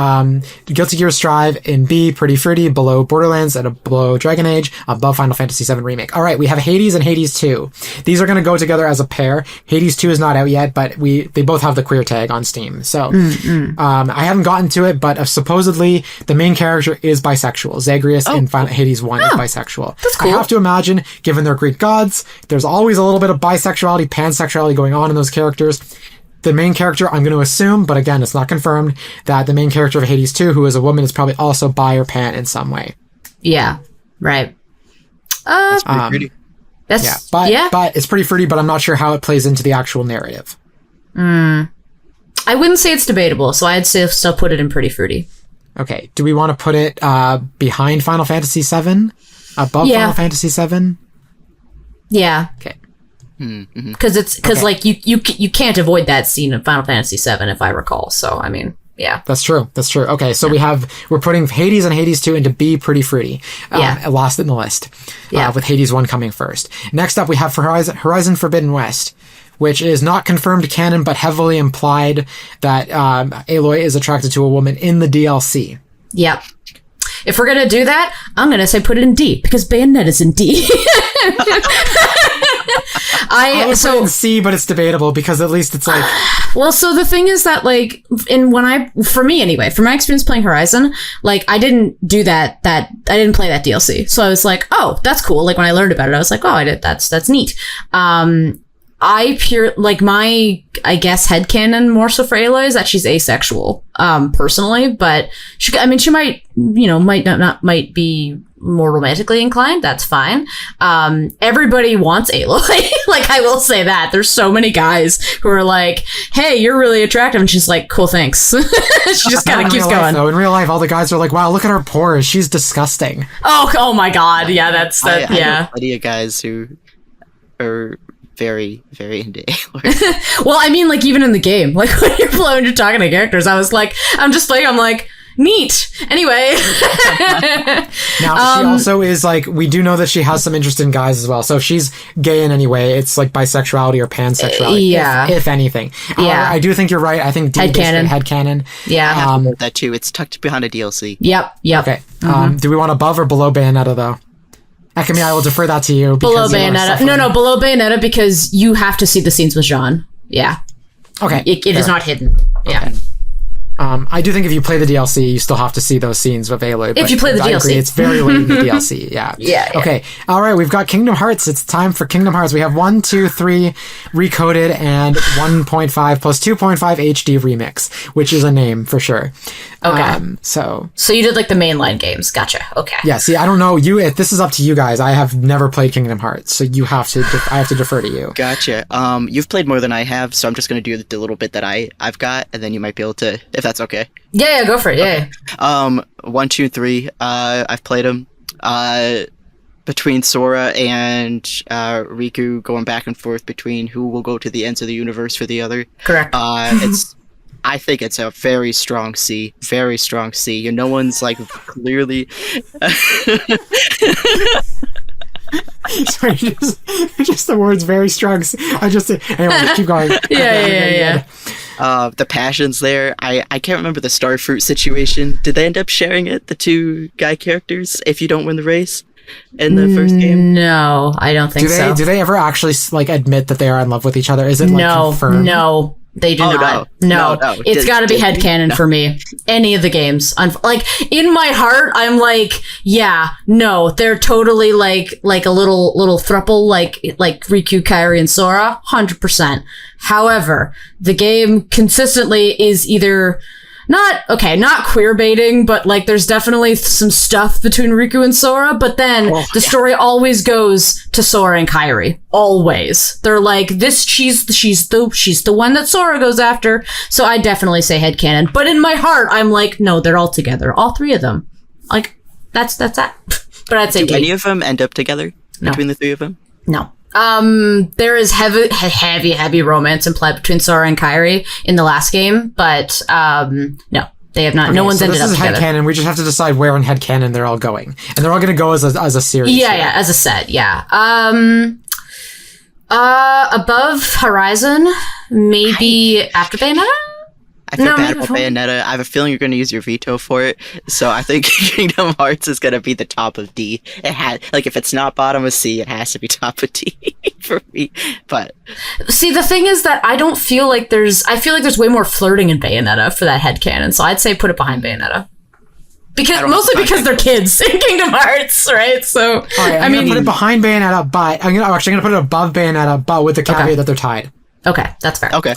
Guilty Gear Strive in B, pretty fruity, below Borderlands, and below Dragon Age, above Final Fantasy VII Remake. All right, we have Hades and Hades 2. These are going to go together as a pair. Hades 2 is not out yet, but they both have the queer tag on Steam. So I haven't gotten to it, but supposedly the main character is bisexual. Zagreus in Hades 1 is bisexual. That's cool. I have to imagine, given they're Greek gods, there's always a little bit of bisexuality, pansexuality going on in those characters. The main character, I'm going to assume, but again, it's not confirmed, that the main character of Hades 2, who is a woman, is probably also bi or pan in some way. Yeah. Right. That's pretty pretty. That's but it's pretty fruity, but I'm not sure how it plays into the actual narrative. I wouldn't say it's debatable, so I'd say still put it in pretty fruity. Okay, do we want to put it behind Final Fantasy VII? Above Final Fantasy VII? Yeah. Okay. Because like you can't avoid that scene in Final Fantasy VII, if I recall. So I mean, yeah, that's true. Okay, so we're putting Hades and Hades 2 into B, pretty fruity. Last in the list. With Hades 1 coming first. Next up, we have Horizon Forbidden West, which is not confirmed canon, but heavily implied that Aloy is attracted to a woman in the DLC. Yep. If we're gonna do that, I'm gonna say put it in D because Bayonetta's in D. I would put it in C, but it's debatable because at least it's like. Well, so the thing is that like for me anyway, from my experience playing Horizon, like I didn't do that I didn't play that DLC, so I was like, oh, that's cool. Like when I learned about it, I was like, oh, I did. That's neat. I guess headcanon more so for Aloy is that she's asexual, personally, but she might, might be more romantically inclined. That's fine. Everybody wants Aloy. Like, I will say that there's so many guys who are like, hey, you're really attractive. And she's like, cool, thanks. She just kind of keeps going. In real life, all the guys are like, wow, look at her pores. She's disgusting. Oh my God. Yeah, that's that. I Yeah. know plenty of guys who are very, very into Aloy. Well, I mean, like, even in the game, like, when you're talking to characters, I'm just playing, I'm like, neat. Anyway. Now, she also is, like, we do know that she has some interest in guys as well. So if she's gay in any way, it's, like, bisexuality or pansexuality. Yeah. If anything. Yeah. I do think you're right. I think Headcanon. Headcanon. Yeah. That too. It's tucked behind a DLC. Yep. Okay. Do we want above or below Bayonetta, though? Ekamy, I will defer that to you. Below Bayonetta. No, below Bayonetta, because you have to see the scenes with Jean. Yeah. Okay. It is not hidden. Yeah. Okay. I do think if you play the DLC, you still have to see those scenes with Aloy. If you play the I DLC. agree, it's very late in the DLC. Yeah. Yeah. Okay. All right. We've got Kingdom Hearts. It's time for Kingdom Hearts. We have 1, 2, 3 recoded and 1.5 plus 2.5 HD remix, which is a name for sure. Okay. So you did like the mainline games. Gotcha. Okay. yeah. See, I don't know. If this is up to you guys. I have never played Kingdom Hearts, so you have to. I have to defer to you. Gotcha. You've played more than I have, so I'm just gonna do the little bit that I've got, and then you might be able to, if that's okay. Yeah, go for it. Yeah. 1, 2, 3. I've played them. Between Sora and Riku, going back and forth between who will go to the ends of the universe for the other. Correct. I think it's a very strong C. Very strong C. No one's like clearly. Sorry, just the words very strong. Anyway, keep going. Yeah. The passions there. I can't remember the starfruit situation. Did they end up sharing it, the two guy characters, if you don't win the race in the first game? No, I don't think so. Do they ever actually like admit that they are in love with each other? Is it like confirmed? No. They do not. No. It's got to be headcanon for me. Any of the games. Like, in my heart, I'm like, yeah, no, they're totally like a little throuple, like Riku, Kairi, and Sora. 100%. However, the game consistently is either not queer baiting, but like there's definitely some stuff between Riku and Sora, but then the story always goes to Sora and Kairi. Always. They're like, she's the one that Sora goes after. So I definitely say headcanon. But in my heart, I'm like, no, they're all together. All three of them. Like, that's that. But I'd say do any of them end up together between the three of them? No. There is heavy romance implied between Sora and Kairi in the last game, but no, they have not. Okay, no one's ended up together. This is headcanon. We just have to decide where in headcanon they're all going, and they're all going to go as a series. Yeah, as a set. Yeah. Above Horizon, maybe after Bayonetta. I feel bad about Bayonetta. I have a feeling you're going to use your veto for it, so I think Kingdom Hearts is going to be the top of D. It had if it's not bottom of C, it has to be top of D for me. But see, the thing is that I feel like there's way more flirting in Bayonetta for that headcanon, so I'd say put it behind Bayonetta. Mostly because they're kids in Kingdom Hearts, right? So all right, I'm going to put it behind Bayonetta, but I'm going to put it above Bayonetta, but with the caveat that they're tied. Okay, that's fair. Okay.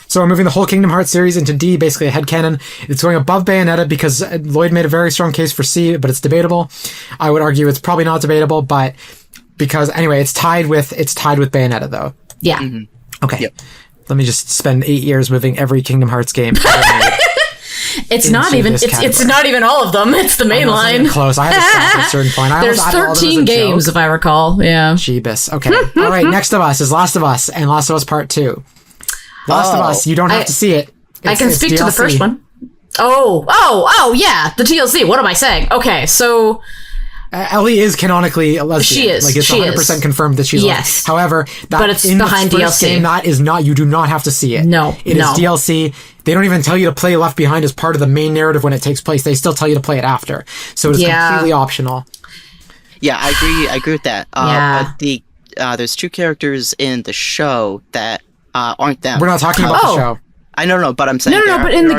So we're moving the whole Kingdom Hearts series into D, basically a headcanon. It's going above Bayonetta because Lloyd made a very strong case for C, but it's debatable. I would argue it's probably not debatable, but because anyway, it's tied with Bayonetta though. Yeah. Mm-hmm. Okay. Yep. Let me just spend 8 years moving every Kingdom Hearts game. It's not even all of them. It's the main line. Close. I had to stop at a certain point. There's 13 games, if I recall. Yeah. Jeebus. Okay. All right. Next of us is Last of Us and Last of Us Part 2. Last of Us. You don't have to see it. I can speak to the first one. Oh, yeah. The TLC. What am I saying? Okay, so Ellie is canonically a lesbian. She is. Like, it's 100% confirmed that she's yes. However, but it's in behind the first DLC. Game, that is not. You do not have to see it. No, it is DLC. They don't even tell you to play Left Behind as part of the main narrative when it takes place. They still tell you to play it after. So it is completely optional. Yeah, I agree with that. But there's two characters in the show that aren't them. We're not talking about the show. I don't know, but I'm saying No, but in the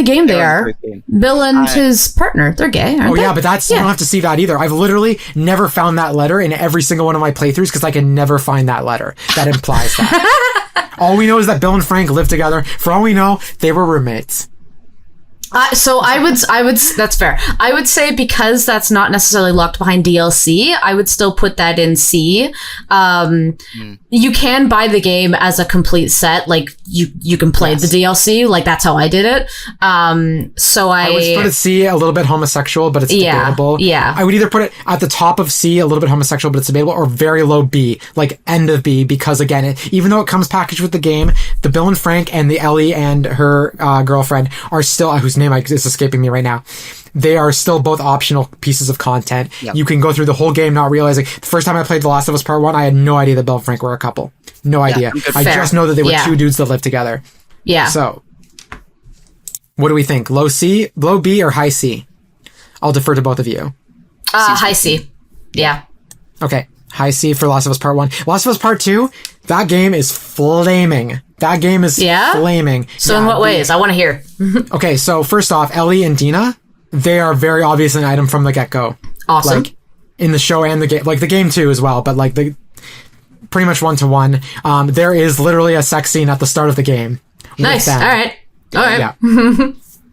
game, they are. Bill and his partner, they're gay, aren't they? Yeah, but that's you don't have to see that either. I've literally never found that letter in every single one of my playthroughs because I can never find that letter that implies that. All we know is that Bill and Frank lived together. For all we know, they were roommates. So I would, that's fair. I would say because that's not necessarily locked behind DLC, I would still put that in C. You can buy the game as a complete set. Like you can play the DLC. Like that's how I did it. So I would put it C, a little bit homosexual, but it's debatable. Yeah. I would either put it at the top of C, a little bit homosexual, but it's debatable, or very low B, like end of B, because again, even though it comes packaged with the game, the Bill and Frank and the Ellie and her girlfriend are still, whose name is escaping me right now. They are still both optional pieces of content. Yep. You can go through the whole game not realizing. The first time I played The Last of Us Part 1, I had no idea that Bill and Frank were a couple. No idea. I just know that they were two dudes that lived together. Yeah. So, what do we think? Low C, low B, or high C? I'll defer to both of you. High C. Yeah. Okay. High C for Last of Us Part 1. Last of Us Part 2, that game is flaming. That game is flaming. So in what ways? I want to hear. Okay, so first off, Ellie and Dina, they are very obvious an item from the get-go. Awesome. Like, in the show and the game, like the game too as well, but like pretty much 1-to-1. There is literally a sex scene at the start of the game. Nice. All right. Yeah.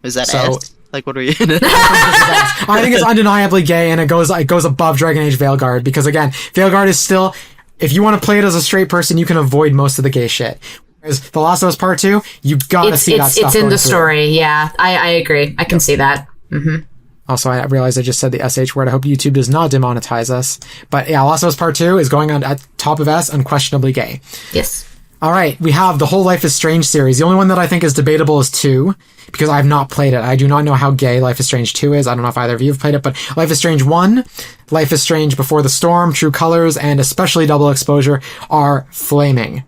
Is that ass? Like, what are you? I think it's undeniably gay, and it goes above Dragon Age Veilguard, because again, Veilguard is still, if you want to play it as a straight person, you can avoid most of the gay shit. Whereas The Last of Us Part 2, you gotta see that stuff. It's in the story, yeah. I agree. I can see that. Mm-hmm. Also, I realized I just said the SH word. I hope YouTube does not demonetize us. But yeah, Last of Us Part 2 is going on at top of S, unquestionably gay. Yes. All right, we have the whole Life is Strange series. The only one that I think is debatable is 2, because I have not played it. I do not know how gay Life is Strange 2 is. I don't know if either of you have played it, but Life is Strange 1, Life is Strange Before the Storm, True Colors, and especially Double Exposure are flaming.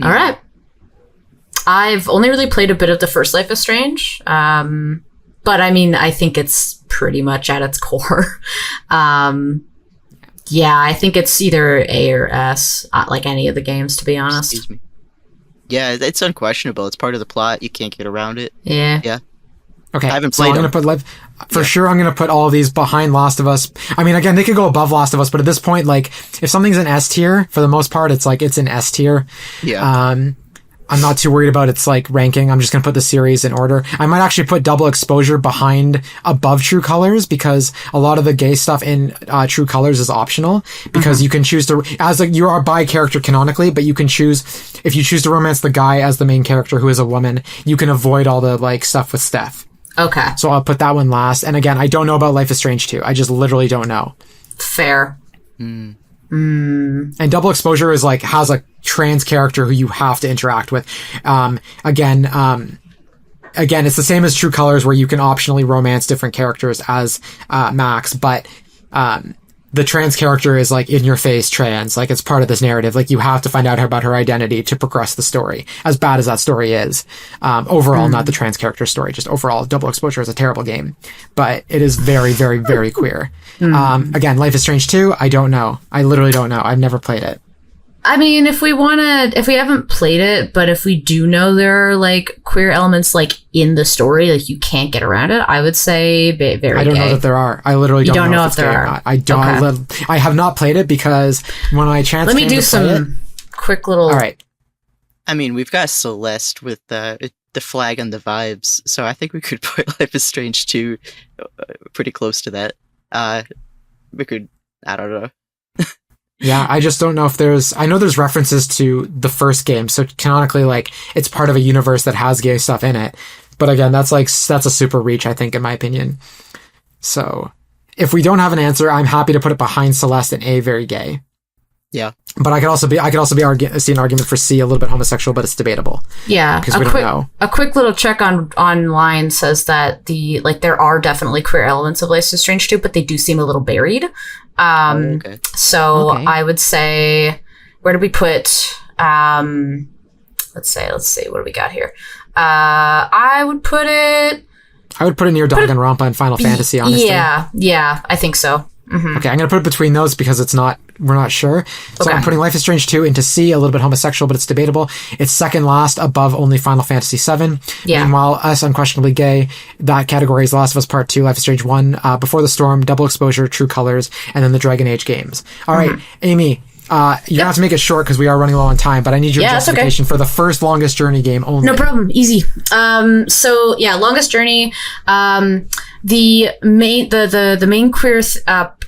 All right. I've only really played a bit of the first Life is Strange, but I mean, I think it's pretty much at its core. Yeah, I think it's either A or S, like any of the games, to be honest. Excuse me. Yeah, it's unquestionable. It's part of the plot. You can't get around it. Yeah. Yeah. Okay, I haven't played I'm going to put sure I'm going to put all of these behind Last of Us. I mean, again, they could go above Last of Us, but at this point, like, if something's an S tier, for the most part, it's like, it's an S tier. Yeah. I'm not too worried about its like ranking. I'm just going to put the series in order. I might actually put Double Exposure above True Colors, because a lot of the gay stuff in True Colors is optional, because you can choose to, you are bi character canonically, but you can choose, if you choose to romance the guy as the main character who is a woman, you can avoid all the like stuff with Steph. Okay. So I'll put that one last. And again, I don't know about Life is Strange 2. I just literally don't know. Fair. And Double Exposure is like, has a trans character who you have to interact with. Again, it's the same as True Colors, where you can optionally romance different characters as Max, but the trans character is like in your face trans. Like, it's part of this narrative. Like, you have to find out about her identity to progress the story, as bad as that story is. Overall, not the trans character story, just overall, Double Exposure is a terrible game, but it is very, very, very queer. Again, Life is Strange 2, I don't know. I literally don't know. I've never played it. I mean, if we haven't played it, but if we do know there are like queer elements like in the story, like you can't get around it, I would say very gay. I don't know that there are. I literally don't know if there are. I don't. Okay. I have not played it, because when I chance. Let me do some quick little. All right. I mean, we've got Celeste with the flag and the vibes, so I think we could put Life is Strange 2 pretty close to that. We could. I don't know. Yeah, I just don't know if I know there's references to the first game, so canonically, like, it's part of a universe that has gay stuff in it. But again, that's a super reach, I think, in my opinion. So, if we don't have an answer, I'm happy to put it behind Celeste and A, very gay. Yeah. But I could also see an argument for C, a little bit homosexual, but it's debatable. Yeah. Because we don't know. A quick little check online says that there are definitely queer elements of Life is Strange 2, but they do seem a little buried. Okay. So I would say, where do we put, let's see, what do we got here? I would put it near Danganronpa and Final Fantasy, honestly. Yeah, I think so. Okay, I'm gonna put it between those because we're not sure. So Okay. I'm putting Life is Strange 2 into C, a little bit homosexual, but it's debatable. It's second last above only Final Fantasy VII. Yeah. Meanwhile, us unquestionably gay, that category is The Last of Us Part 2, Life is Strange 1, Before the Storm, Double Exposure, True Colors, and then the Dragon Age games. All right, Amy, you're gonna have to make it short because we are running low on time, but I need your Yeah, that's okay. justification for the first longest journey game only. No problem. Easy. So yeah, longest journey. The main queer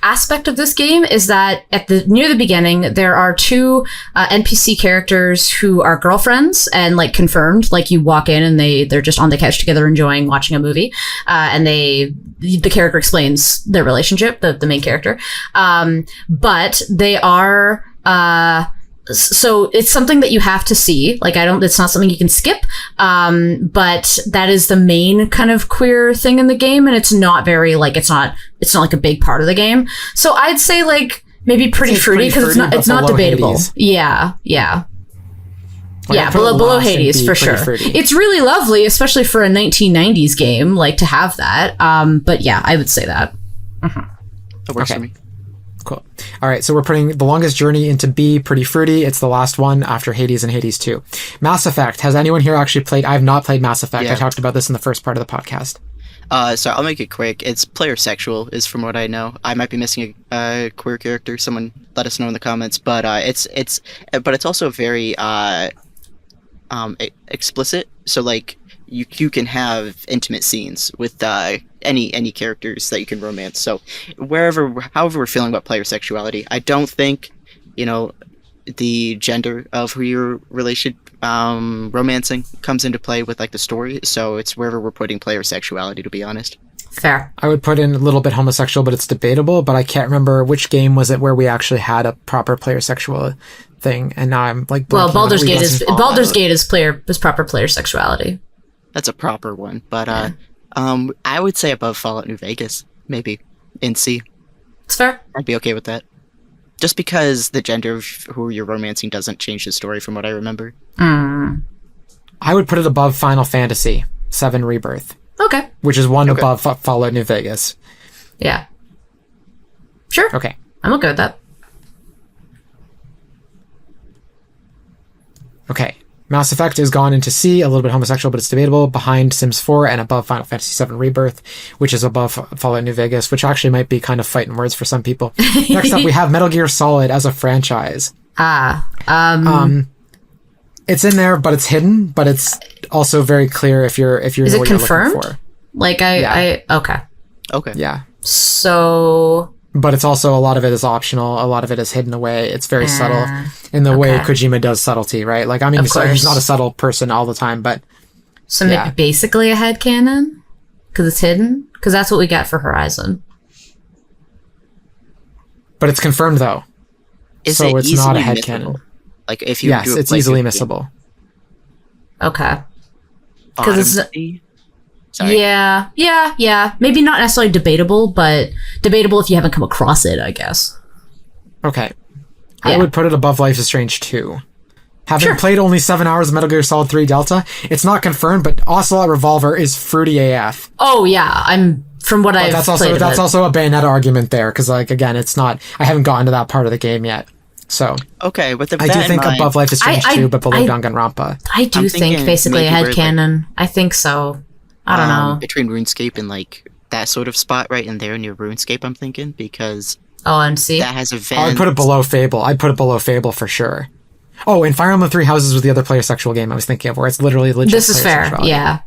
aspect of this game is that near the beginning there are two NPC characters who are girlfriends and like confirmed. Like you walk in and they're just on the couch together enjoying watching a movie, and the character explains their relationship, the main character, but they are. So it's something that you have to see. Like it's not something you can skip. But that is the main kind of queer thing in the game. And it's not very like, it's not like a big part of the game. So I'd say like maybe Pretty Fruity because it's not debatable. Hades. Yeah. Like, Yeah, I put it below last in Hades B, for Pretty sure. Fruity. It's really lovely, especially for a 1990s game, like to have that. But yeah, I would say that. That works for me. Cool. All right, so we're putting The Longest Journey into B, Pretty Fruity. It's the last one after Hades and Hades 2. Mass Effect. Has anyone here actually played? I have not played Mass Effect. Yeah. I talked about this in the first part of the podcast. So I'll make it quick. It's player sexual, is from what I know. I might be missing a queer character. Someone let us know in the comments. But it's also very explicit. So like you can have intimate scenes with any characters that you can romance. So however we're feeling about player sexuality, I don't think the gender of who you're romancing comes into play with like the story. So it's wherever we're putting player sexuality, to be honest. Fair. I would put in a little bit homosexual, but it's debatable. But I can't remember which game was it where we actually had a proper player sexual thing. And now I'm like, Well, blanking on Baldur's it. Gate Doesn't- Baldur's Gate is proper player sexuality. That's a proper one. But I would say above Fallout New Vegas, maybe in C. It's fair. I'd be okay with that. Just because the gender of who you're romancing doesn't change the story from what I remember. I would put it above Final Fantasy VII Rebirth, Okay. which is one Okay. above Fallout New Vegas. Yeah. Sure. Okay. I'm okay with that. Okay. Mass Effect has gone into C, a little bit homosexual, but it's debatable, behind Sims 4 and above Final Fantasy VII Rebirth, which is above Fallout New Vegas, which actually might be kind of fighting words for some people. Next up, we have Metal Gear Solid as a franchise. It's in there, but it's hidden, but it's also very clear if you're Is know it what you're looking confirmed? for. Like okay. Okay. Yeah. So But it's also, a lot of it is optional, a lot of it is hidden away. It's very subtle in the way okay. Kojima does subtlety, right? Like, I mean, Of he's course. not a subtle person all the time, but maybe Yeah. basically a headcanon? Because it's hidden? Because that's what we got for Horizon. it's confirmed though. Is So it it's not a easily headcanon. missable? Like if you Yes, do a it's easily playthrough missable. Okay. game, 'Cause it's- bottom, sorry. Yeah. Maybe not necessarily debatable, but debatable if you haven't come across it, I guess. Okay. I Yeah. would put it above Life is Strange 2. Having Sure. played only 7 hours of Metal Gear Solid 3 Delta, it's not confirmed, but Ocelot Revolver is fruity AF. Oh yeah, from what I've That's played of it. also a Bayonetta argument there, because, like, again, it's not, I haven't gotten to that part of the game yet. So, Okay, with I do think above Life is Strange I- 2, but below I- Danganronpa. I do I'm think thinking basically a maybe we're, headcanon. I think so. I don't know. Between RuneScape and like that sort of spot right in there near RuneScape, I'm thinking, because OMC. that has events. I would put it below Fable. I'd put it below Fable for sure. Oh, and Fire Emblem Three Houses was the other player sexual game I was thinking of, where it's literally legit. This is player fair. sexuality. Yeah.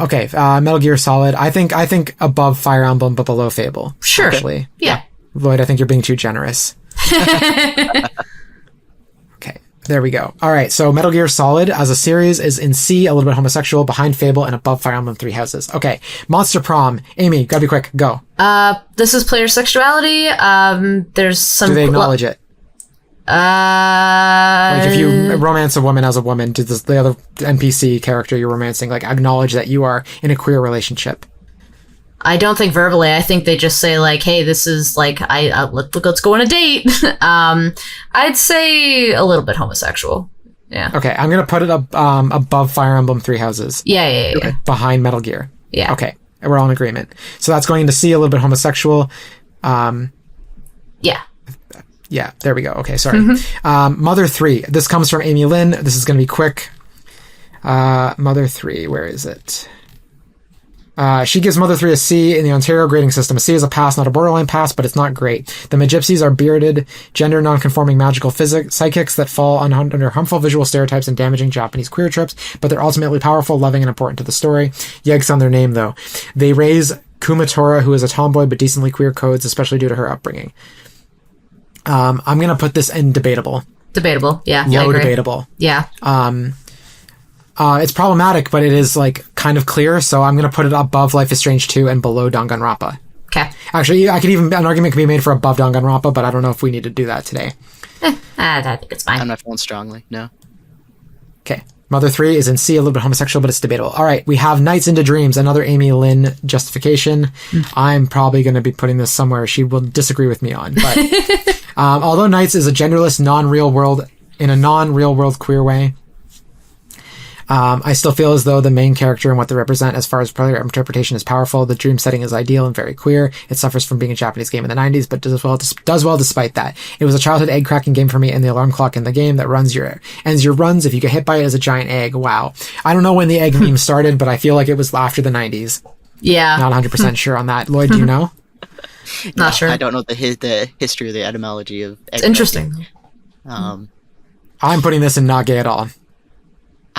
Okay. Metal Gear Solid. I think above Fire Emblem, but below Fable. Sure. Actually, Yeah. Lloyd, I think you're being too generous. Okay. There we go. All right. So Metal Gear Solid as a series is in C, a little bit homosexual, behind Fable, and above Fire Emblem Three Houses. Okay. Monster Prom. Amy, gotta be quick. Go. This is player sexuality. There's some. Do they acknowledge it? Like, if you romance a woman as a woman, does the other NPC character you're romancing, like, acknowledge that you are in a queer relationship? I don't think verbally. I think they just say like, "Hey, this is like, let's go on a date." I'd say a little bit homosexual. Yeah. Okay. I'm gonna put it up above Fire Emblem Three Houses, Yeah. behind Metal Gear. Yeah. Okay. We're all in agreement. So that's going into C, a little bit homosexual. Yeah. Yeah, there we go. Okay, sorry. Mother 3. This comes from Amy Lynn. This is going to be quick. Mother 3, where is it? She gives Mother 3 a C in the Ontario grading system. A C is a pass, not a borderline pass, but it's not great. The Magypsies are bearded, gender non-conforming magical psychics that fall under harmful visual stereotypes and damaging Japanese queer tropes, but they're ultimately powerful, loving, and important to the story. Yikes on their name, though. They raise Kumatora, who is a tomboy but decently queer codes, especially due to her upbringing. I'm going to put this in debatable. Debatable, yeah. Low debatable. Yeah. It's problematic, but it is like kind of clear, so I'm going to put it above Life is Strange 2 and below Danganronpa. Okay. Actually, an argument can be made for above Danganronpa, but I don't know if we need to do that today. I think it's fine. I'm not feeling strongly. No. Okay. Mother 3 is in C, a little bit homosexual, but it's debatable. All right, we have Nights into Dreams, another Amy Lynn justification. I'm probably going to be putting this somewhere she will disagree with me on. But although Nights is a genderless, non-real world queer way, I still feel as though the main character and what they represent as far as player interpretation is powerful. The dream setting is ideal and very queer. It suffers from being a Japanese game in the 90s, but does well despite that. It was a childhood egg cracking game for me, and the alarm clock in the game that ends your runs if you get hit by it as a giant egg. Wow. I don't know when the egg meme started, but I feel like it was after the 90s. Yeah. Not 100% sure on that. Lloyd, do you know? Not sure. I don't know the history or the etymology of egg. It's interesting. I'm putting this in not gay at all.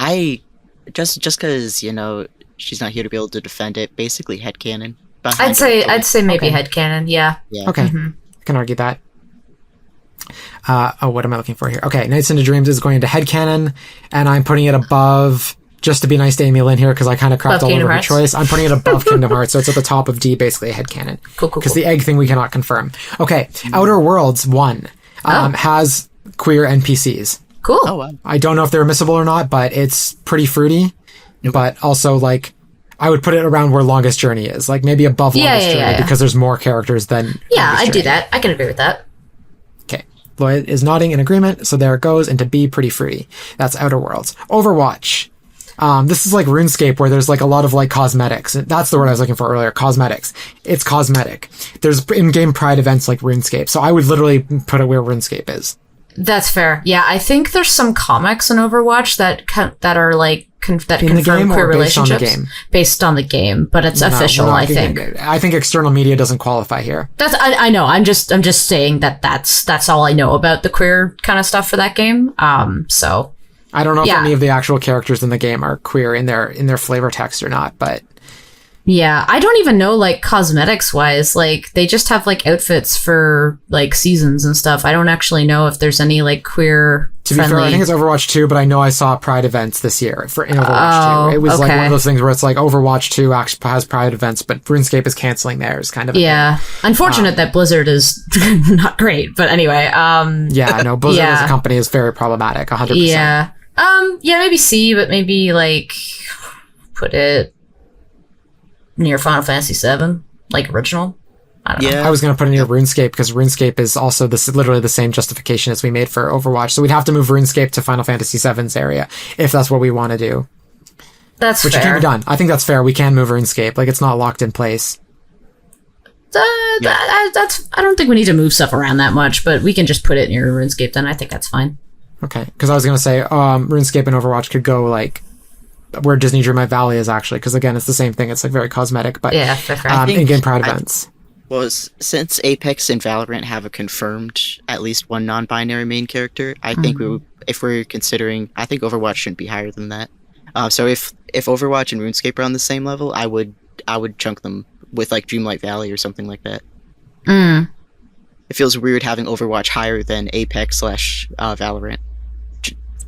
I just because she's not here to be able to defend it. Basically, headcanon. I'd say maybe headcanon. Yeah. Okay, I can argue that. What am I looking for here? Okay, Nights into Dreams is going into headcanon, and I'm putting it above. Just to be nice to Amy Lynn here, because I kind of crapped all over her choice. I'm putting it above Kingdom Hearts, so it's at the top of D, basically a headcanon. Cool. Because the egg thing we cannot confirm. Okay, Outer Worlds 1 has queer NPCs. Cool. Oh, wow. I don't know if they're admissible or not, but it's pretty fruity. But also, like, I would put it around where Longest Journey is. Like, maybe above Longest Journey, because there's more characters than Yeah, Longest I'd do Journey. that. I can agree with that. Okay. Lloyd is nodding in agreement, so there it goes into B, pretty fruity. That's Outer Worlds. Overwatch. This is like RuneScape, where there's like a lot of like cosmetics. That's the word I was looking for earlier. Cosmetics. It's cosmetic. There's in-game pride events like RuneScape, so I would literally put it where RuneScape is. That's fair. Yeah, I think there's some comics in Overwatch that are like that In the confirm game queer or based on the relationships game? Based on the game, but it's official. Well, I think. I think external media doesn't qualify here. I know. I'm just saying that's all I know about the queer kind of stuff for that game. So I don't know if any of the actual characters in the game are queer in their flavor text or not, but yeah, I don't even know, like, cosmetics wise, like, they just have like outfits for like seasons and stuff. I don't actually know if there's any like queer to be fair, I think it's Overwatch 2, but I know I saw Pride events this year in Overwatch 2. It was like one of those things where it's like Overwatch 2 actually has Pride events, but RuneScape is canceling theirs, kind of. Unfortunate that Blizzard is not great, but anyway. Blizzard as a company is very problematic, 100%. Yeah. Maybe C, but maybe like put it near Final Fantasy VII, like original. I don't know. I was going to put it near RuneScape because RuneScape is also literally the same justification as we made for Overwatch. So we'd have to move RuneScape to Final Fantasy VII's area if that's what we want to do. Which fair. It can be done. I think that's fair. We can move RuneScape. Like, it's not locked in place. I don't think we need to move stuff around that much, but we can just put it near RuneScape then. I think that's fine. Okay. Because I was going to say RuneScape and Overwatch could go like where Disney Dreamlight Valley is actually, because again, it's the same thing. It's like very cosmetic, but in-game pride events. Well, since Apex and Valorant have a confirmed at least one non-binary main character, I think if we're considering, I think Overwatch shouldn't be higher than that. So if Overwatch and RuneScape are on the same level, I would chunk them with like Dreamlight Valley or something like that. It feels weird having Overwatch higher than Apex / Valorant,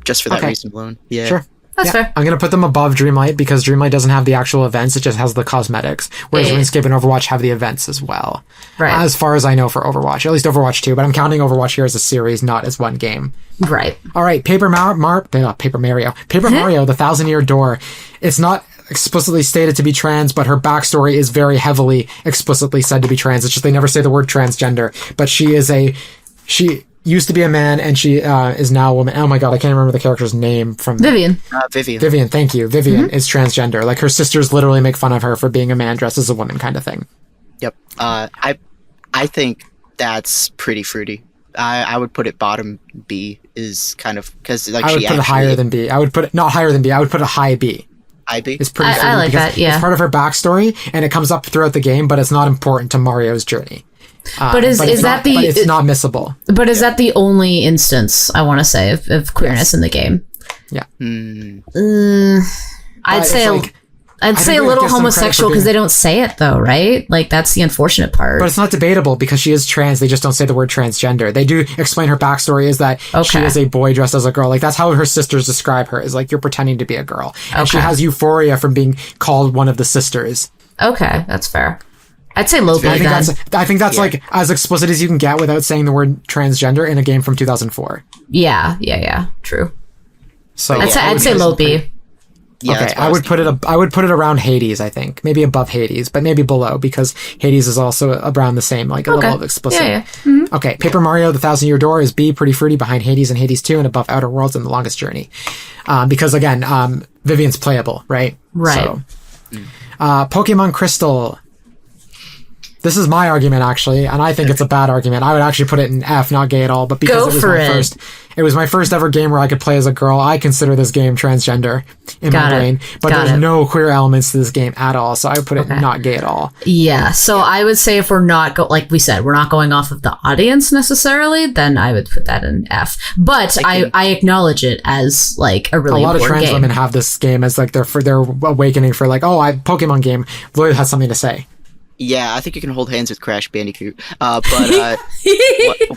just for that reason alone. Yeah. Sure. That's fair. I'm going to put them above Dreamlight because Dreamlight doesn't have the actual events. It just has the cosmetics. Whereas RuneScape and Overwatch have the events as well. Right. As far as I know for Overwatch. At least Overwatch 2. But I'm counting Overwatch here as a series, not as one game. Right. All right. Paper Mario. Paper Mario, the 1,000-Year Door. It's not explicitly stated to be trans, but her backstory is very heavily explicitly said to be trans. It's just they never say the word transgender. But she used to be a man, and she is now a woman. Oh my god, I can't remember the character's name from Vivian. Vivian, thank you. Vivian is transgender. Like, her sisters literally make fun of her for being a man dressed as a woman kind of thing. Yep. I I think that's pretty fruity. I would put it bottom B is kind of because like I would she put it actually higher than B. I would put it not higher than B. I would put it high B. IB. It's pretty. I like because that, yeah. It's part of her backstory, and it comes up throughout the game, but it's not important to Mario's journey. But is it's that not, the? But it's not missable. But is that the only instance I want to say of queerness in the game? Yeah. I'd But say it's like, I'd I say think a we little give some credit homosexual for because being- they don't say it though, right? Like that's the unfortunate part. But it's not debatable because she is trans. They just don't say the word transgender. They do explain her backstory is that she Okay. is a boy dressed as a girl. Like that's how her sisters describe her. Is like you're pretending to be a girl, and she Okay. has euphoria from being called one of the sisters. Okay, that's fair. I'd say low B I think then. I think that's like as explicit as you can get without saying the word transgender in a game from 2004. Yeah. True. So I'd I would say give low some credit. B. Yeah, Okay, that's what I was would put it. I would put it around Hades. I think maybe above Hades, but maybe below because Hades is also around the same, like a level of explicit. Yeah. Mm-hmm. Okay, Paper Mario: The Thousand Year Door is B, pretty fruity, behind Hades and Hades 2, and above Outer Worlds and The Longest Journey. Because again, Vivian's playable, right? Right. So, Pokemon Crystal. This is my argument actually, and I think it's a bad argument. I would actually put it in F, not gay at all, but because Go it was for my it. first. It was my first ever game where I could play as a girl. I consider this game transgender in Got my it. brain, but Got there's it. no queer elements to this game at all. So I would put it not gay at all. Yeah. So I would say if we're not like we said, we're not going off of the audience necessarily, then I would put that in F. But I acknowledge it as like a really A lot of important trans game. women have this game as like their awakening for like, oh, Pokemon game. Lloyd has something to say. Yeah, I think you can hold hands with Crash Bandicoot. But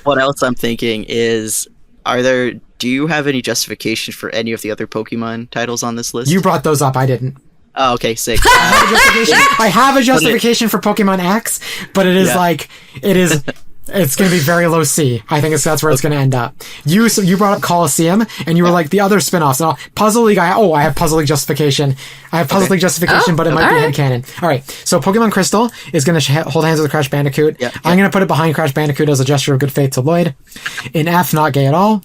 what else I'm thinking is, do you have any justification for any of the other Pokemon titles on this list? You brought those up. I didn't. Oh, okay, sick. I have a justification for Pokemon X, but it is like it's going to be very low C. I think that's where it's going to end up. You brought up Coliseum, and you were like the other spin-offs. Now, Puzzle League, I have Puzzle League justification. But it might be headcanon. All right, so Pokemon Crystal is going to hold hands with Crash Bandicoot. I'm going to put it behind Crash Bandicoot as a gesture of good faith to Lloyd. In F, not gay at all.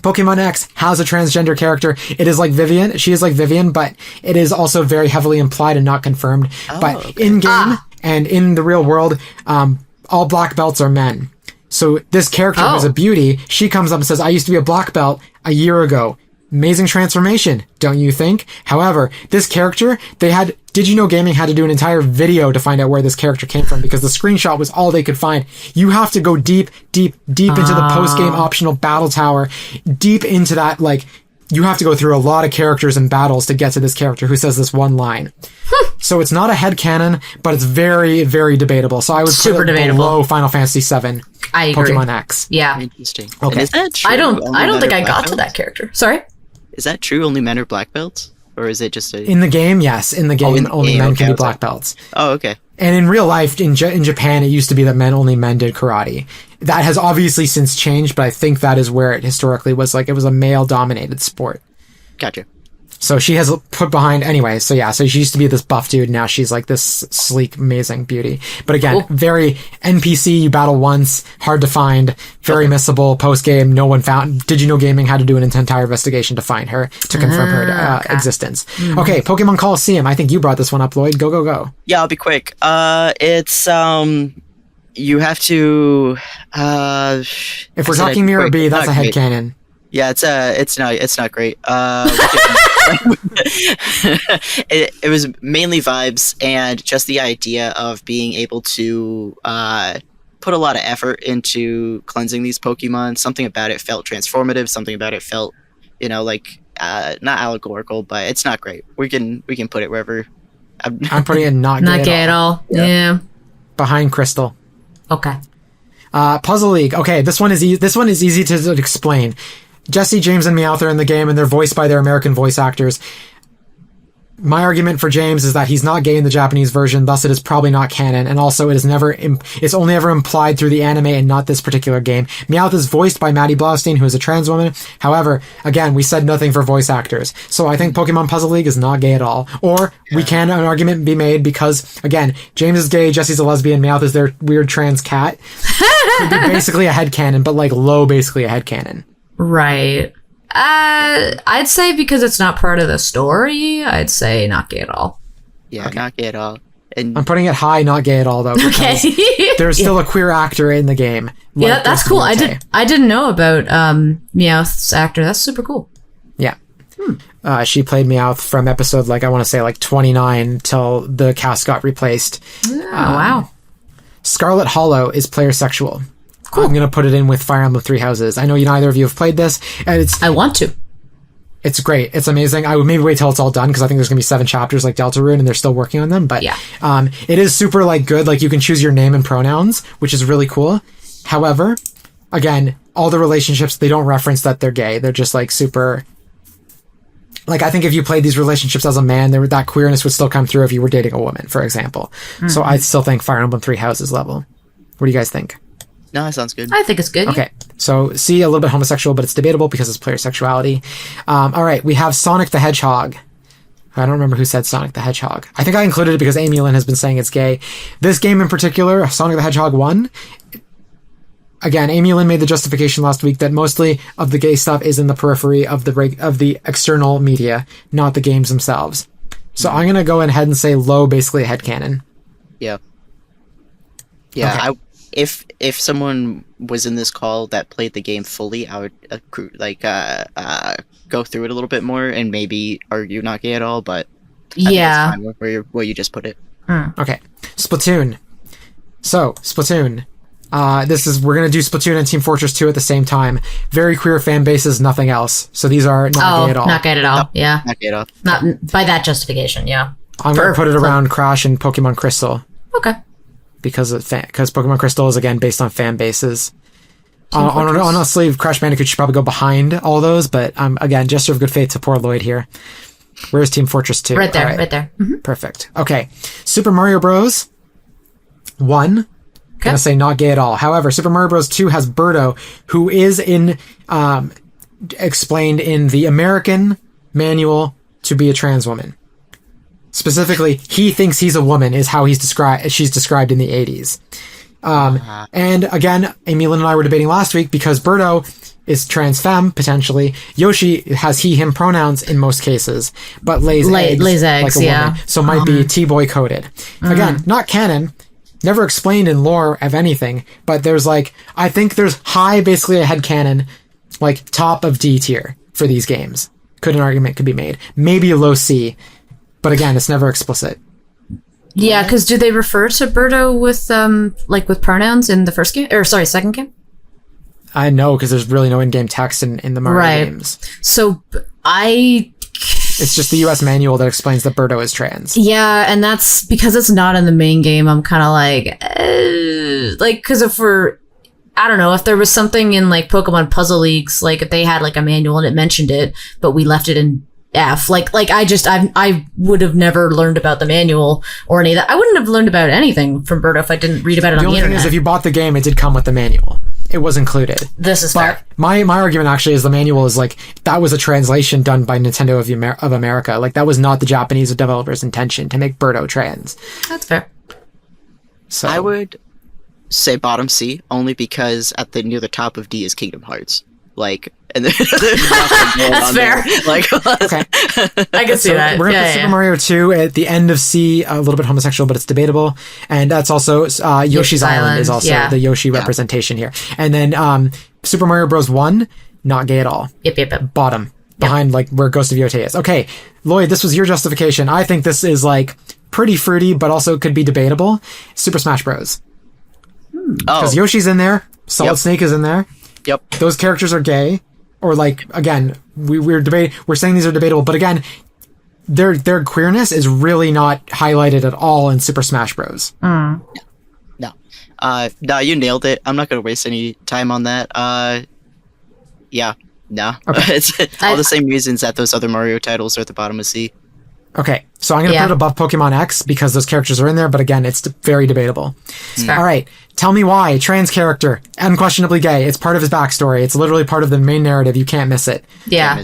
Pokemon X has a transgender character. It is like Vivian. She is like Vivian, but it is also very heavily implied and not confirmed. But in game and in the real world, all black belts are men. So this character was a beauty. She comes up and says, I used to be a black belt a year ago. Amazing transformation, don't you think? However, this character, Did You Know Gaming had to do an entire video to find out where this character came from because the screenshot was all they could find. You have to go deep into the post-game optional battle tower, deep into that, like, you have to go through a lot of characters and battles to get to this character who says this one line. So it's not a headcanon, but it's very, very debatable. So I would Super put it debatable. below Final Fantasy VII, I agree. Pokemon X. Yeah. Interesting. Okay. And is that true? I don't Only men think are I black got to belts? that character. Sorry? Is that true? Only men are black belts? Or is it just a... In the game, yes. In the game, in the only game, men okay, can I be was black like- belts. Oh, okay. And in real life, in Japan, it used to be that only men did karate. That has obviously since changed, but I think that is where it historically was. Like, it was a male-dominated sport. Gotcha. So she has put behind anyway. So yeah, so she used to be this buff dude. Now she's like this sleek, amazing beauty. But again, very NPC. You battle once, hard to find, very missable. Post game, no one found. Did You Know Gaming had to do an entire investigation to find her to confirm her existence. Okay, Pokemon Coliseum. I think you brought this one up, Lloyd. Go. Yeah, I'll be quick. It's you have to. If we're talking Mirror B, that's a headcanon. Yeah, it's not great. It was mainly vibes and just the idea of being able to put a lot of effort into cleansing these Pokemon. Something about it felt transformative. Something about it felt, like not allegorical, but it's not great. We can put it wherever. I'm putting it not gay at all. Yeah. Behind Crystal. Okay. Puzzle League. Okay, this one is easy to explain. Jesse, James, and Meowth are in the game, and they're voiced by their American voice actors. My argument for James is that he's not gay in the Japanese version, thus it is probably not canon, and also it's only ever implied through the anime and not this particular game. Meowth is voiced by Maddie Blaustein, who is a trans woman. However, again, we said nothing for voice actors. So I think Pokemon Puzzle League is not gay at all. Or an argument be made because, again, James is gay, Jesse's a lesbian, Meowth is their weird trans cat. It'd be basically a headcanon, but like low basically a headcanon. Right. I'd say because it's not part of the story, I'd say not gay at all. Yeah, not gay at all. And I'm putting it high, not gay at all, though. Okay. There's still a queer actor in the game. Yeah, like that's Jessica cool. Biel. I didn't know about Meowth's actor. That's super cool. Yeah. She played Meowth from episode, like, I want to say, like, 29 till the cast got replaced. Oh, wow. Scarlet Hollow is player sexual. Cool. I'm going to put it in with Fire Emblem Three Houses. I know neither of you have played this, and I want to. it's great. It's amazing. I would maybe wait till it's all done, because I think there's going to be 7 chapters like Deltarune, and they're still working on them. But Yeah. it is super, like, good. Like, you can choose your name and pronouns, which is really cool. However, again, all the relationships, they don't reference that they're gay. They're just, like, super... Like, I think if you played these relationships as a man, that queerness would still come through if you were dating a woman, for example. So I still think Fire Emblem Three Houses level. What do you guys think? no, that sounds good. I think it's good. Okay, so C, a little bit homosexual, but it's debatable because it's player sexuality. All right, we have Sonic the Hedgehog. I don't remember who said Sonic the Hedgehog. I think I included it because Amy Lynn has been saying it's gay. This game in particular, Sonic the Hedgehog 1, again, Amy Lynn made the justification last week that mostly of the gay stuff is in the periphery of the external media, not the games themselves. So I'm going to go ahead and say low, basically a headcanon. Yeah. Yeah, Okay. if someone was in this call that played the game fully, I would go through it a little bit more and maybe argue not gay at all, but I think Yeah. it's fine where you just put it. Okay, Splatoon. So, Splatoon. We're going to do Splatoon and Team Fortress 2 at the same time. Very queer fan bases, nothing else. So these are not gay at all. Not gay at all. Yeah. Not gay at all. Not by that justification. Yeah. I'm going to put it around Crash and Pokemon Crystal. Okay. Because Pokemon Crystal is, again, based on fan bases. Honestly, Crash Bandicoot should probably go behind all those, but again, gesture of good faith to poor Lloyd here. Where's Team Fortress 2? Right there. All Right there. Mhm. Perfect. Okay. Super Mario Bros. 1. Gonna say not gay at all. However, Super Mario Bros. 2 has Birdo, who is explained in the American manual to be a trans woman. Specifically, he thinks he's a woman is how she's described in the 80s. And again, Amy Lynn and I were debating last week because Birdo is trans femme, potentially. Yoshi has he, him pronouns in most cases, but lays eggs like a woman. So might be T-boy coded. Again, not canon, never explained in lore of anything, but I think there's high, basically a headcanon, like top of D tier for these games. An argument could be made. Maybe a low C, but again, it's never explicit. Yeah, because do they refer to Birdo with pronouns in the first game? Or sorry, second game? I know, because there's really no in-game text in the Mario games. So It's just the US manual that explains that Birdo is trans. Yeah, and that's because it's not in the main game. I'm kind of because I don't know, if there was something in like Pokemon Puzzle Leagues, like if they had like a manual and it mentioned it, but we left it in F, I would have never learned about the manual or any of that. I wouldn't have learned about anything from Birdo if I didn't read about it on the only internet. thing is, if you bought the game, it did come with the manual. It was included. This is fair. My argument actually is the manual is that was a translation done by Nintendo of America. Like, that was not the Japanese developer's intention to make Birdo trans. That's fair. So I would say bottom C only because near the top of D is Kingdom Hearts. And there's nothing That's on fair. there. Okay. I can see that. We're going to put Super Mario 2 at the end of C, a little bit homosexual, but it's debatable. And that's also Yoshi's Island is also the Yoshi representation here. And then Super Mario Bros. 1, not gay at all. Yep. Bottom. Behind where Ghost of Yotei is. Okay, Lloyd, this was your justification. I think this is pretty fruity, but also could be debatable. Super Smash Bros. Because Yoshi's in there. Solid Snake is in there. Yep. Those characters are gay. Or again, we're saying these are debatable, but again, their queerness is really not highlighted at all in Super Smash Bros. No. No, you nailed it. I'm not going to waste any time on that. Yeah. No. Okay. It's all the same reasons that those other Mario titles are at the bottom of C. Okay, so I'm going to put it above Pokemon X because those characters are in there, but again, it's very debatable. All right, tell me why. Trans character, unquestionably gay. It's part of his backstory. It's literally part of the main narrative. You can't miss it. Yeah.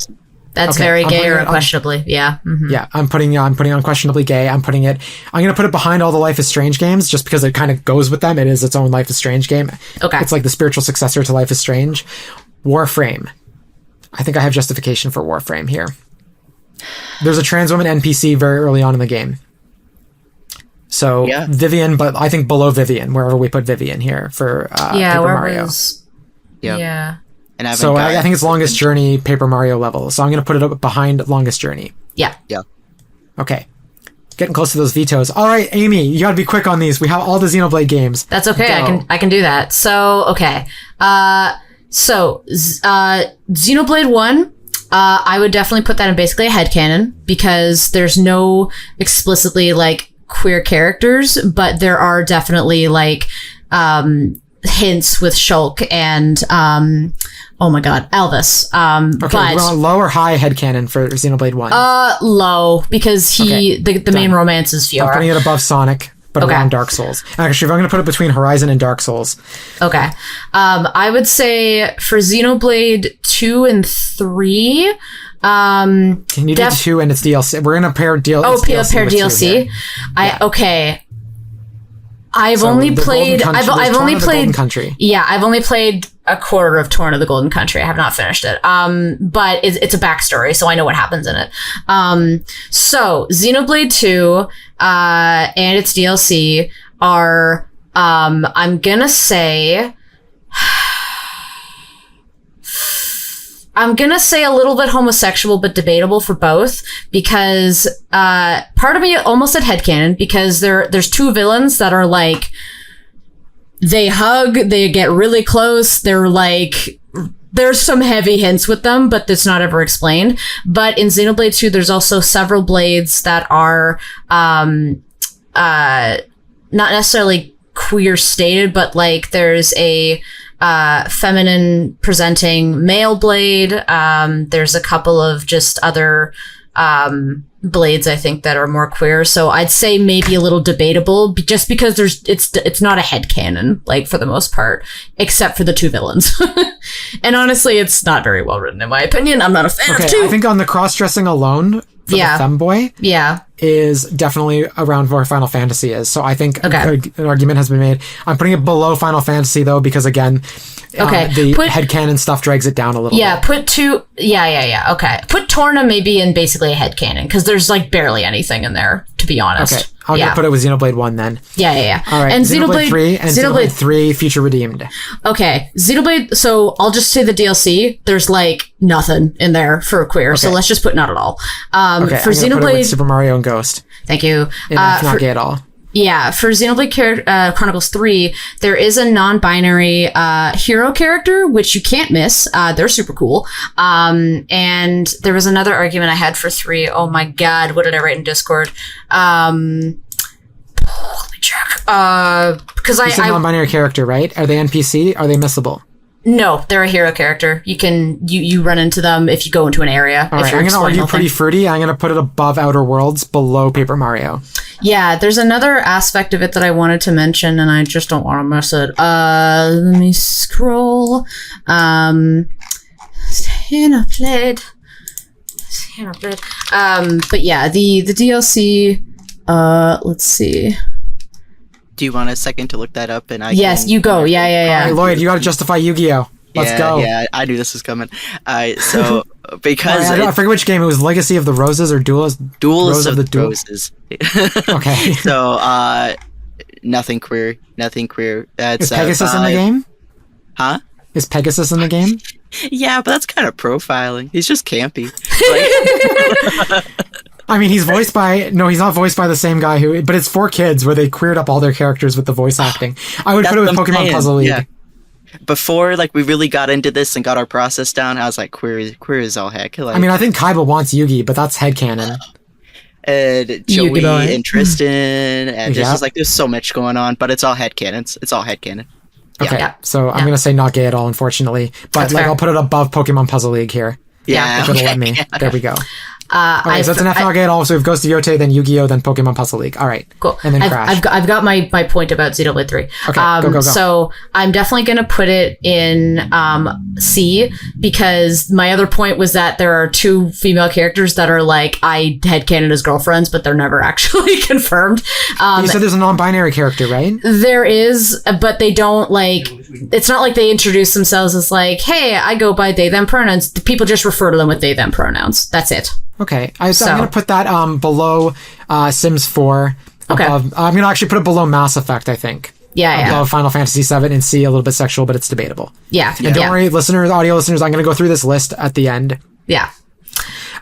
That's very gay or unquestionably. Yeah. Mm-hmm. Yeah, I'm putting unquestionably gay. I'm going to put it behind all the Life is Strange games just because it kind of goes with them. It is its own Life is Strange game. Okay. It's like the spiritual successor to Life is Strange. Warframe. I think I have justification for Warframe here. There's a trans woman NPC very early on in the game. So Yeah. Vivian, but I think below Vivian, wherever we put Vivian here for Paper Mario. Yeah. Yeah. And haven't So I gotten- think it's Longest Journey, Paper Mario level. So I'm going to put it up behind Longest Journey. Yeah. Yeah. Okay. Getting close to those vetoes. All right, Amy, you got to be quick on these. We have all the Xenoblade games. That's okay. Go. I can do that. So, okay. Xenoblade 1, I would definitely put that in basically a headcanon because there's no explicitly like queer characters, but there are definitely like hints with Shulk and oh my god, Elvis. Okay, but we're on low or high headcanon for Xenoblade 1. low because Okay, the main romance is I'm putting Fiora. it above Sonic, but Okay. around Dark Souls. Actually, I'm going to put it between Horizon and Dark Souls. Okay. I would say for Xenoblade 2 and 3, Can you do Def- 2 and it's DLC? We're going to pair DLC. oh, pair with 2 DLC. here. Okay. I've So only the Golden played. Country- I've there's only Torn of the Golden played. Country. Yeah, I've only played a quarter of Torn of the Golden Country. I have not finished it. But it's a backstory, so I know what happens in it. So Xenoblade 2, and its DLC are. I'm gonna say. I'm gonna say a little bit homosexual, but debatable for both because part of me almost said headcanon because there's two villains that are like they hug, they get really close, they're like there's some heavy hints with them, but it's not ever explained. But in Xenoblade 2, there's also several blades that are not necessarily queer stated, but like there's a feminine presenting male blade. There's a couple of just other blades I think that are more queer. So I'd say maybe a little debatable just because it's not a headcanon, like for the most part, except for the two villains. And honestly, it's not very well written in my opinion. I'm not a fan of Okay, two. I think on the cross-dressing alone, for Yeah. the femboy, Yeah. is definitely around where Final Fantasy is. So I think Okay. an argument has been made. I'm putting it below Final Fantasy though, because again, Okay, the put- headcanon stuff drags it down a little Yeah, bit. put two. Yeah. Okay, put Torna maybe in basically a headcanon because there's like barely anything in there, to be honest. Okay, I'm yeah. gonna put it with Xenoblade 1 then. Yeah. All right, And Xenoblade 3 and Xenoblade 3 Future Redeemed. Okay, Xenoblade. So I'll just say the DLC. There's like nothing in there for queer, so Okay. let's just put not at all. Okay, For I'm gonna put it with Xenoblade, Super Mario and Ghost. thank you. And it's not For- gay at all. Yeah, for Xenoblade Chronicles 3, there is a non-binary hero character, which you can't miss. They're super cool. And there was another argument I had for 3. Oh my god, what did I write in Discord? Let me check. Because It's a I non-binary character, right? Are they NPC? Are they missable? no, they're a hero character. You run into them if you go into an area. All if right, you're I'm gonna exploring argue the pretty thing. fruity. I'm gonna put it above Outer Worlds, below Paper Mario. Yeah, there's another aspect of it that I wanted to mention, and I just don't want to miss it. Let me scroll. Xenoblade. But yeah, the DLC. Let's see. Do you want a second to look that up? And Yes, can- you go. Yeah. All right, Lloyd, you gotta justify Yu-Gi-Oh. Let's yeah, go. Yeah, I knew this was coming. So All because right, I forget which game it was. Legacy of the Roses or Duelist? Duels Rose of of the the Duel- Roses. Okay. So nothing queer. Nothing queer. That's Is Pegasus in the 5. game? Huh? Is Pegasus in the game? Yeah, but that's kind of profiling. He's just campy. Like, I mean, he's not voiced by the same guy but it's for kids where they queered up all their characters with the voice acting. I would That's put it with what I'm Pokemon saying, Puzzle League. yeah. Before we really got into this and got our process down, I was like, queer is all heck. Like, I mean, I think Kaiba wants Yugi, but that's headcanon. and Yugi Joey boy. and Tristan, and Yeah. there's so much going on, but it's all headcanons. It's all headcanon. Okay, Yeah. so I'm Yeah. gonna say not gay at all, unfortunately. But That's like, fair. I'll put it above Pokemon Puzzle League here. Yeah, If it'll okay. let me. There we go. I Okay, so that's an F not gay at all. So we've Ghost of Yote, then Yu-Gi-Oh, then Pokemon Puzzle League. All right. Cool. And then Crash. I've got my point about Xenoblade 3. Okay, go. So I'm definitely going to put it in C because my other point was that there are two female characters that are like I headcanon as girlfriends, but they're never actually confirmed. You said there's a non-binary character, right? There is, but they don't like. It's not like they introduce themselves as like, "Hey, I go by they them pronouns." People just refer to them with they them pronouns. That's it. Okay. So So- I'm going to put that below Sims 4 Okay. I'm going to actually put it below Mass Effect, I think. Yeah. Above Final Fantasy VII, and C, a little bit sexual, but it's debatable. Yeah. And don't worry, audio listeners, I'm going to go through this list at the end. Yeah.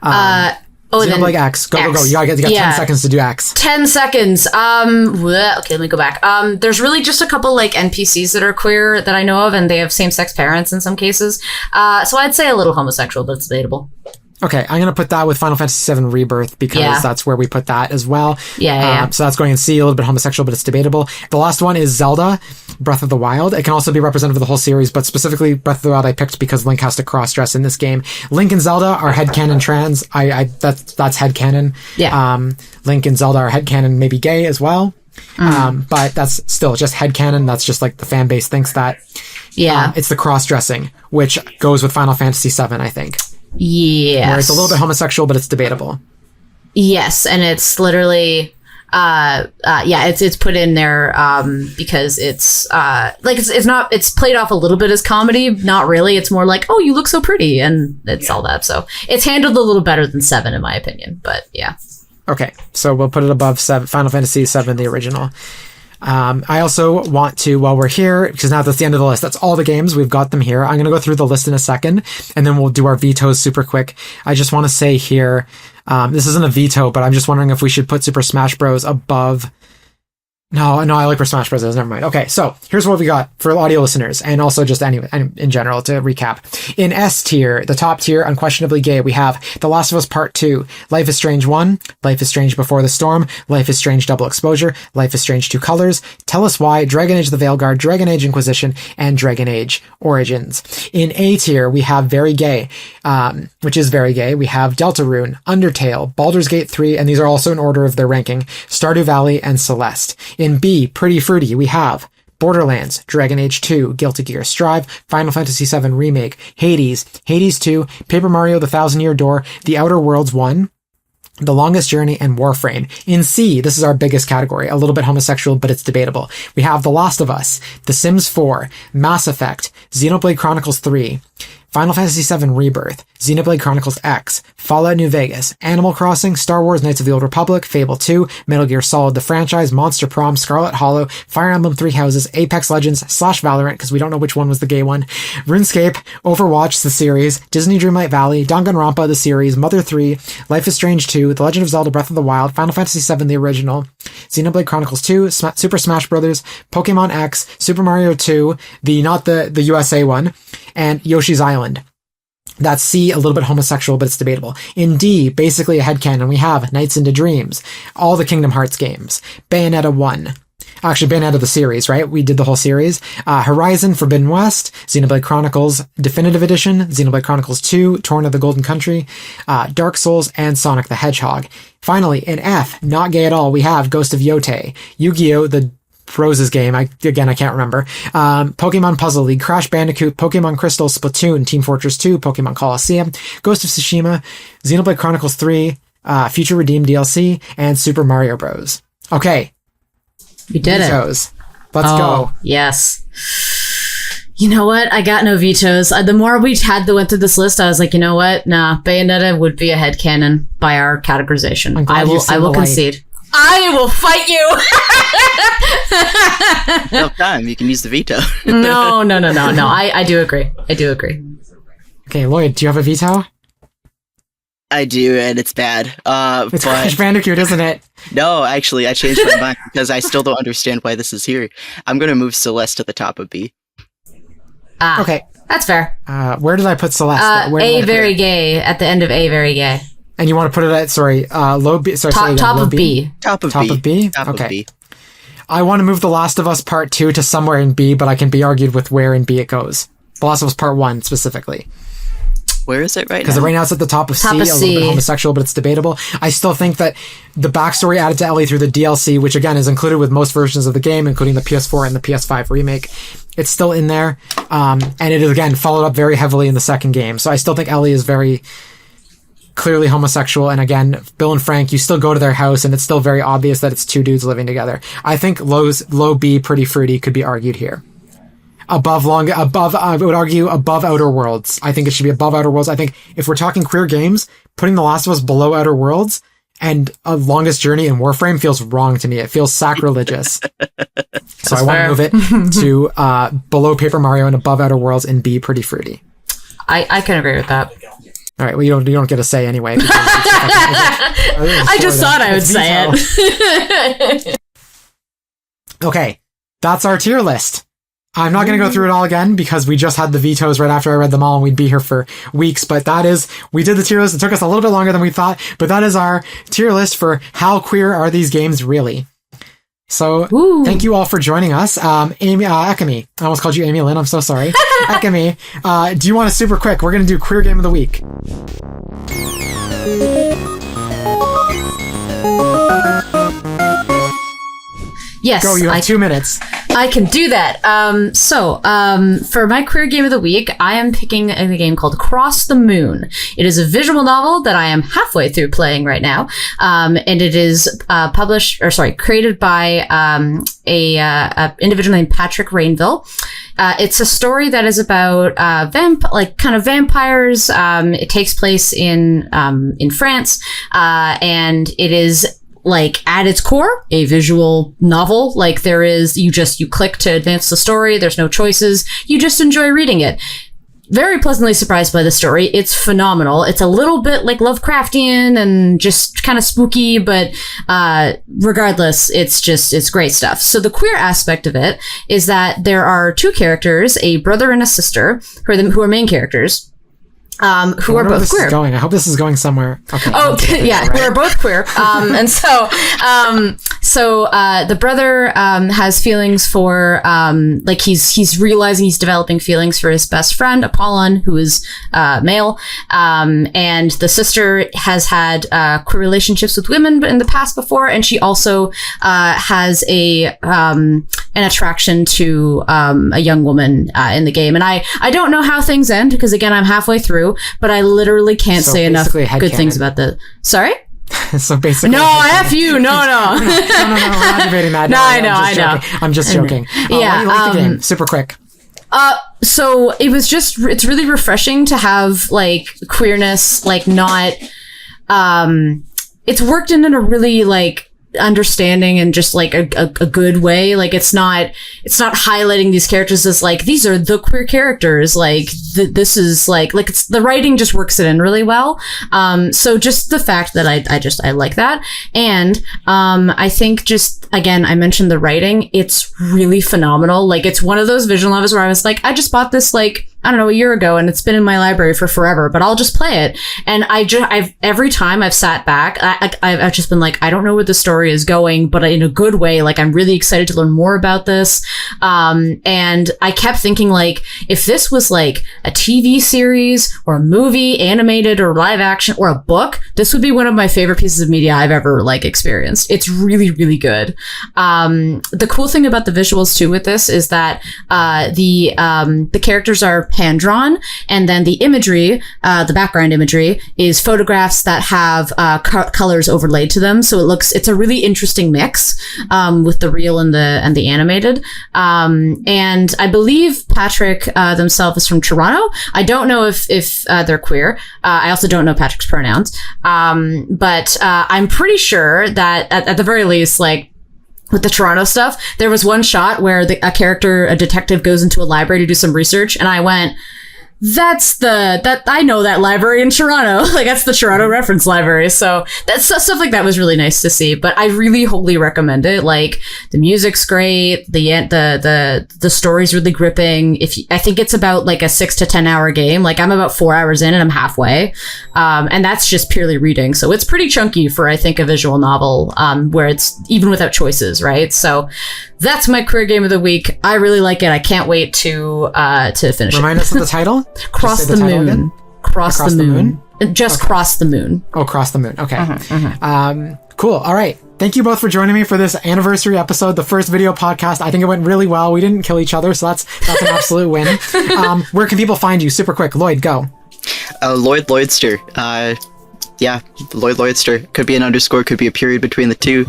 Xenoblade X. Go. You got 10 seconds to do X. 10 seconds. Okay, let me go back. There's really just a couple like NPCs that are queer that I know of, and they have same-sex parents in some cases. So I'd say a little homosexual, but it's debatable. Okay, I'm going to put that with Final Fantasy VII Rebirth because that's where we put that as well. Yeah. So that's going in C, a little bit homosexual, but it's debatable. The last one is Zelda, Breath of the Wild. It can also be representative of the whole series, but specifically Breath of the Wild I picked because Link has to cross-dress in this game. Link and Zelda are headcanon trans. That's headcanon. Yeah. Link and Zelda are headcanon, maybe gay as well. But that's still just headcanon. That's just like the fan base thinks that. Yeah. It's the cross-dressing, which goes with Final Fantasy VII, I think. Yes. Where it's a little bit homosexual, but it's debatable. Yes, and it's literally it's put in there because it's it's played off a little bit as comedy, not really. It's more like, oh, you look so pretty, and it's all that. So it's handled a little better than 7 in my opinion, but yeah. Okay, so we'll put it above Final Fantasy VII, the original. I also want to, while we're here, because now that's the end of the list, that's all the games, we've got them here. I'm going to go through the list in a second, and then we'll do our vetoes super quick. I just want to say here, this isn't a veto, but I'm just wondering if we should put Super Smash Bros. Above... No, I like where Smash Bros. Is. Never mind. Okay, so here's what we got for audio listeners, and also just anyway, in general, to recap. In S tier, the top tier, unquestionably gay, we have The Last of Us Part 2, Life is Strange 1, Life is Strange Before the Storm, Life is Strange Double Exposure, Life is Strange Two Colors, Tell Us Why, Dragon Age the Veilguard, Dragon Age Inquisition, and Dragon Age Origins. In A tier, we have Very Gay, which is very gay. We have Deltarune, Undertale, Baldur's Gate 3, and these are also in order of their ranking, Stardew Valley, and Celeste. In B, pretty fruity, we have Borderlands, Dragon Age 2, Guilty Gear Strive, Final Fantasy VII Remake, Hades, Hades 2, Paper Mario The Thousand Year Door, The Outer Worlds 1, The Longest Journey, and Warframe. In C, this is our biggest category, a little bit homosexual, but it's debatable. We have The Last of Us, The Sims 4, Mass Effect, Xenoblade Chronicles 3, Final Fantasy VII Rebirth, Xenoblade Chronicles X, Fallout New Vegas, Animal Crossing, Star Wars Knights of the Old Republic, Fable 2, Metal Gear Solid the franchise, Monster Prom, Scarlet Hollow, Fire Emblem Three Houses, Apex Legends / Valorant, because we don't know which one was the gay one, RuneScape, Overwatch the series, Disney Dreamlight Valley, Danganronpa the series, Mother 3, Life is Strange 2, The Legend of Zelda Breath of the Wild, Final Fantasy VII the original, Xenoblade Chronicles 2, Super Smash Bros., Pokemon X, Super Mario 2, not the USA one, and Yoshi's Island. That's C, a little bit homosexual, but it's debatable. In D, basically a headcanon, we have Nights into Dreams, all the Kingdom Hearts games, Bayonetta 1, actually Bayonetta the series, right? We did the whole series. Horizon Forbidden West, Xenoblade Chronicles Definitive Edition, Xenoblade Chronicles 2, Torn of the Golden Country, Dark Souls, and Sonic the Hedgehog. Finally, in F, not gay at all, we have Ghost of Yotei, Yu-Gi-Oh! The Rose's game, I can't remember. Pokemon Puzzle League, Crash Bandicoot, Pokemon Crystal, Splatoon, Team Fortress 2, Pokemon Colosseum, Ghost of Tsushima, Xenoblade Chronicles 3, Future Redeemed DLC, and Super Mario Bros. Okay. You did vetoes. it. Let's go. Yes. You know what? I got no vetoes. The more we went through this list, I was like, you know what? Nah, Bayonetta would be a headcanon by our categorization. I will concede. I will fight you. No time. You can use the veto. No. I do agree. Okay, Lloyd, do you have a veto? I do, and it's bad. It's Crash Bandicoot, isn't it? No, actually, I changed my mind because I still don't understand why this is here. I'm going to move Celeste to the top of B. Okay. That's fair. Where did I put Celeste? A very gay, at the end of A very gay. And you want to put it at, low B? Sorry, top of B. Top of B. Top of B. I want to move The Last of Us Part 2 to somewhere in B, but I can be argued with where in B it goes. The Last of Us Part 1, specifically. Where is it right now? Because right now it's at the top of C, a little bit homosexual, but it's debatable. I still think that the backstory added to Ellie through the DLC, which again is included with most versions of the game, including the PS4 and the PS5 remake, it's still in there. And it is, again, followed up very heavily in the second game. So I still think Ellie is very clearly homosexual, and again, Bill and Frank, you still go to their house and it's still very obvious that it's two dudes living together. I think low B, Pretty Fruity could be argued here. I would argue above Outer Worlds. I think it should be above Outer Worlds. I think if we're talking queer games, putting The Last of Us below Outer Worlds and a longest journey in Warframe feels wrong to me. It feels sacrilegious. So I want to move it to below Paper Mario and above Outer Worlds and be Pretty Fruity. I can agree with that. All right, well, you don't get a say anyway. I just thought I would say it. Okay, that's our tier list. I'm not going to go through it all again because we just had the vetoes right after I read them all and we'd be here for weeks. But we did the tier list. It took us a little bit longer than we thought, but that is our tier list for how queer are these games really. So thank you all for joining us. Ekamy, I almost called you Amy Lynn. I'm so sorry. Ekamy, do you want to super quick? We're going to do Queer Game of the Week. Yes. Go, you have 2 minutes. I can do that. For my queer game of the week, I am picking a game called Cross the Moon. It is a visual novel that I am halfway through playing right now. And it is created by a individual named Patrick Rainville. It's a story that is about vampires. It takes place in France, and it is at its core, a visual novel. You click to advance the story. There's no choices. You just enjoy reading it. Very pleasantly surprised by the story. It's phenomenal. It's a little bit like Lovecraftian and just kind of spooky, but regardless, it's great stuff. So the queer aspect of it is that there are two characters, a brother and a sister, who are main characters. Who are both queer. I hope this is going somewhere. Okay. Oh, yeah, right. Who are both queer. And so the brother has feelings for he's realizing he's developing feelings for his best friend Apollon, who is male. And the sister has had queer relationships with women in the past before, and she also has an attraction to a young woman in the game. And I don't know how things end because again I'm halfway through. But I literally can't say enough good things about the. Sorry? So basically. No, F you. No. No, we're not debating that. No, I know. I'm just joking. Yeah. Why do you like the game? Super quick. So it's really refreshing to have queerness, not, it's worked in a really understanding and just a good way. It's not highlighting these characters as these are the queer characters. This is it's the writing just works it in really well. So just the fact that I like that. And, I think just, again, I mentioned the writing. It's really phenomenal. It's one of those visual novels where I was I just bought this I don't know, a year ago, and it's been in my library for forever, but I'll just play it. And every time I've sat back, I've just been I don't know where the story is going, but in a good way. I'm really excited to learn more about this. And I kept thinking, if this was a TV series or a movie, animated or live action or a book, this would be one of my favorite pieces of media I've ever experienced. It's really, really good. The cool thing about the visuals too with this is that, the characters are hand-drawn, and then the imagery, the background imagery, is photographs that have colors overlaid to them. So it's a really interesting mix with the real and the animated. And I believe Patrick themselves is from Toronto. I don't know if they're queer. I also don't know Patrick's pronouns. But I'm pretty sure that at the very least, with the Toronto stuff, there was one shot where a detective goes into a library to do some research, and I went, I know that library in Toronto. That's the Toronto Reference Library. So that's stuff like that was really nice to see. But I really wholly recommend it. The music's great. The story's really gripping. I think it's about a 6 to 10 hour game. I'm about 4 hours in and I'm halfway. And that's just purely reading. So it's pretty chunky for, I think, a visual novel, where it's even without choices, right? So that's my queer game of the week. I really like it. I can't wait to finish it. Remind us of the title. Cross the moon. Cross the moon. Just okay. Cross the moon. Oh, Cross the Moon. Okay. Cool. All right. Thank you both for joining me for this anniversary episode, the first video podcast. I think it went really well. We didn't kill each other, so that's an absolute win. Where can people find you? Super quick. Lloyd, go. Lloyd Lloydster. Yeah, Lloyd Lloydster. Could be an underscore, could be a period between the two.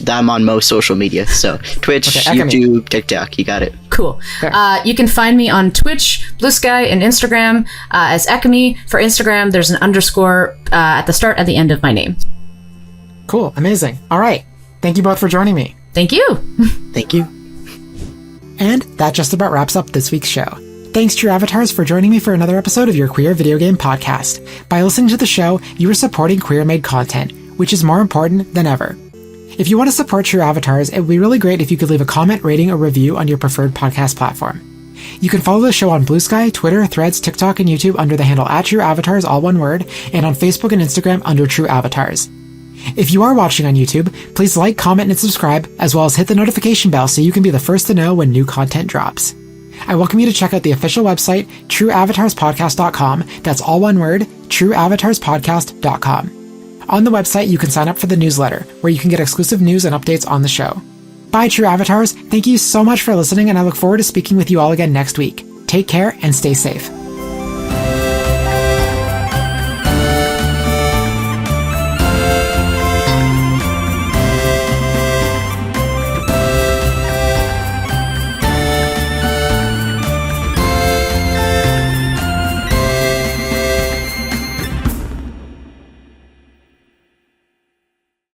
I'm on most social media, so Twitch, YouTube, TikTok, you got it. Cool. You can find me on Twitch, Blue Sky, and Instagram as Ekamy. For Instagram, there's an underscore at the start, at the end of my name. Cool. Amazing. All right. Thank you both for joining me. Thank you. Thank you. And that just about wraps up this week's show. Thanks, True Avatars, for joining me for another episode of your Queer Video Game Podcast. By listening to the show, you are supporting queer-made content, which is more important than ever. If you want to support True Avatars, it would be really great if you could leave a comment, rating, or review on your preferred podcast platform. You can follow the show on Blue Sky, Twitter, Threads, TikTok, and YouTube under the handle @TrueAvatars, all one word, and on Facebook and Instagram under True Avatars. If you are watching on YouTube, please like, comment, and subscribe, as well as hit the notification bell so you can be the first to know when new content drops. I welcome you to check out the official website, trueavatarspodcast.com. That's all one word, trueavatarspodcast.com. On the website, you can sign up for the newsletter, where you can get exclusive news and updates on the show. Bye, True Avatars. Thank you so much for listening, and I look forward to speaking with you all again next week. Take care and stay safe.